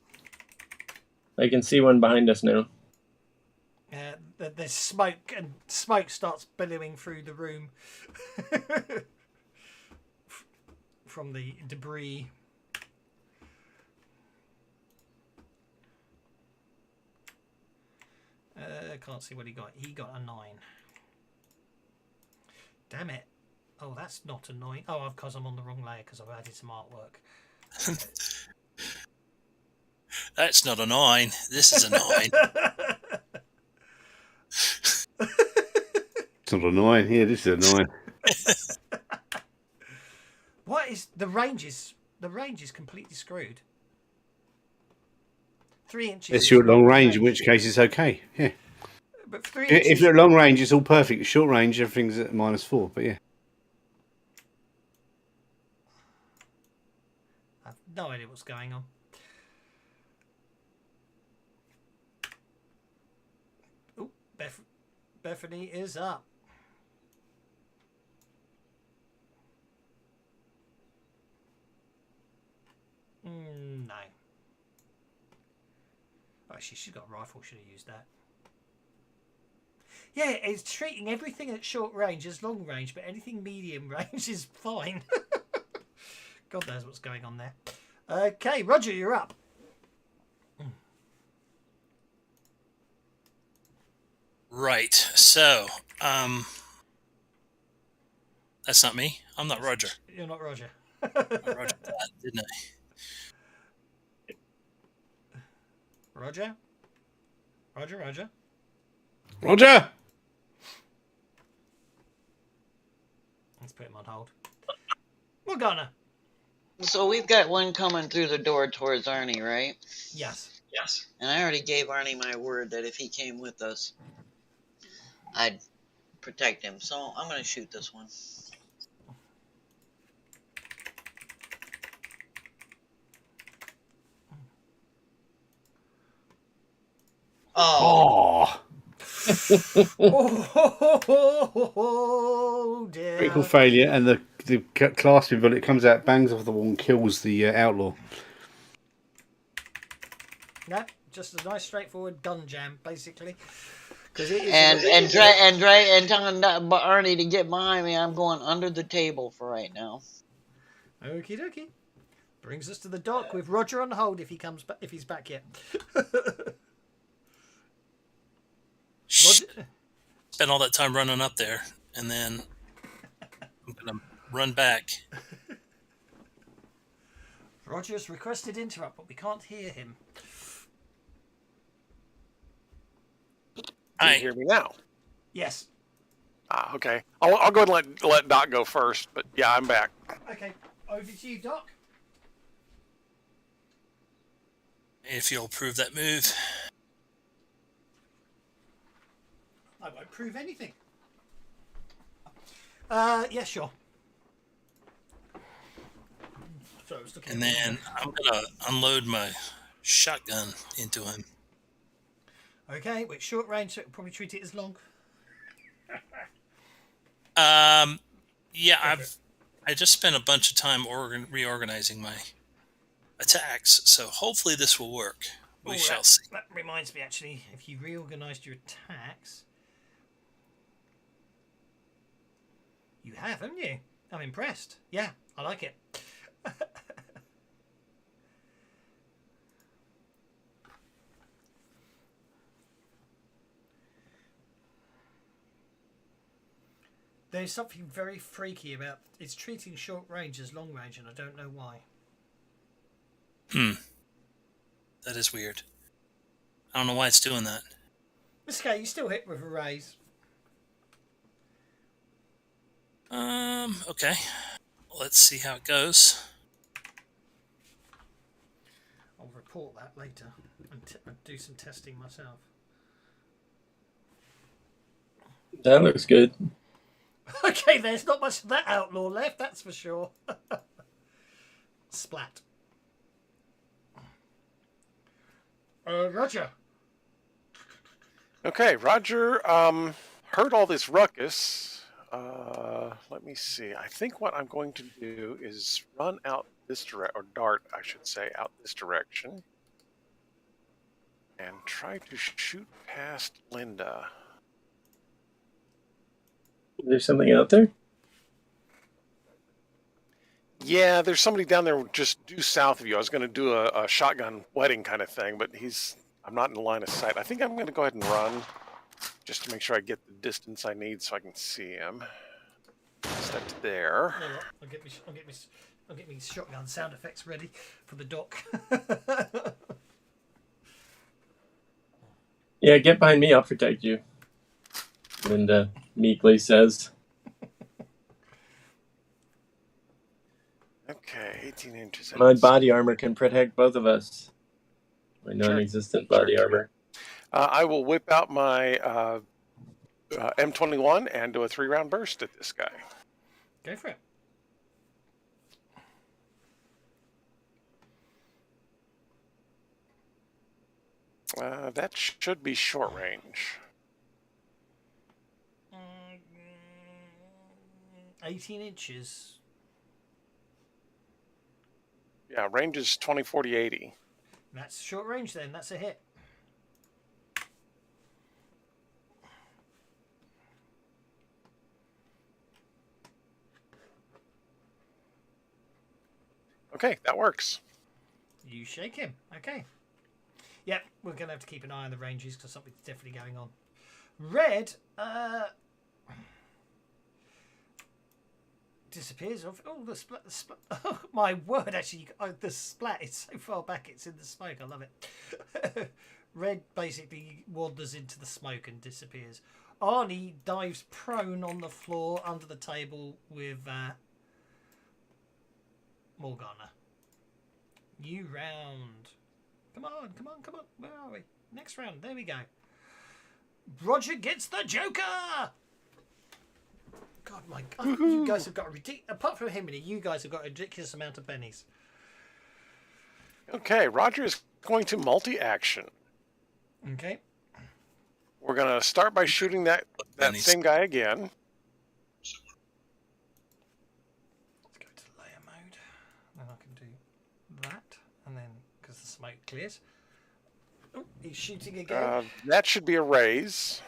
I can see one behind us now. There's smoke, and smoke starts billowing through the room from the debris. I can't see what he got. He got a 9. Damn it. Oh, that's not a 9. Oh, because I'm on the wrong layer because I've added some artwork. That's not a 9. This is a 9. It's not a 9. Yeah, this is a 9. What is the range? The range is completely screwed. 3 inches. Unless you're at long range, in which case it's okay. Yeah. But 3 If inches. you're at long range, it's all perfect. Short range, everything's at -4. But yeah. I've no idea what's going on. Bethany is up. No. Oh, she's got a rifle. Should have used that. Yeah, it's treating everything at short range as long range, but anything medium range is fine. God knows what's going on there. Okay, Roger, you're up. Right. So, that's not me. I'm not Roger. You're not Roger. I Roger that, didn't I? Roger? Roger? Roger! Let's put him on hold. Morgana. So we've got one coming through the door towards Arnie, right? Yes. And I already gave Arnie my word that if he came with us, I'd protect him. So I'm going to shoot this one. Oh. Oh dear. Critical failure, and the clasping bullet comes out, bangs off the wall, and kills the outlaw. No, just a nice straightforward gun jam, basically. It is and telling Arnie to get behind me. I'm going under the table for right now. Okie dokie. Brings us to the dock with Roger on hold if he's back yet. Roger? Spent all that time running up there, and then I'm gonna run back. Roger's requested interrupt, but we can't hear him. Can you hear me now? Yes. Ah, okay. I'll go ahead and let Doc go first, but yeah, I'm back. Okay, over to you, Doc. If you'll approve that move. I won't prove anything. Yeah, sure. So I was looking And then I'm gonna unload my shotgun into him. Okay, with short range, so it'll probably treat it as long. Yeah, I just spent a bunch of time reorganizing my attacks, so hopefully this will work. We shall see. That reminds me, actually, if you reorganised your attacks, you have, haven't you? I'm impressed. Yeah, I like it. There's something very freaky about it's treating short range as long range, and I don't know why. That is weird. I don't know why it's doing that. Mr. K, you still hit with a raise. Okay. Let's see how it goes. I'll report that later and do some testing myself. That looks good. Okay, there's not much of that outlaw left, that's for sure. Splat. Roger. Okay, Roger heard all this ruckus. Let me see. I think what I'm going to do is run out this or dart, I should say, out this direction. And try to shoot past Linda. Is there something out there? Yeah, there's somebody down there just due south of you. I was going to do a shotgun wedding kind of thing, but I'm not in the line of sight. I think I'm going to go ahead and run just to make sure I get the distance I need so I can see him. Step to there. I'll get me shotgun sound effects ready for the dock. Yeah, get behind me. I'll protect you. Linda meekly says. Okay, 18 inches. My body armor can protect both of us. My non-existent body armor. I will whip out my M21 and do a 3-round burst at this guy. Go for it. That should be short range. 18 inches. Yeah, range is 20, 40, 80. That's short range then. That's a hit. Okay, that works. You shake him. Okay. Yep, we're going to have to keep an eye on the ranges because something's definitely going on. Red disappears off. Oh, the splat. Oh, my word, actually, the splat is so far back it's in the smoke. I love it. Red basically wanders into the smoke and disappears. Arnie dives prone on the floor under the table with Morgana. New round. Come on, come on, come on. Where are we? Next round. There we go. Roger gets the Joker! God, my God. You guys have got a ridiculous... Apart from him, you guys have got a ridiculous amount of pennies. Okay, Roger is going to multi-action. Okay. We're going to start by shooting that same guy again. Let's go to layer mode. Then I can do that. And then, because the smoke clears. Oh, he's shooting again. That should be a raise.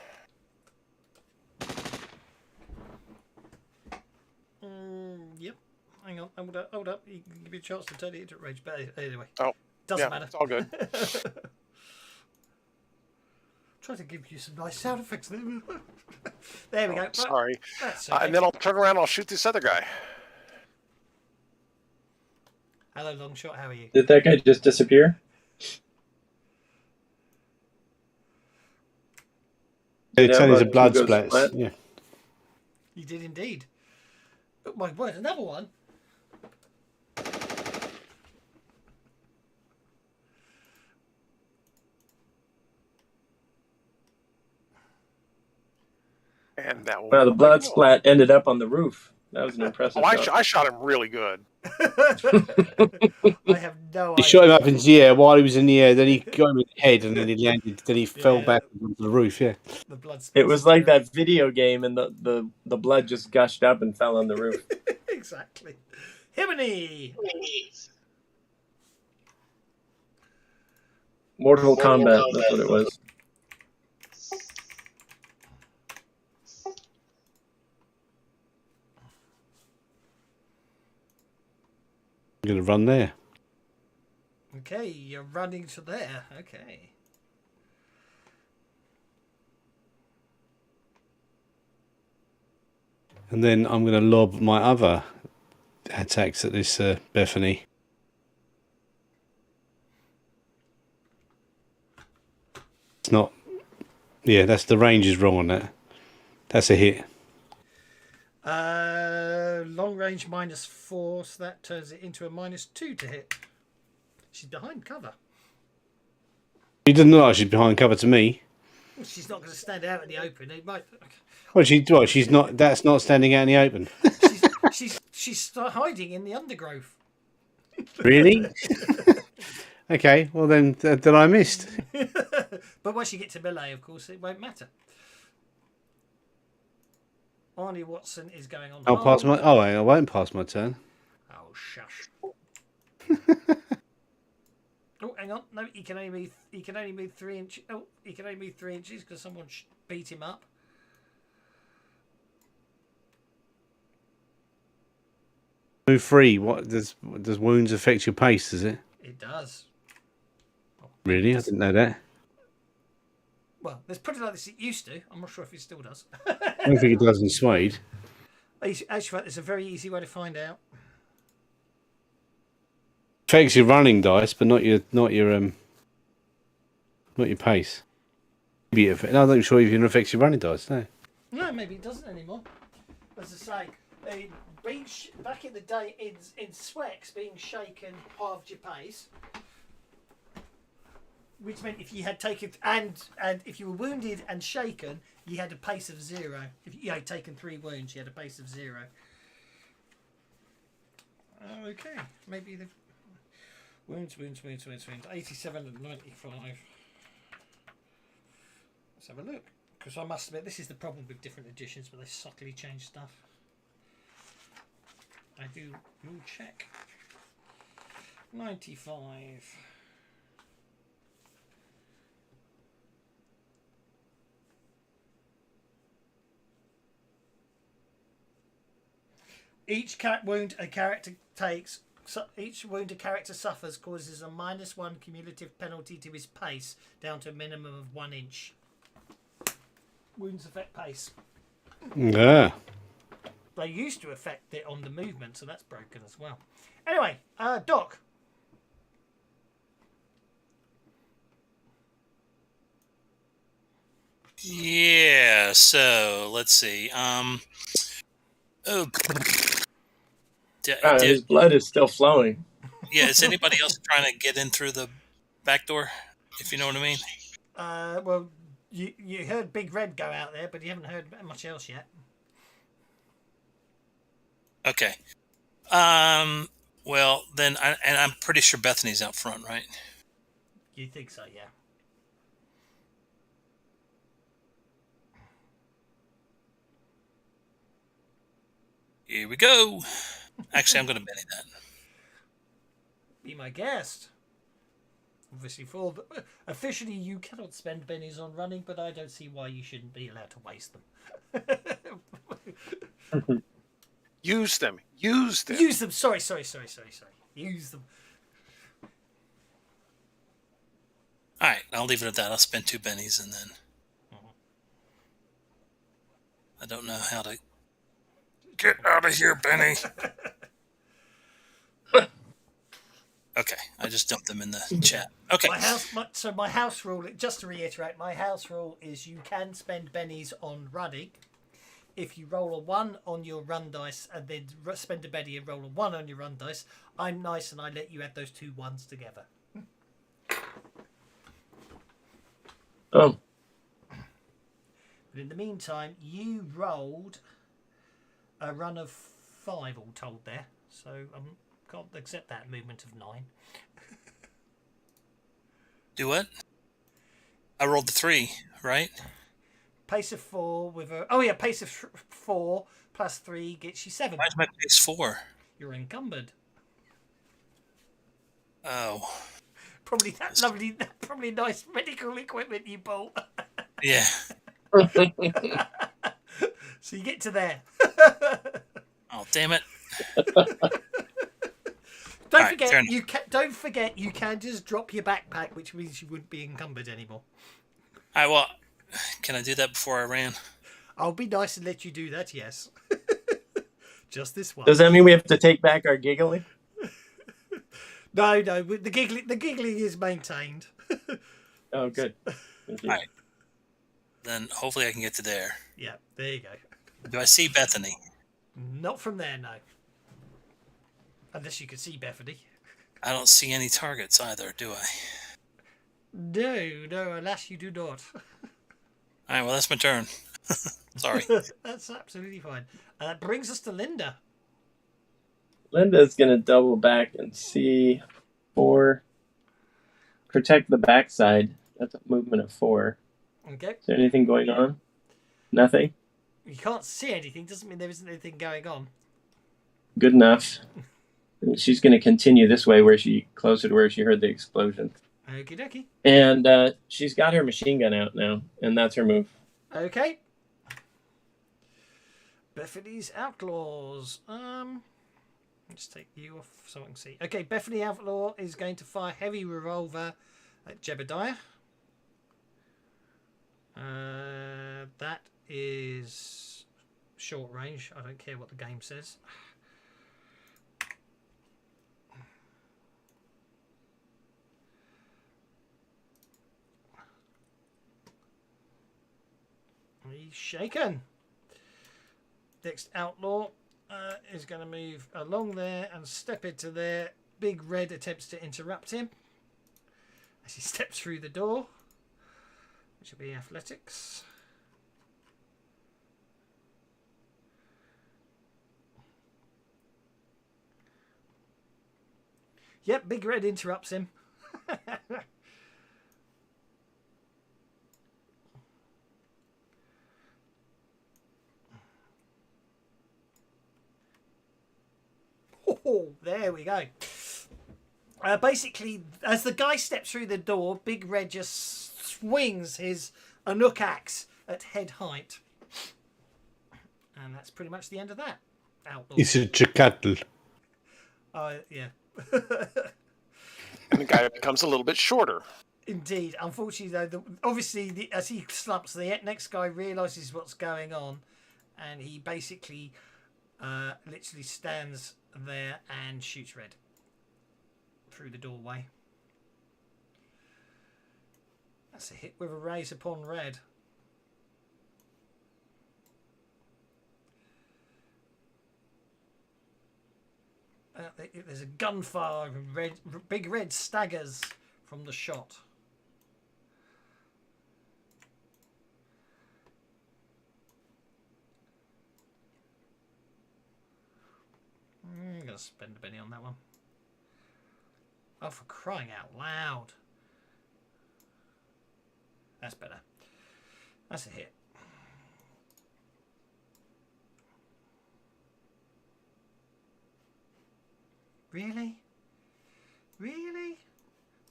Yep. Hang on. Hold up. You can give me a chance to turn it into rage. But anyway. Oh, doesn't matter. It's all good. Try to give you some nice sound effects there. There we go. Sorry. That's okay. And then I'll turn around and I'll shoot this other guy. Hello, Longshot. How are you? Did that guy just disappear? It turns a blood Hugo's splats. splat. Yeah. You did indeed. Oh my word, another one. And that Wow, the blood splat ended up on the roof. That was an impressive I shot. shot him really good. I have no He idea. shot him up into the air while he was in the air. Then he got him in the head, and then he landed. Then he fell back onto the roof. Yeah. The blood It was like that video game, and the blood just gushed up and fell on the roof. Exactly. Himiny. Mortal Kombat, that's what it was. I'm gonna run there. Okay, you're running to there. Okay. And then I'm going to lob my other attacks at this Bethany. It's not... Yeah, that's the range is wrong on that. That's a hit. Long range -4, so that turns it into a -2 to hit. She's behind cover. She doesn't look like she's behind cover to me. Well, she's not going to stand out in the open. It might... Well, she's not... That's not standing out in the open. she's hiding in the undergrowth. Really? Okay, well then I missed. But once you get to melee, of course, it won't matter. Arnie Watson is going on. I'll pass my... Oh, I won't pass my turn. Oh, shush. Oh, hang on. No, he can only move 3 inches. Oh, he can only move 3 inches because someone beat him up. Move 3. What does wounds affect your pace? Does it? It does. Really? I didn't know that. Well, let's put it like this. It used to. I'm not sure if it still does. I don't think it does in Suede. Actually, there's a very easy way to find out. Affects your running dice, but not your pace. Maybe I'm not sure if it affects your running dice. No. No, maybe it doesn't anymore. As I say, back in the day in Swex, being shaken halved your pace, which meant if you had taken and if you were wounded and shaken, you had a pace of 0. If you had taken 3 wounds, you had a pace of 0. Okay, maybe the wounds. 87 and 95. Let's have a look. Because I must admit, this is the problem with different editions, but they subtly change stuff. I do. You'll check. 95. Each wound a character takes. Each wound a character suffers causes a -1 cumulative penalty to his pace, down to a minimum of 1 inch. Wounds affect pace. Yeah. They used to affect it on the movement, so that's broken as well. Anyway, Doc. Yeah, so let's see. His blood is still flowing. Yeah, is anybody else trying to get in through the back door? If you know what I mean. Well, you heard Big Red go out there, but you haven't heard much else yet. Okay. Well, then, I'm pretty sure Bethany's out front, right? You think so, yeah. Here we go. Actually, I'm going to Benny that. Be my guest. Obviously, officially, you cannot spend bennies on running, but I don't see why you shouldn't be allowed to waste them. Use them. Use them. Use them. Sorry. Use them. All right, I'll leave it at that. I'll spend 2 bennies and then I don't know how to get out of here, Benny. Okay, I just dumped them in the chat. Okay. My house rule, just to reiterate, my house rule is you can spend bennies on running. If you roll a 1 on your run dice and then spend a benny and roll a 1 on your run dice, I'm nice and I let you add those 2 1s together. Oh. But in the meantime, you rolled a run of 5 all told there, so I can't accept that movement of 9. Do what? I rolled the 3, right? Pace of 4 with a... pace of 4 plus 3 gets you 7. Why's my pace 4? You're encumbered. Oh. Probably that probably nice medical equipment you bought. Yeah. So you get to there. Oh, damn it. Don't forget you can just drop your backpack, which means you wouldn't be encumbered anymore. All right, well, can I do that before I ran? I'll be nice and let you do that, yes. Just this one. Does that mean we have to take back our giggling? No, the giggling is maintained. Oh, good. Thank you. All right. Then hopefully I can get to there. Yeah, there you go. Do I see Bethany? Not from there, no. Unless you can see Bethany. I don't see any targets either, do I? No, alas you do not. All right, well, that's my turn. Sorry. That's absolutely fine. That brings us to Linda. Linda's going to double back and see 4. Protect the backside. That's a movement of 4. Okay. Is there anything going on? Nothing? You can't see anything. Doesn't mean there isn't anything going on. Good enough. And she's going to continue this way, closer to where she heard the explosion. Okie dokie. And she's got her machine gun out now, and that's her move. Okay. Bethany's Outlaws. Let's take you off so I can see. Okay, Bethany Outlaw is going to fire heavy revolver at Jebediah. That is short range. I don't care what the game says. He's shaken. Next Outlaw is going to move along there and step into there. Big Red attempts to interrupt him as he steps through the door, which will be athletics. Yep, Big Red interrupts him. Oh, there we go. Basically, as the guy steps through the door, Big Red just swings his Anouk axe at head height. And that's pretty much the end of that. Outlaw. It's a chakatl. Yeah. And the guy becomes a little bit shorter. Indeed. Unfortunately, though, obviously, as he slumps, the next guy realises what's going on, and he basically literally stands there and shoots Red through the doorway. That's a hit with a raise upon Red. There's a gunfire. Big Red staggers from the shot. I'm going to spend a penny on that one. Oh, for crying out loud. That's better. That's a hit. Really? Really?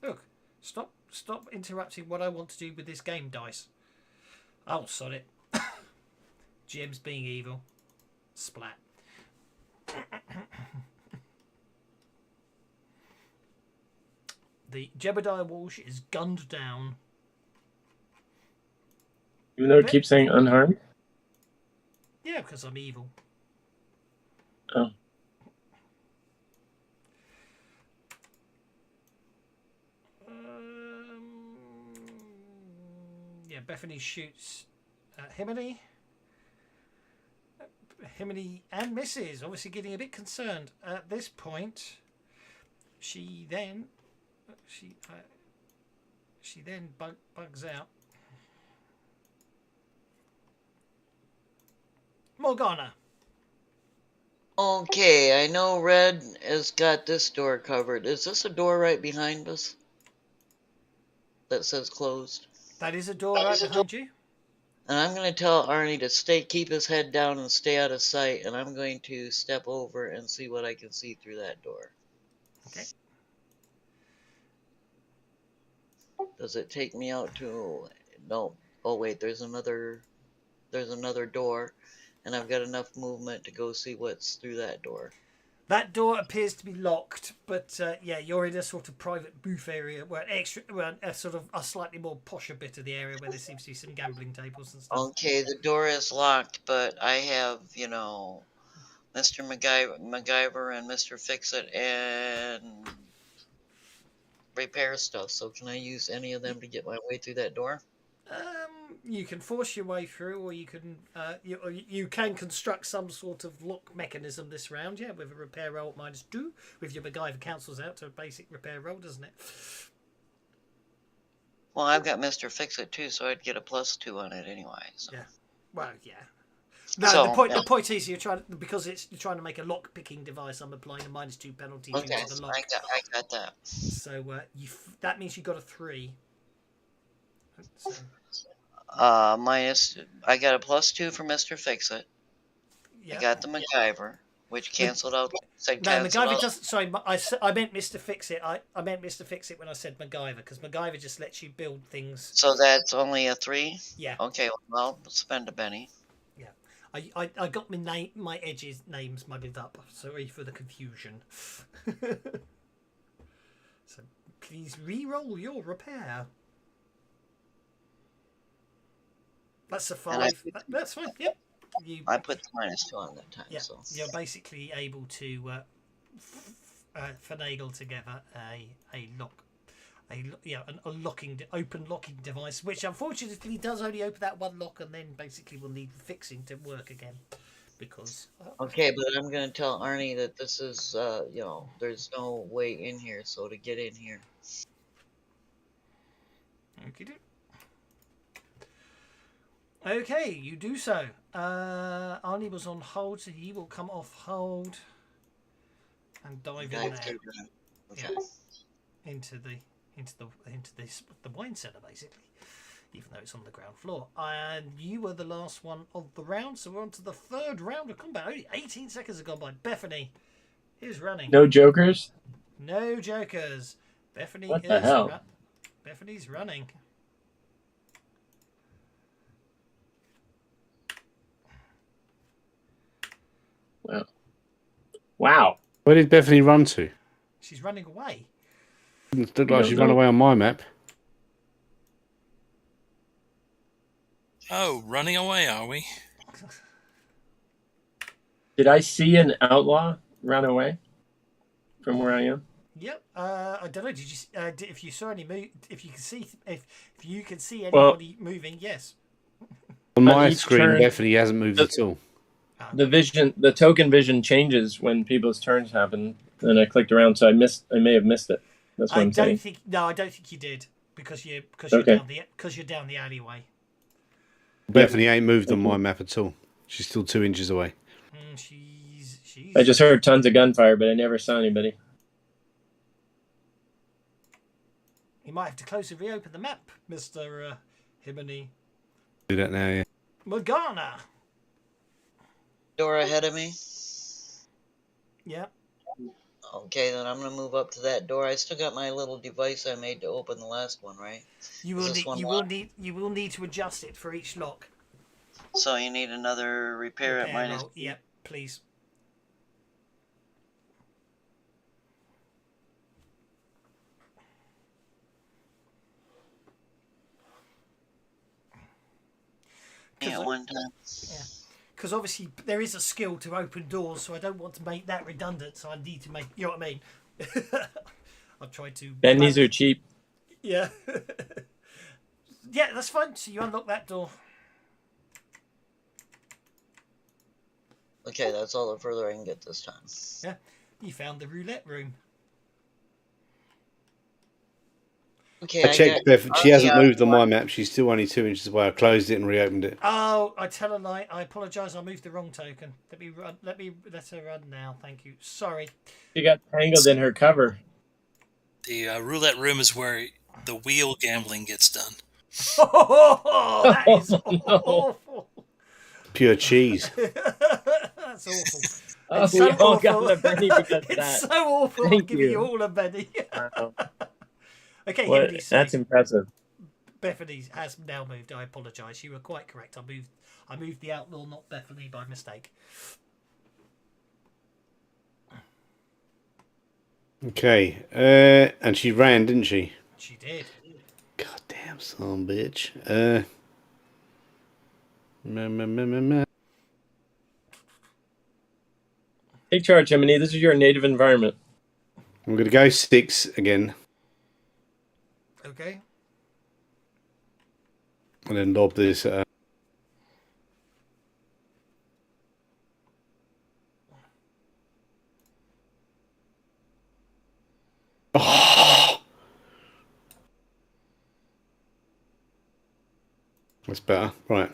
Look, stop interrupting what I want to do with this game, dice. Oh, sod it. GM's being evil. Splat. The Jebediah Walsh is gunned down. Even though it keeps saying unharmed? Yeah, because I'm evil. Oh. Yeah, Bethany shoots Himini. Himini and misses, obviously getting a bit concerned at this point. She then bugs out. Morgana. Okay, I know Red has got this door covered. Is this a door right behind us that says closed? That is a door right behind you. And I'm going to tell Arnie to keep his head down and stay out of sight, and I'm going to step over and see what I can see through that door. Okay. Does it take me out to... No. Oh, wait, there's another door, and I've got enough movement to go see what's through that door. That door appears to be locked, but yeah, you're in a sort of private booth area where a sort of a slightly more posher bit of the area where there seems to be some gambling tables and stuff. Okay, the door is locked, but I have, Mr. MacGyver and Mr. Fix-It and repair stuff. So can I use any of them to get my way through that door? You can force your way through, or you can you can construct some sort of lock mechanism this round, yeah, with a repair roll at -2, with your MacGyver cancels out to a basic repair roll, doesn't it? Well, I've got Mr. Fix-It too, so I'd get a +2 on it anyway. So. Yeah. Well, yeah. No, So, the point is you're trying to make a lock picking device. I'm applying a -2 penalty Okay, to the lock. I got that. So that means you got a 3. So, I got a +2 for Mr. Fix-It. yeah. I got the MacGyver, which canceled out. No, MacGyver doesn't. Sorry, I meant Mr. Fix-It. I meant Mr. Fix-It when I said MacGyver, because MacGyver just lets you build things. So that's only a 3? Yeah. Okay, well, I'll spend a penny. Yeah. I got my edges names muddled up. Sorry for the confusion. So please re-roll your repair. That's a 5. That's fine. Yep. I put the -2 on that time. Yeah. So. You're basically able to finagle together a lock, an open locking device, which unfortunately does only open that one lock, and then basically will need fixing to work again, because. Okay, but I'm gonna tell Arnie that this is there's no way in here, so to get in here. Okay, you do so. Arnie was on hold, so he will come off hold and dive in there. Okay. Yeah, into the wine cellar, basically, even though it's on the ground floor. And you were the last one of the round, so we're on to the third round of combat. Only 18 seconds have gone by. Bethany, is running. No jokers. No jokers. Bethany What the hell? Bethany's running. Wow. Where did Bethany run to? She's running away. It looked like she's run away on my map. Oh, running away, are we? Did I see an outlaw run away from where I am? Yep. I don't know. Did you? If you saw any move, if you can see anybody moving, yes. On my each screen, turn- Bethany hasn't moved at all. The token vision changes when people's turns happen, and I clicked around, so I may have missed it. That's what I'm saying. I don't think you did because you're Okay. down the alleyway. Bethany ain't moved on my map at all. She's still 2 inches away. She's. I just heard tons of gunfire, but I never saw anybody. You might have to close and reopen the map, Mr. Himony. Do that now, yeah. Morgana. Door ahead of me. Yeah. Okay, then I'm gonna move up to that door. I still got my little device I made to open the last one, right? You Is will this need. one You locked? will need to adjust it for each lock. So you need another repair at minus. roll. Yep, please. At one time. Yeah. Because obviously there is a skill to open doors, so I don't want to make that redundant. So I need to make. You know what I mean? I'll try to. Bennies are cheap. Yeah. Yeah, that's fine. So you unlock that door. Okay, that's all the further I can get this time. Yeah. You found the roulette room. Okay, I checked Beth. She okay, hasn't moved on my map. She's still only 2 inches away. I closed it and reopened it. Oh, I tell a lie. I apologise. I moved the wrong token. Let her run now. Thank you. Sorry. She got tangled in her cover. The roulette room is where the wheel gambling gets done. Oh, that is Oh, no. awful. Pure cheese. That's awful. Oh, It's we so all awful. got a Benny because of It's that. so awful. I'll Thank give you you. all a Benny. Wow. Okay, What? Himony That's says impressive. Bethany has now moved. I apologise. You were quite correct. I moved the outlaw, not Bethany, by mistake. Okay. And she ran, didn't she? She did. Goddamn son of a bitch. Meh. Take charge, Emily. This is your native environment. I'm going to go 6 again. Okay. And then lob this. Oh! That's better. Right.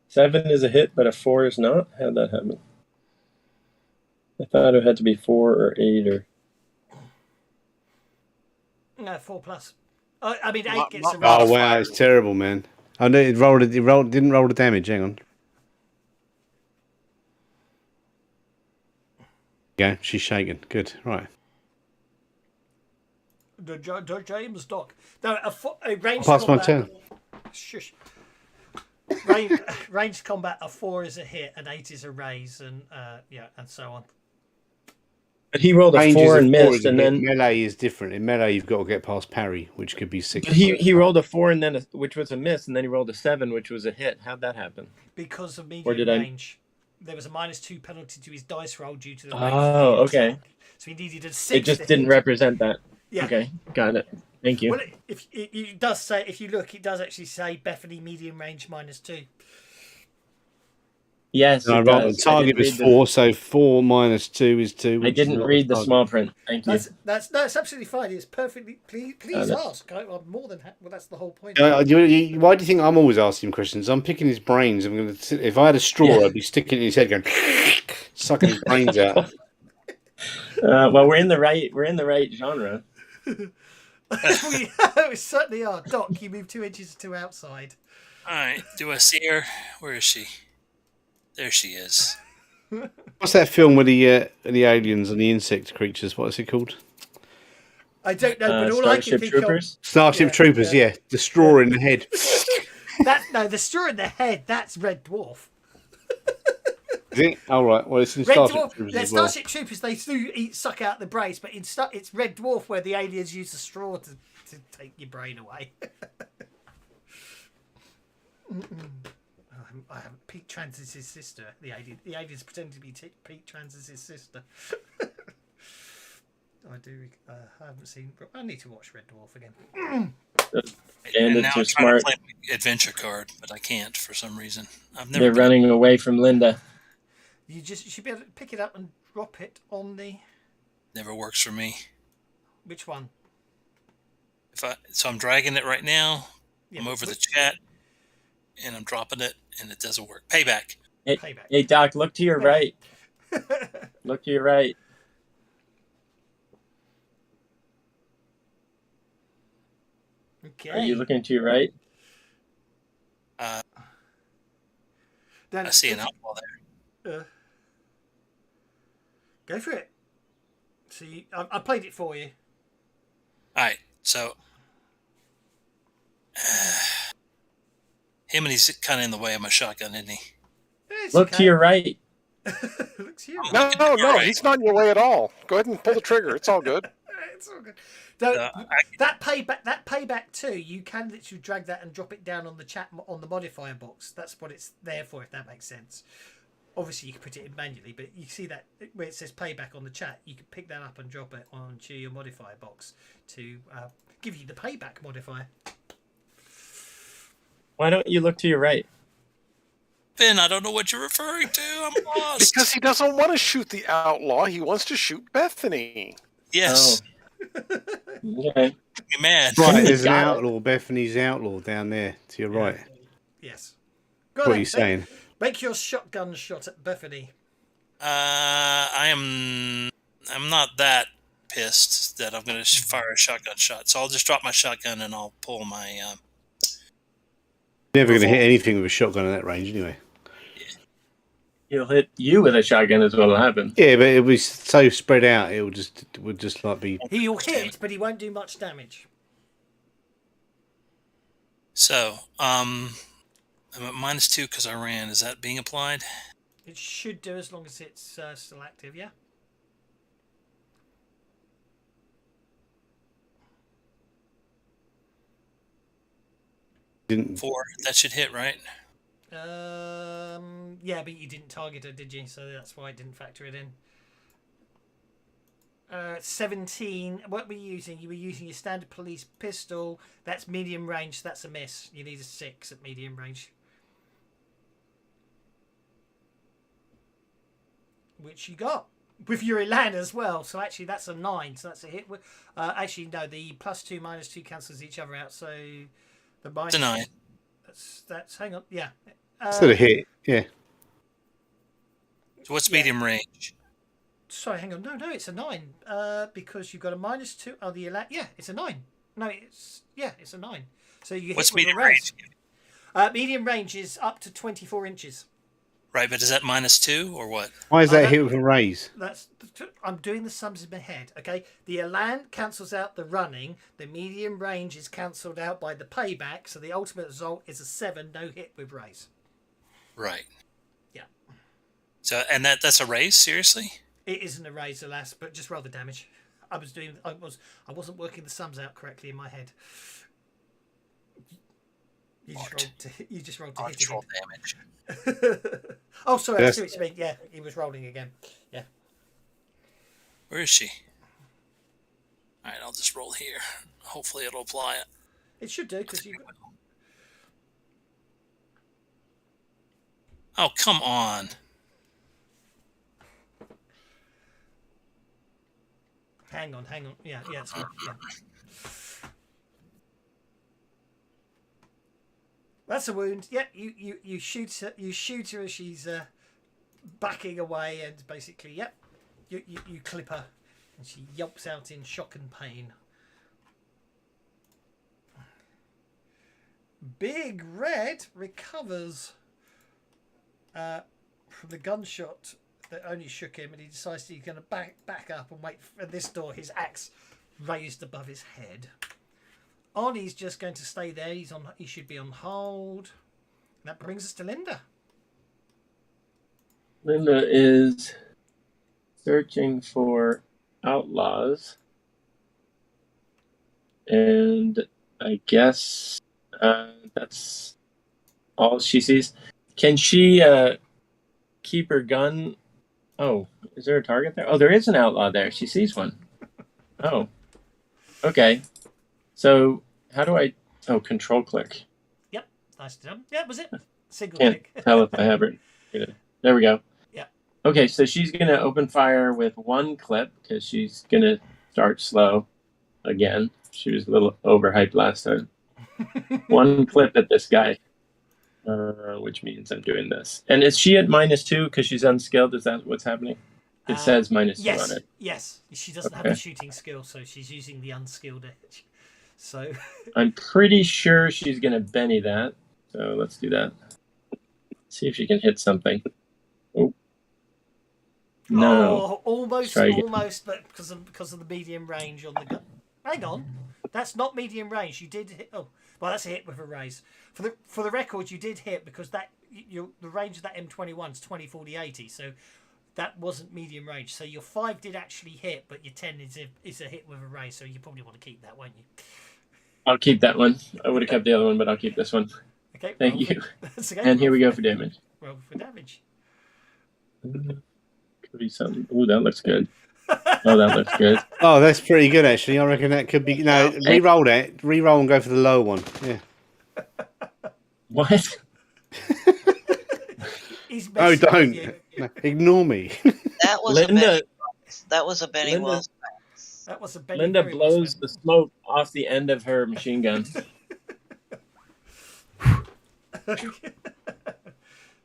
7 is a hit, but a 4 is not. How'd that happen? I thought it had to be 4 or 8 or. No, 4 plus. I mean, 8 gets a Oh, roll. Oh, wow. It's terrible, man. Oh, no, didn't roll the damage. Hang on. Yeah, she's shaken. Good. Right. The James Doc. No, a ranged Pass my combat. turn. Shush. Ranged combat, a 4 is a hit, an 8 is a raise, and and so on. But he rolled a Range 4 is and 4 missed, is a and hit. then Melee is different. In melee, you've got to get past parry, which could be 6. but he rolled a 4 and then which was a miss, and then he rolled a 7, which was a hit. How'd that happen? Because of Or medium did I- range. There was a -2 penalty to his dice roll due to the range. Oh, of the okay. attack. So he needed a 6. It just to didn't hit. represent that. Yeah. Okay, got it. Thank you. Well, it does say, if you look, it does actually say Bethany medium range -2. Yes, No, it right, does. the target was 4, so 4 minus 2 is 2. I which is didn't not read the target. small print. Thank you. That's absolutely fine. It's perfectly. Please Got it. ask. I'm more than well. That's the whole point. Why do you think I'm always asking him questions? I'm picking his brains. I'm going to. If I had a straw, Yeah. I'd be sticking it in his head, going sucking his brains out. Well, we're in the right genre. we certainly are. Doc, you move 2 inches to outside. All right. Do I see her? Where is she? There she is. What's that film with the aliens and the insect creatures? What is it called? I don't know, but all I can Starship think Troopers. Starship Troopers. Yeah, the straw in the head. the straw in the head. That's Red Dwarf. Is it? All right. Well, it's in Red Starship Dwarf. Troopers Yeah, as well. Starship Troopers. They do suck out the brains, but it's Red Dwarf where the aliens use the straw to take your brain away. I have Pete Transis' sister. The aliens pretend to be Pete Transis' sister. I haven't seen. I need to watch Red Dwarf again. And Bandits now are I'm trying smart. to play my adventure card, but I can't for some reason. I've never. They're been- running away from Linda. You should be able to pick it up and drop it on the Never works for me. which one? So I'm dragging it right now. Yeah, I'm over the which- chat, and I'm dropping it, and it doesn't work. Payback. Payback. Hey, Doc, look to your right. Look to your right. Okay. Are you looking to your right? Then I see an outlaw there. Go for it. See, I played it for you. All right, so him and he's kind of in the way of my shotgun, isn't he? It's Look okay. to your right. Looks you. No, he's not in your way at all. Go ahead and pull the trigger. It's all good. It's all good. Don't, Uh, that payback too. You can literally drag that and drop it down on the chat on the modifier box. That's what it's there for. If that makes sense. Obviously, you can put it in manually, but you see that where it says payback on the chat, you can pick that up and drop it onto your modifier box to give you the payback modifier. Why don't you look to your right? Ben, I don't know what you're referring to. I'm lost. Because he doesn't want to shoot the outlaw. He wants to shoot Bethany. Yes, Okay. you're mad. Right, there's an Got it. outlaw. Bethany's outlaw down there to your right. Yes. Go What on are you then, saying? Make your shotgun shot at Bethany. I'm not that pissed that I'm going to fire a shotgun shot. So I'll just drop my shotgun and I'll pull my. Never going to hit anything with a shotgun at that range anyway. He'll hit you with a shotgun is what'll happen. Yeah, but it'll be so spread out. It would just like be. He'll hit, but he won't do much damage. So I'm at -2 because I ran. Is that being applied? It should do as long as it's still active. Yeah. Didn't 4. That should hit, right? Yeah, but you didn't target her, did you? So that's why I didn't factor it in. 17. What were you using? You were using your standard police pistol. That's medium range. So that's a miss. You need a 6 at medium range. Which you got. With your Elan as well. So actually that's a 9. So that's a hit. Actually, no. The +2, -2 cancels each other out. So the minus... It's a 9. That's hang on. Yeah. still a hit. Yeah. So what's Yeah. medium range? Sorry, hang on. No, it's a 9. Because you've got a -2. Oh, the Elan. Yeah, it's a 9. No, it's a 9. So you What's hit with medium a raise. range? Medium range is up to 24 inches. Right, but is that -2 or what? Why is Oh, that that- hit with a raise? I'm doing the sums in my head. Okay, the Elan cancels out the running. The medium range is cancelled out by the payback. So the ultimate result is a 7, no hit with raise. Right. Yeah. So and that's a raise, seriously? It isn't a raise, alas, but just roll the damage. I wasn't working the sums out correctly in my head. You just rolled to hit Control again. damage. Oh, sorry, I Yes. see what you mean. Yeah, he was rolling again. Yeah. Where is she? All right, I'll just roll here. Hopefully it'll apply it. It should do, because you... Oh, come on. Hang on. Yeah, it's good. Yeah. That's a wound. Yeah, you shoot her as she's backing away, and basically, yep, you clip her, and she yelps out in shock and pain. Big Red recovers from the gunshot that only shook him, and he decides he's going to back up and wait for this door. His axe raised above his head. Arnie's just going to stay there. He should be on hold. And that brings us to Linda. Linda is searching for outlaws, and I guess that's all she sees. Can she keep her gun? Oh, is there a target there? Oh, there is an outlaw there. She sees one. Oh, okay. So how do I? Oh, control click. Yep, nice done. Yeah, was it? Single Can't click. tell if I have it. There we go. Yeah. Okay, so she's gonna open fire with one clip because she's gonna start slow again. She was a little overhyped last time. One clip at this guy, which means I'm doing this. And is she at -2 because she's unskilled? Is that what's happening? It says -2 on it. Yes. She doesn't have a shooting skill, so she's using the unskilled edge. So I'm pretty sure she's gonna Benny that. So let's do that. See if she can hit something. Oh. No. Oh, almost, but because of the medium range on the gun. Hang on, that's not medium range. You did hit. Oh, well, that's a hit with a raise. For the record, you did hit because the range of that M21 is 20, 40, 80. So that wasn't medium range. So your 5 did actually hit, but your 10 is a hit with a raise. So you probably want to keep that, won't you? I'll keep that one. I would have kept the other one, but I'll keep this one. Okay. Thank you. Okay, and here we go for damage. Roll for damage. Could be something. Ooh, that looks good. Oh, that looks good. Oh, that's pretty good, actually. I reckon that could be... No, re-roll it. Re-roll and go for the lower one. Yeah. What? Oh, don't. No, ignore me. That was Linda, that was a Benny Wells. That was a Benny Linda Wills blows the smoke off the end of her machine gun.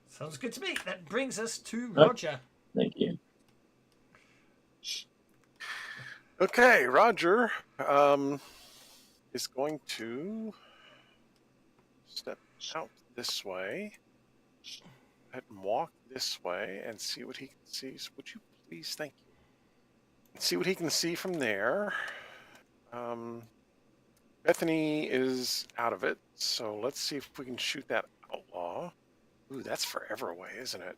Sounds good to me. That brings us to Roger. Thank you. Okay, Roger is going to step out this way and walk this way and see what he can see. So would you please, thank you. See what he can see from there. Bethany is out of it, so let's see if we can shoot that outlaw. Ooh, that's forever away, isn't it?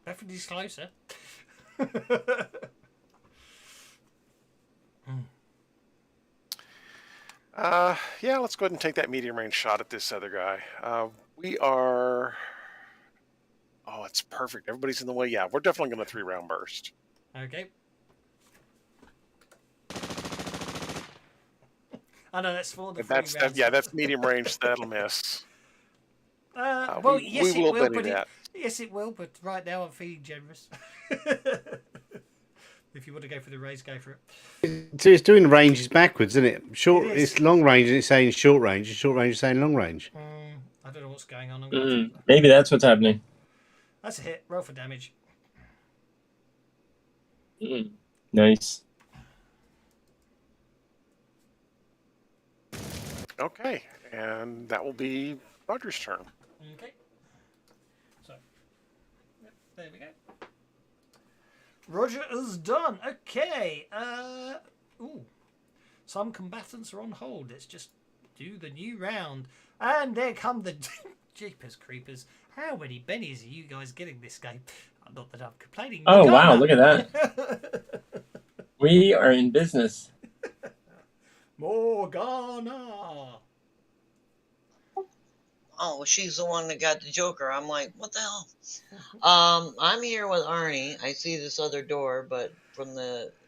Bethany's closer. Yeah, let's go ahead and take that medium range shot at this other guy. We are... Oh, it's perfect. Everybody's in the way. Yeah, we're definitely going to 3-round burst. Okay. I know that's for the that's medium range. That'll miss. Well, yes, we will it will. Benny Yes, it will. But right now, I'm feeling generous. If you want to go for the raise, go for it. So it's doing ranges backwards, isn't it? Short. It's long range, and it's saying short range. And short range is saying long range. I don't know what's going on. Maybe that's what's happening. That's a hit. Roll for damage. Nice. Okay, and that will be Roger's turn. Okay. So, there we go. Roger is done. Okay. Some combatants are on hold. Let's just do the new round. And there come the Jeepers Creepers. How many bennies are you guys getting this game? Not that I'm complaining. Oh, wow. Look at that. We are in business. Morgana. Oh, she's the one that got the Joker. I'm like, what the hell? I'm here with Arnie. I see this other door, but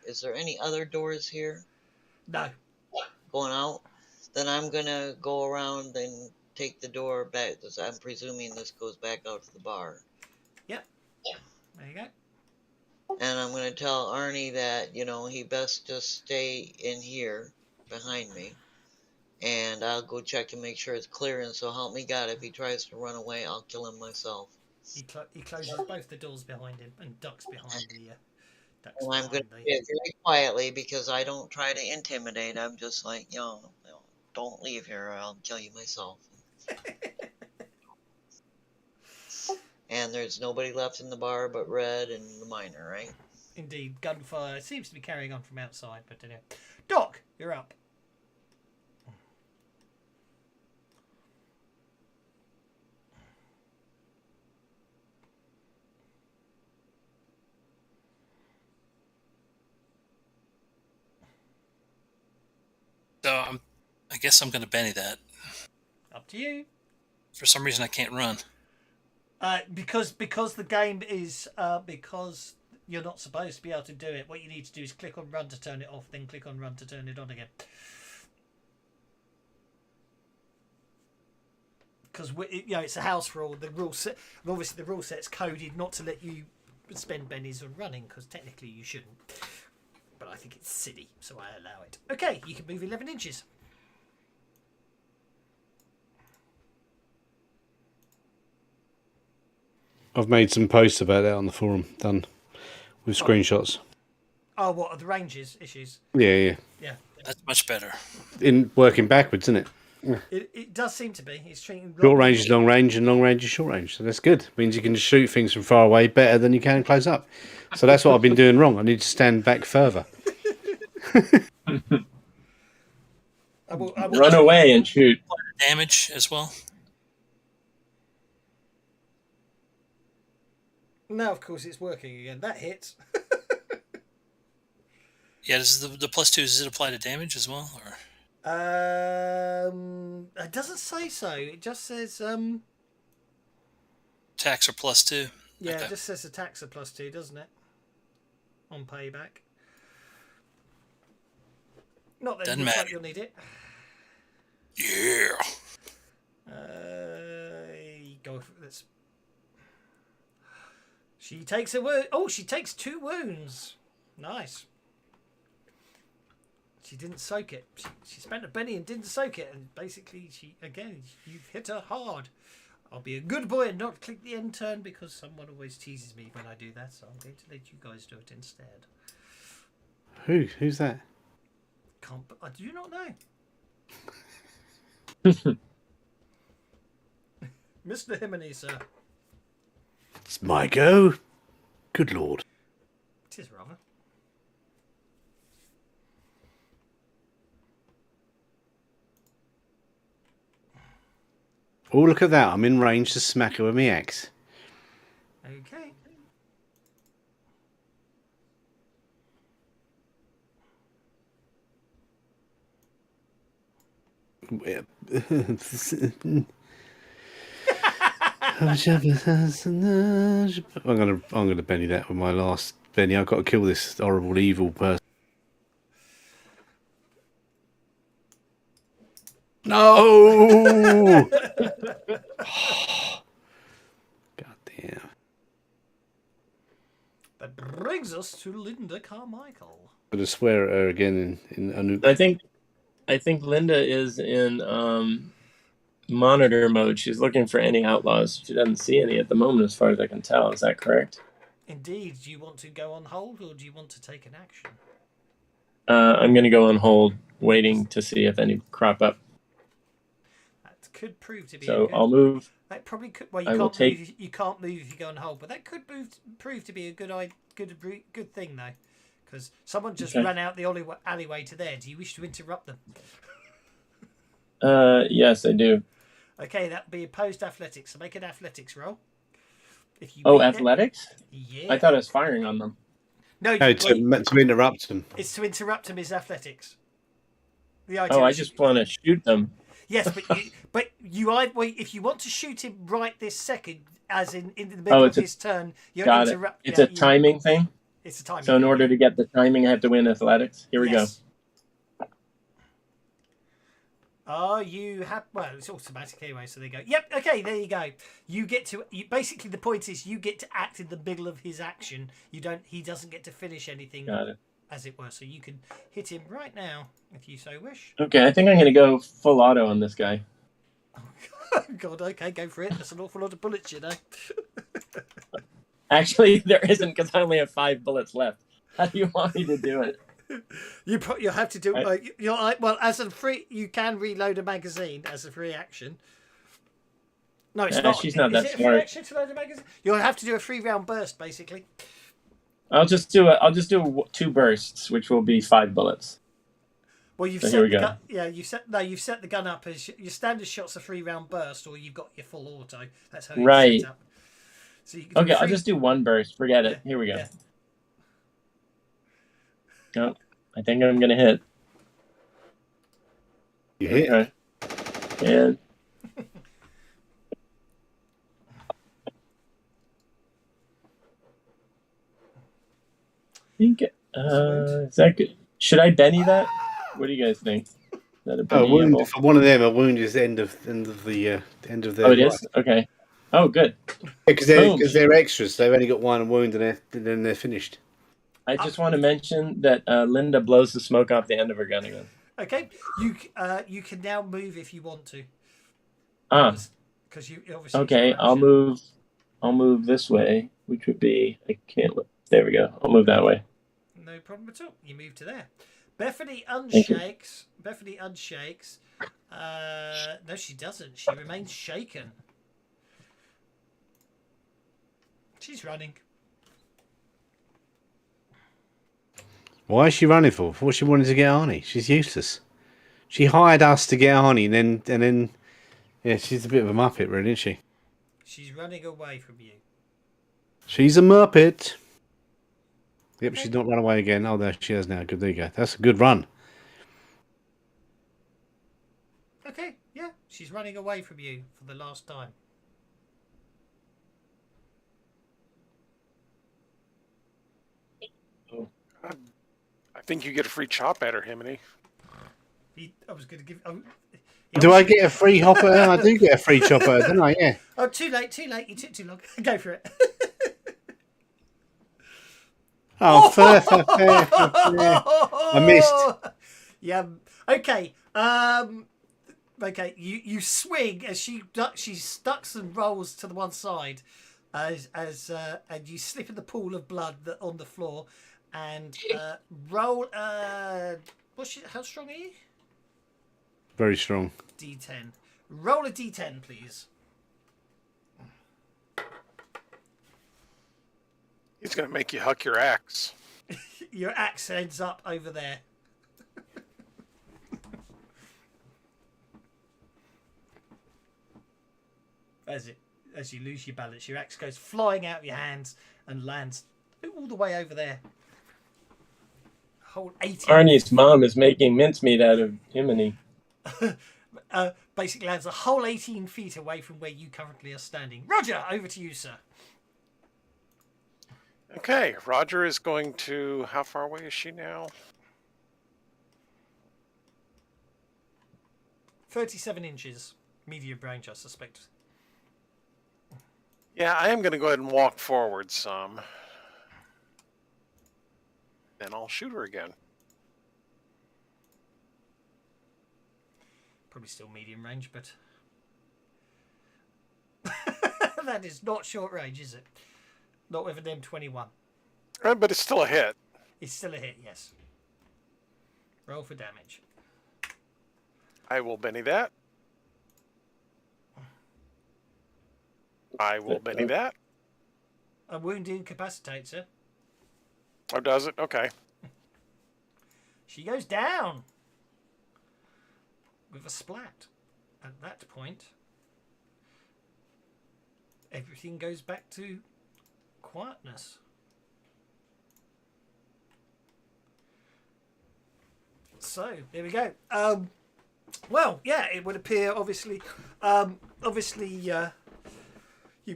is there any other doors here? No. Going out? Then I'm going to go around and take the door back. I'm presuming this goes back out to the bar. Yep. There you go. And I'm going to tell Arnie that, he best just stay in here behind me. And I'll go check to make sure it's clear. And so help me God, if he tries to run away, I'll kill him myself. He closes both the doors behind him and ducks behind the... And I'm going to do it very quietly because I don't try to intimidate. I'm just like, don't leave here or I'll kill you myself. And there's nobody left in the bar but Red and the miner, right? Indeed, gunfire seems to be carrying on from outside, but anyway. Doc, you're up. So I guess I'm going to Benny that. Up to you. For some reason, I can't run. Because the game is because you're not supposed to be able to do it. What you need to do is click on run to turn it off, then click on run to turn it on again. Because it's a house rule. The rule set, obviously, the rule set's coded not to let you spend bennies on running, because technically you shouldn't. But I think it's silly, so I allow it. Okay, you can move 11 inches. I've made some posts about that on the forum, done with screenshots. Oh, what are the ranges issues? Yeah. That's much better. In working backwards, isn't it? It does seem to be. It's treating Short range is long range, and long range is short range. So that's good. It means you can shoot things from far away better than you can close up. So that's what I've been doing wrong. I need to stand back further. I will Run away and shoot. Damage as well. Now, of course, it's working again. That hits. Yeah, does the +2, does it apply to damage as well? Or It doesn't say so. It just says attacks are +2? Yeah, Okay. it just says attacks are +2, doesn't it? On payback. Not that it Doesn't looks matter. like you'll need it. Yeah. Go for this. She takes a wound. Oh, she takes 2 wounds. Nice. She didn't soak it. She spent a penny and didn't soak it, and basically, you've hit her hard. I'll be a good boy and not click the end turn, because someone always teases me when I do that, so I'm going to let you guys do it instead. Who's that? I do not know. Mr. Himony, sir. It's my go. Good lord. It is rather. Oh, look at that. I'm in range to smack her with my axe. Okay. I'm gonna Benny that with my last Benny. I've got to kill this horrible evil person. No! God damn. That brings us to Linda Carmichael. I'm gonna swear at her again in Anouk. I think Linda is in monitor mode. She's looking for any outlaws. She doesn't see any at the moment, as far as I can tell. Is that correct? Indeed. Do you want to go on hold, or do you want to take an action? I'm going to go on hold, waiting to see if any crop up. That could prove to be. So I'll move. That probably could. Well, you can't move if you go on hold, but that could prove to be a good thing though, because someone just ran out the alleyway to there. Do you wish to interrupt them? Yes, I do. Okay, that would be opposed athletics. So make an athletics roll. If you athletics? Yeah. I thought I was firing on them. No, to interrupt them. It's to interrupt them is athletics. I just want to shoot them. Yes, but if you want to shoot him right this second, as in the middle of his turn, you're interrupt. It's a timing thing. It's a timing. So in order to get the timing, I have to win athletics. Here we go. Oh, you have. Well, it's automatic anyway, so they go. Yep. Okay, there you go. You get to. Basically, the point is you get to act in the middle of his action. You don't. He doesn't get to finish anything. Got it. As it were, so you can hit him right now if you so wish. Okay, I think I'm going to go full auto on this guy. Oh God. Okay, go for it. That's an awful lot of bullets, you know. Actually, there isn't, because I only have 5 bullets left. How do you want me to do it? You'll have to do well as a free. You can reload a magazine as a free action. No, it's not. She's not Is that it a free smart. action to load a magazine? You'll have to do a 3-round burst, basically. I'll just do 2 bursts, which will be 5 bullets. Well, you've So set here we the go. gun. Yeah, you've set the gun up as your standard shot's a 3-round burst, or you've got your full auto. That's how you Right. set up. So you can do Okay, a I'll just do 1 burst. Forget it. Yeah, Here we go. yeah. Oh, I think I'm gonna hit. You hit. Okay. And I think is that good? Should I Benny that? What do you guys think? Is that a Oh, Benny-able? for one of them, a wound is the end of the end of their. Oh, it is? Okay. Oh, good. Because Boom. they're extras. They've only got one wound, and then they're finished. I just want to mention that Linda blows the smoke off the end of her gun again. Okay, you can now move if you want to. Because you obviously. Okay, I'll move this way, which would be there we go. I'll move that way. No problem at all. You move to there. Bethany unshakes. Bethany unshakes. No, she doesn't. She remains shaken. She's running. Why is she running for? For what she wanted to get Arnie. She's useless. She hired us to get Arnie, and then yeah, she's a bit of a muppet, really, isn't she? She's running away from you. She's a muppet. Yep, she's not run away again. Oh, there she is now. Good, there you go. That's a good run. Okay, yeah, she's running away from you for the last time. I think you get a free chop at her, Himiny. I was going to give. Do I get a free hopper? I do get a free chopper, don't I? Yeah. Oh, too late. You took too long. Go for it. Oh, fair. I missed. Yeah. Okay. Okay. You swing as she ducks and rolls to the one side, and you slip in the pool of blood on the floor, and roll. How strong are you? Very strong. D10. Roll a D10, please. He's going to make you huck your axe. Your axe ends up over there. As you lose your balance, your axe goes flying out of your hands and lands all the way over there. Whole 18. Arnie's mom is making mincemeat out of Himini. Basically lands a whole 18 feet away from where you currently are standing. Roger, over to you, sir. Okay, Roger is going to... How far away is she now? 37 inches. Medium range, I suspect. Yeah, I am going to go ahead and walk forward some. Then I'll shoot her again. Probably still medium range, but... that is not short range, is it? Not with an M21. But it's still a hit. It's still a hit, yes. Roll for damage. I will Benny that. I will Benny that. A wound incapacitates her. Oh, does it? Okay. She goes down with a splat. At that point, everything goes back to quietness. So there we go. Well, yeah, it would appear obviously, you've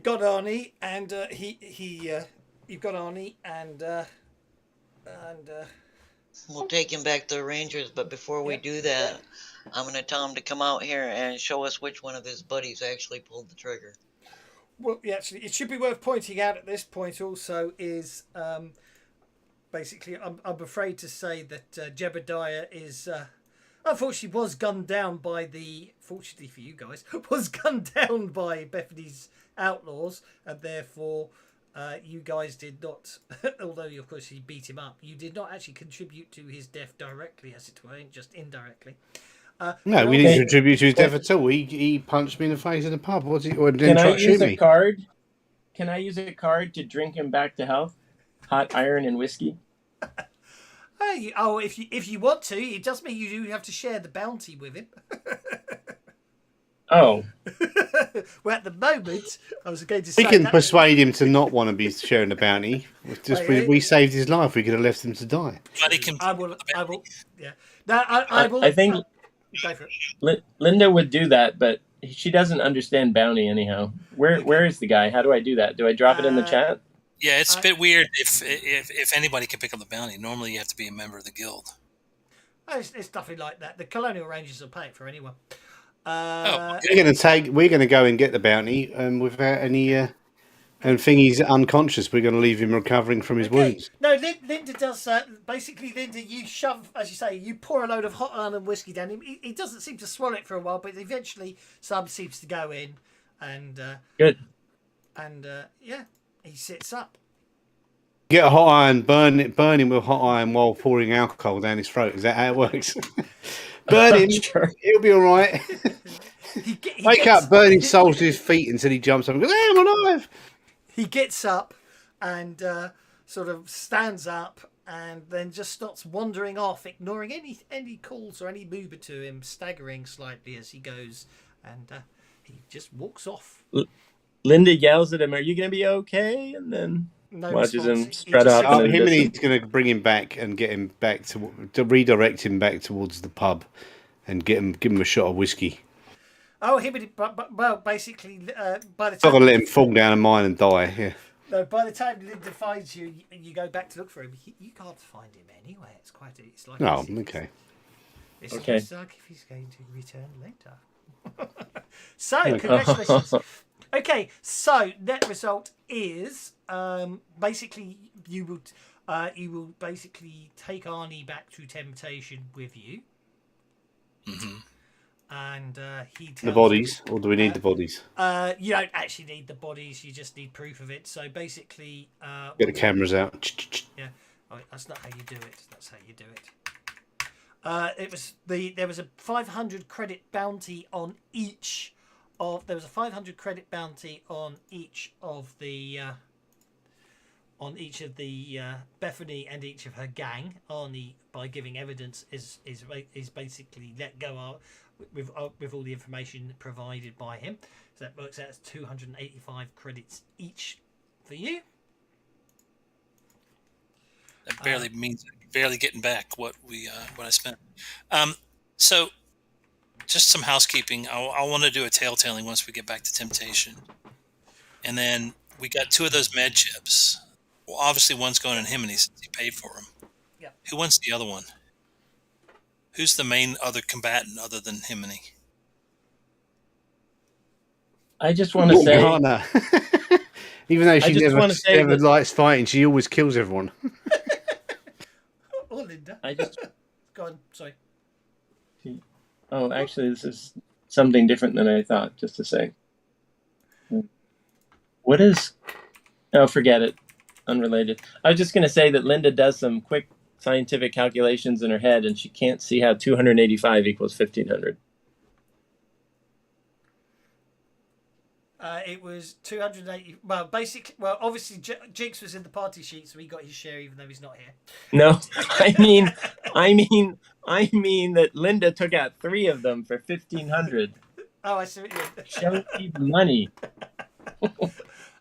got Arnie, and you've got Arnie, and We'll take him back to the Rangers, but before we do that, I'm going to tell him to come out here and show us which one of his buddies actually pulled the trigger. Well, yeah, actually, it should be worth pointing out at this point also is basically, I'm afraid to say that Jebediah is, unfortunately, was gunned down by fortunately for you guys, was gunned down by Bethany's outlaws, and therefore you guys did not, although of course he beat him up, you did not actually contribute to his death directly, as it were, just indirectly. No, we Okay. didn't contribute to his death at all. He punched me in the face in the pub. Or didn't try to shoot me. Can I use a card to drink him back to health? Hot iron and whiskey. If you want to, it does mean you do have to share the bounty with him. Oh. Well, at the moment, I was going to We say can that. persuade him to not want to be sharing the bounty. We saved his life. We could have left him to die. But he can. I will. Yeah. No, I will. I think Go for it. Linda would do that, but she doesn't understand bounty anyhow. Where is the guy? How do I do that? Do I drop it in the chat? Yeah, it's a bit weird if anybody can pick up the bounty. Normally, you have to be a member of the guild. It's nothing like that. The Colonial Rangers will pay it for anyone. We're going to go and get the bounty without any. And Thingy's unconscious. We're going to leave him recovering from his wounds. No, Linda does. Basically, Linda, you shove, as you say, you pour a load of hot iron and whiskey down him. He doesn't seem to swallow it for a while, but eventually, some seems to go in, and good. And yeah, he sits up. Get a hot iron, burn him with hot iron while pouring alcohol down his throat. Is that how it works? Burn him. Sure. He'll be all right. Wake up, burn his soul to his feet until he jumps up and goes, "Hey, I'm alive." He gets up and sort of stands up and then just starts wandering off, ignoring any calls or any movement to him, staggering slightly as he goes, and he just walks off. Linda yells at him, "Are you going to be okay?" And then watches him spread out. Him and he's going to bring him back and get him back to redirect him back towards the pub and give him a shot of whiskey. Oh, well, basically, by the time... I'm not going to let him fall down a mine and die, yeah. No, by the time Linda finds you, you go back to look for him, you can't find him anywhere. It's like... Oh, okay. It's like if he's going to return later. So, congratulations. Okay, so net result is basically you will basically take Arnie back to Temptation with you. Mm-hmm. And he tells the bodies, or do we need the bodies? You don't actually need the bodies. You just need proof of it. So basically, get the cameras out. Yeah, that's not how you do it. That's how you do it. There was a 500 credit bounty on each of. There was a 500 credit bounty on each of the. On each of the Bethany and each of her gang. Arnie, by giving evidence, is basically let go with all the information provided by him. So that works out as 285 credits each for you. That barely means barely getting back what I spent. So just some housekeeping. I want to do a tailtailing once we get back to Temptation, and then we got 2 of those med chips. Well, obviously one's going in Himini since he paid for them. Yeah. Who wants the other one? Who's the main other combatant other than Himini? I just want to say... Even though she never likes fighting, she always kills everyone. Or Linda. Go on, sorry. Oh, actually, this is something different than I thought, just to say. What is... Oh, forget it. Unrelated. I was just going to say that Linda does some quick scientific calculations in her head, and she can't see how 285 equals 1,500. It was 280. Well, basically, obviously, Jinx was in the party sheet, so he got his share, even though he's not here. No, I mean that Linda took out 3 of them for 1,500. Oh, I see. Show me the money.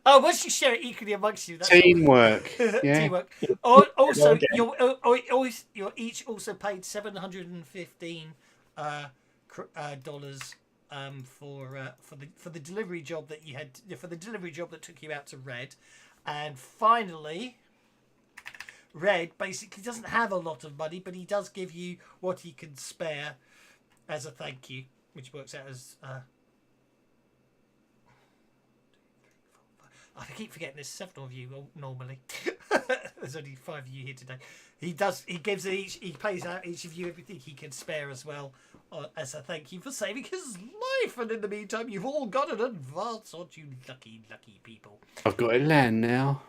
Oh, once you share it equally amongst you, that's teamwork. Yeah. Teamwork. Also, okay. you're each also paid $715 dollars for the delivery job that you had that took you out to Red, and finally, Red basically doesn't have a lot of money, but he does give you what he can spare as a thank you, which works out as. I keep forgetting there's 7 of you normally. There's only 5 of you here today. He pays out each of you everything he can spare as well, as a thank you for saving his life. And in the meantime, you've all got an advance, aren't you, lucky people? I've got to land now.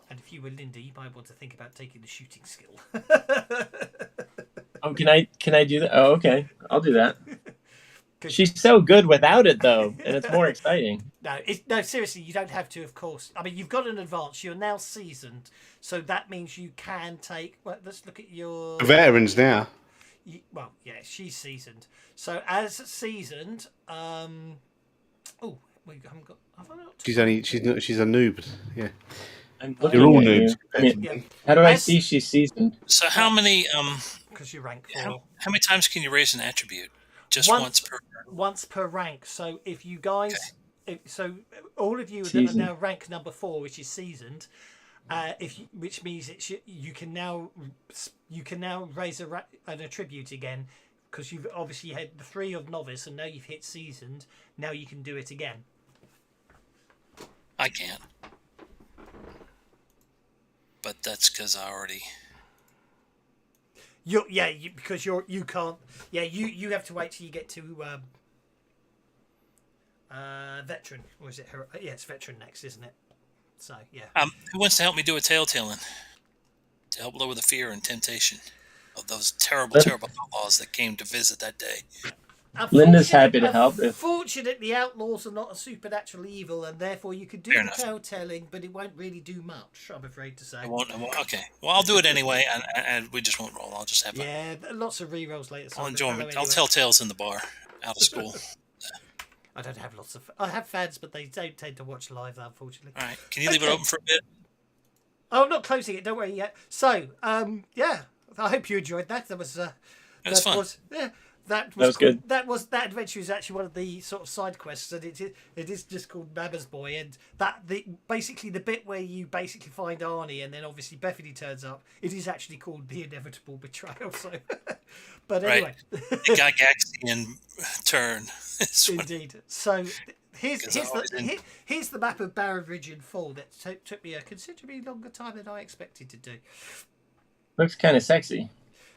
And if you were Linda, you might want to think about taking the shooting skill. Oh, can I do that? Oh, okay. I'll do that. She's so good without it, though, and it's more exciting. No, seriously, you don't have to, of course. I mean, you've got an advance. You're now seasoned, so that means you can take. Well, let's look at your Veterans now. Well, yeah, she's seasoned. So as seasoned, oh, we haven't got. Have I not? She's a noob. Yeah. I'm You're all looking at noobs. you. I mean, how do I see she's seasoned? So how many Because you rank 4. how many times can you raise an attribute? Just once per. Once per rank. So if you guys, so all of you that Seasoned. are now rank number 4, which is seasoned, which means you can now raise an attribute again, because you've obviously had the 3 of novice and now you've hit seasoned. Now you can do it again. I can. But that's because I already. Because you can't. Yeah, you have to wait till you get to veteran, or is it? Yeah, it's veteran next, isn't it? So yeah. Who wants to help me do a tailtailing to help lower the fear and temptation of those terrible outlaws that came to visit that day? Linda's happy to help. Fortunately, outlaws are not a supernatural evil, and therefore you could do Fair the enough. telltale, but it won't really do much. I'm afraid to say. I won't. Okay. Well, I'll do it anyway, and we just won't roll. I'll just have. Lots of re-rolls later. I'll enjoy it. I'll tell tales in the bar out of school. I don't have lots of. I have fans, but they don't tend to watch live, unfortunately. All right. Can you leave it open for a bit? Oh, I'm not closing it. Don't worry yet. So, yeah. I hope you enjoyed that. That was. That was fun. That was good. That adventure is actually one of the sort of side quests, and it is just called Mama's Boy, and basically the bit where you basically find Arnie, and then obviously Bethany turns up. It is actually called the inevitable betrayal. So, but anyway, the Gygaxian turn. Indeed. So here's the map of Barren Ridge in full. That took me a considerably longer time than I expected to do. Looks kind of sexy.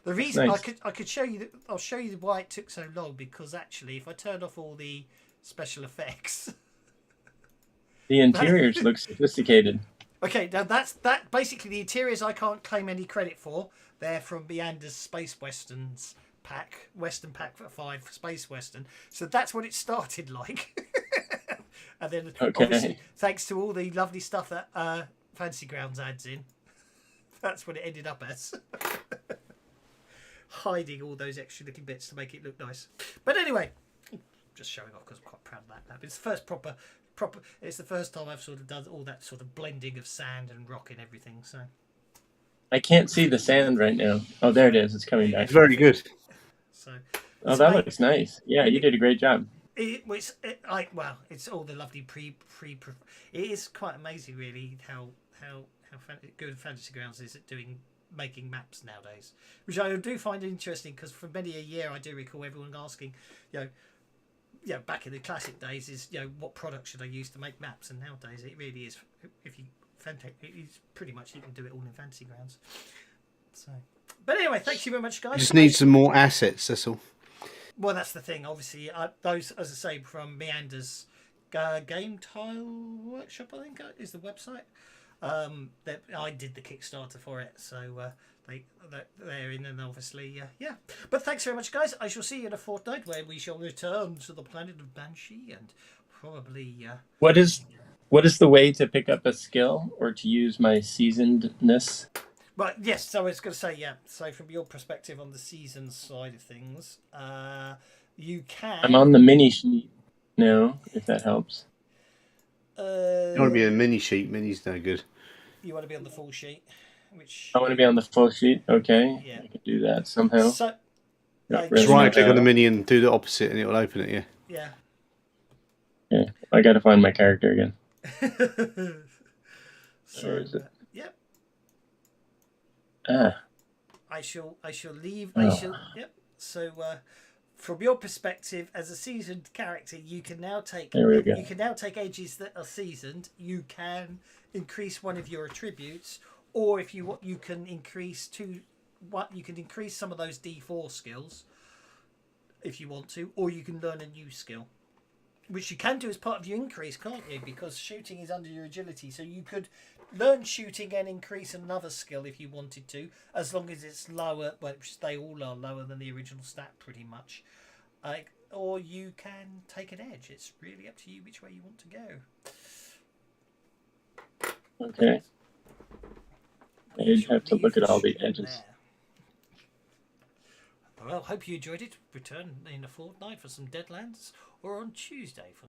The reason nice. I could show you I'll show you why it took so long, because actually if I turned off all the special effects, the interiors look sophisticated. Okay, now that basically the interiors I can't claim any credit for. They're from Meander's Space Westerns pack, Western pack for 5 Space Western. So that's what it started like. And then obviously thanks to all the lovely stuff that Fancy Grounds adds in, that's what it ended up as. Hiding all those extra little bits to make it look nice. But anyway, just showing off because I'm quite proud of that. It's the first proper. It's the first time I've sort of done all that sort of blending of sand and rock and everything. So I can't see the sand right now. Oh, there it is. It's coming back. It's very good. So. That looks nice. Yeah, you did a great job. It's all the lovely pre. It is quite amazing, really, how good Fantasy Grounds is at making maps nowadays, which I do find interesting, because for many a year I do recall everyone asking, back in the classic days, is what product should I use to make maps, and nowadays it really is. It's pretty much you can do it all in Fantasy Grounds. So, but anyway, thank you very much, guys. You just need some more assets. That's all. Well, that's the thing. Obviously, those, as I say, from Meander's Game Tile Workshop, I think is the website. That I did the Kickstarter for it, so they're in, and obviously, yeah. But thanks very much, guys. I shall see you in a fortnight, where we shall return to the planet of Banshee, and probably. What is the way to pick up a skill or to use my seasonedness? Well, yes. So I was going to say, yeah. So from your perspective on the season side of things, you can. I'm on the mini sheet now, if that helps. You want to be a mini sheet. Mini's no good. You want to be on the full sheet, which. I want to be on the full sheet. Okay, yeah. I can do that somehow. So. Just right click on the mini and do the opposite, and it will open it. Yeah. Yeah. Yeah, I got to find my character again. So, where is it? Yep. I shall leave. Yep. So, from your perspective as a seasoned character, you can now take. You can now take edges that are seasoned. You can increase one of your attributes, or if you want, you can increase You can increase some of those D4 skills, if you want to, or you can learn a new skill, which you can do as part of your increase, can't you? Because shooting is under your agility, so you could learn shooting and increase another skill if you wanted to, as long as it's lower, which they all are lower than the original stat pretty much. Or you can take an edge. It's really up to you which way you want to go. Okay. I'd have to look at all the edges. Well, hope you enjoyed it. Return in a fortnight for some Deadlands, or on Tuesday for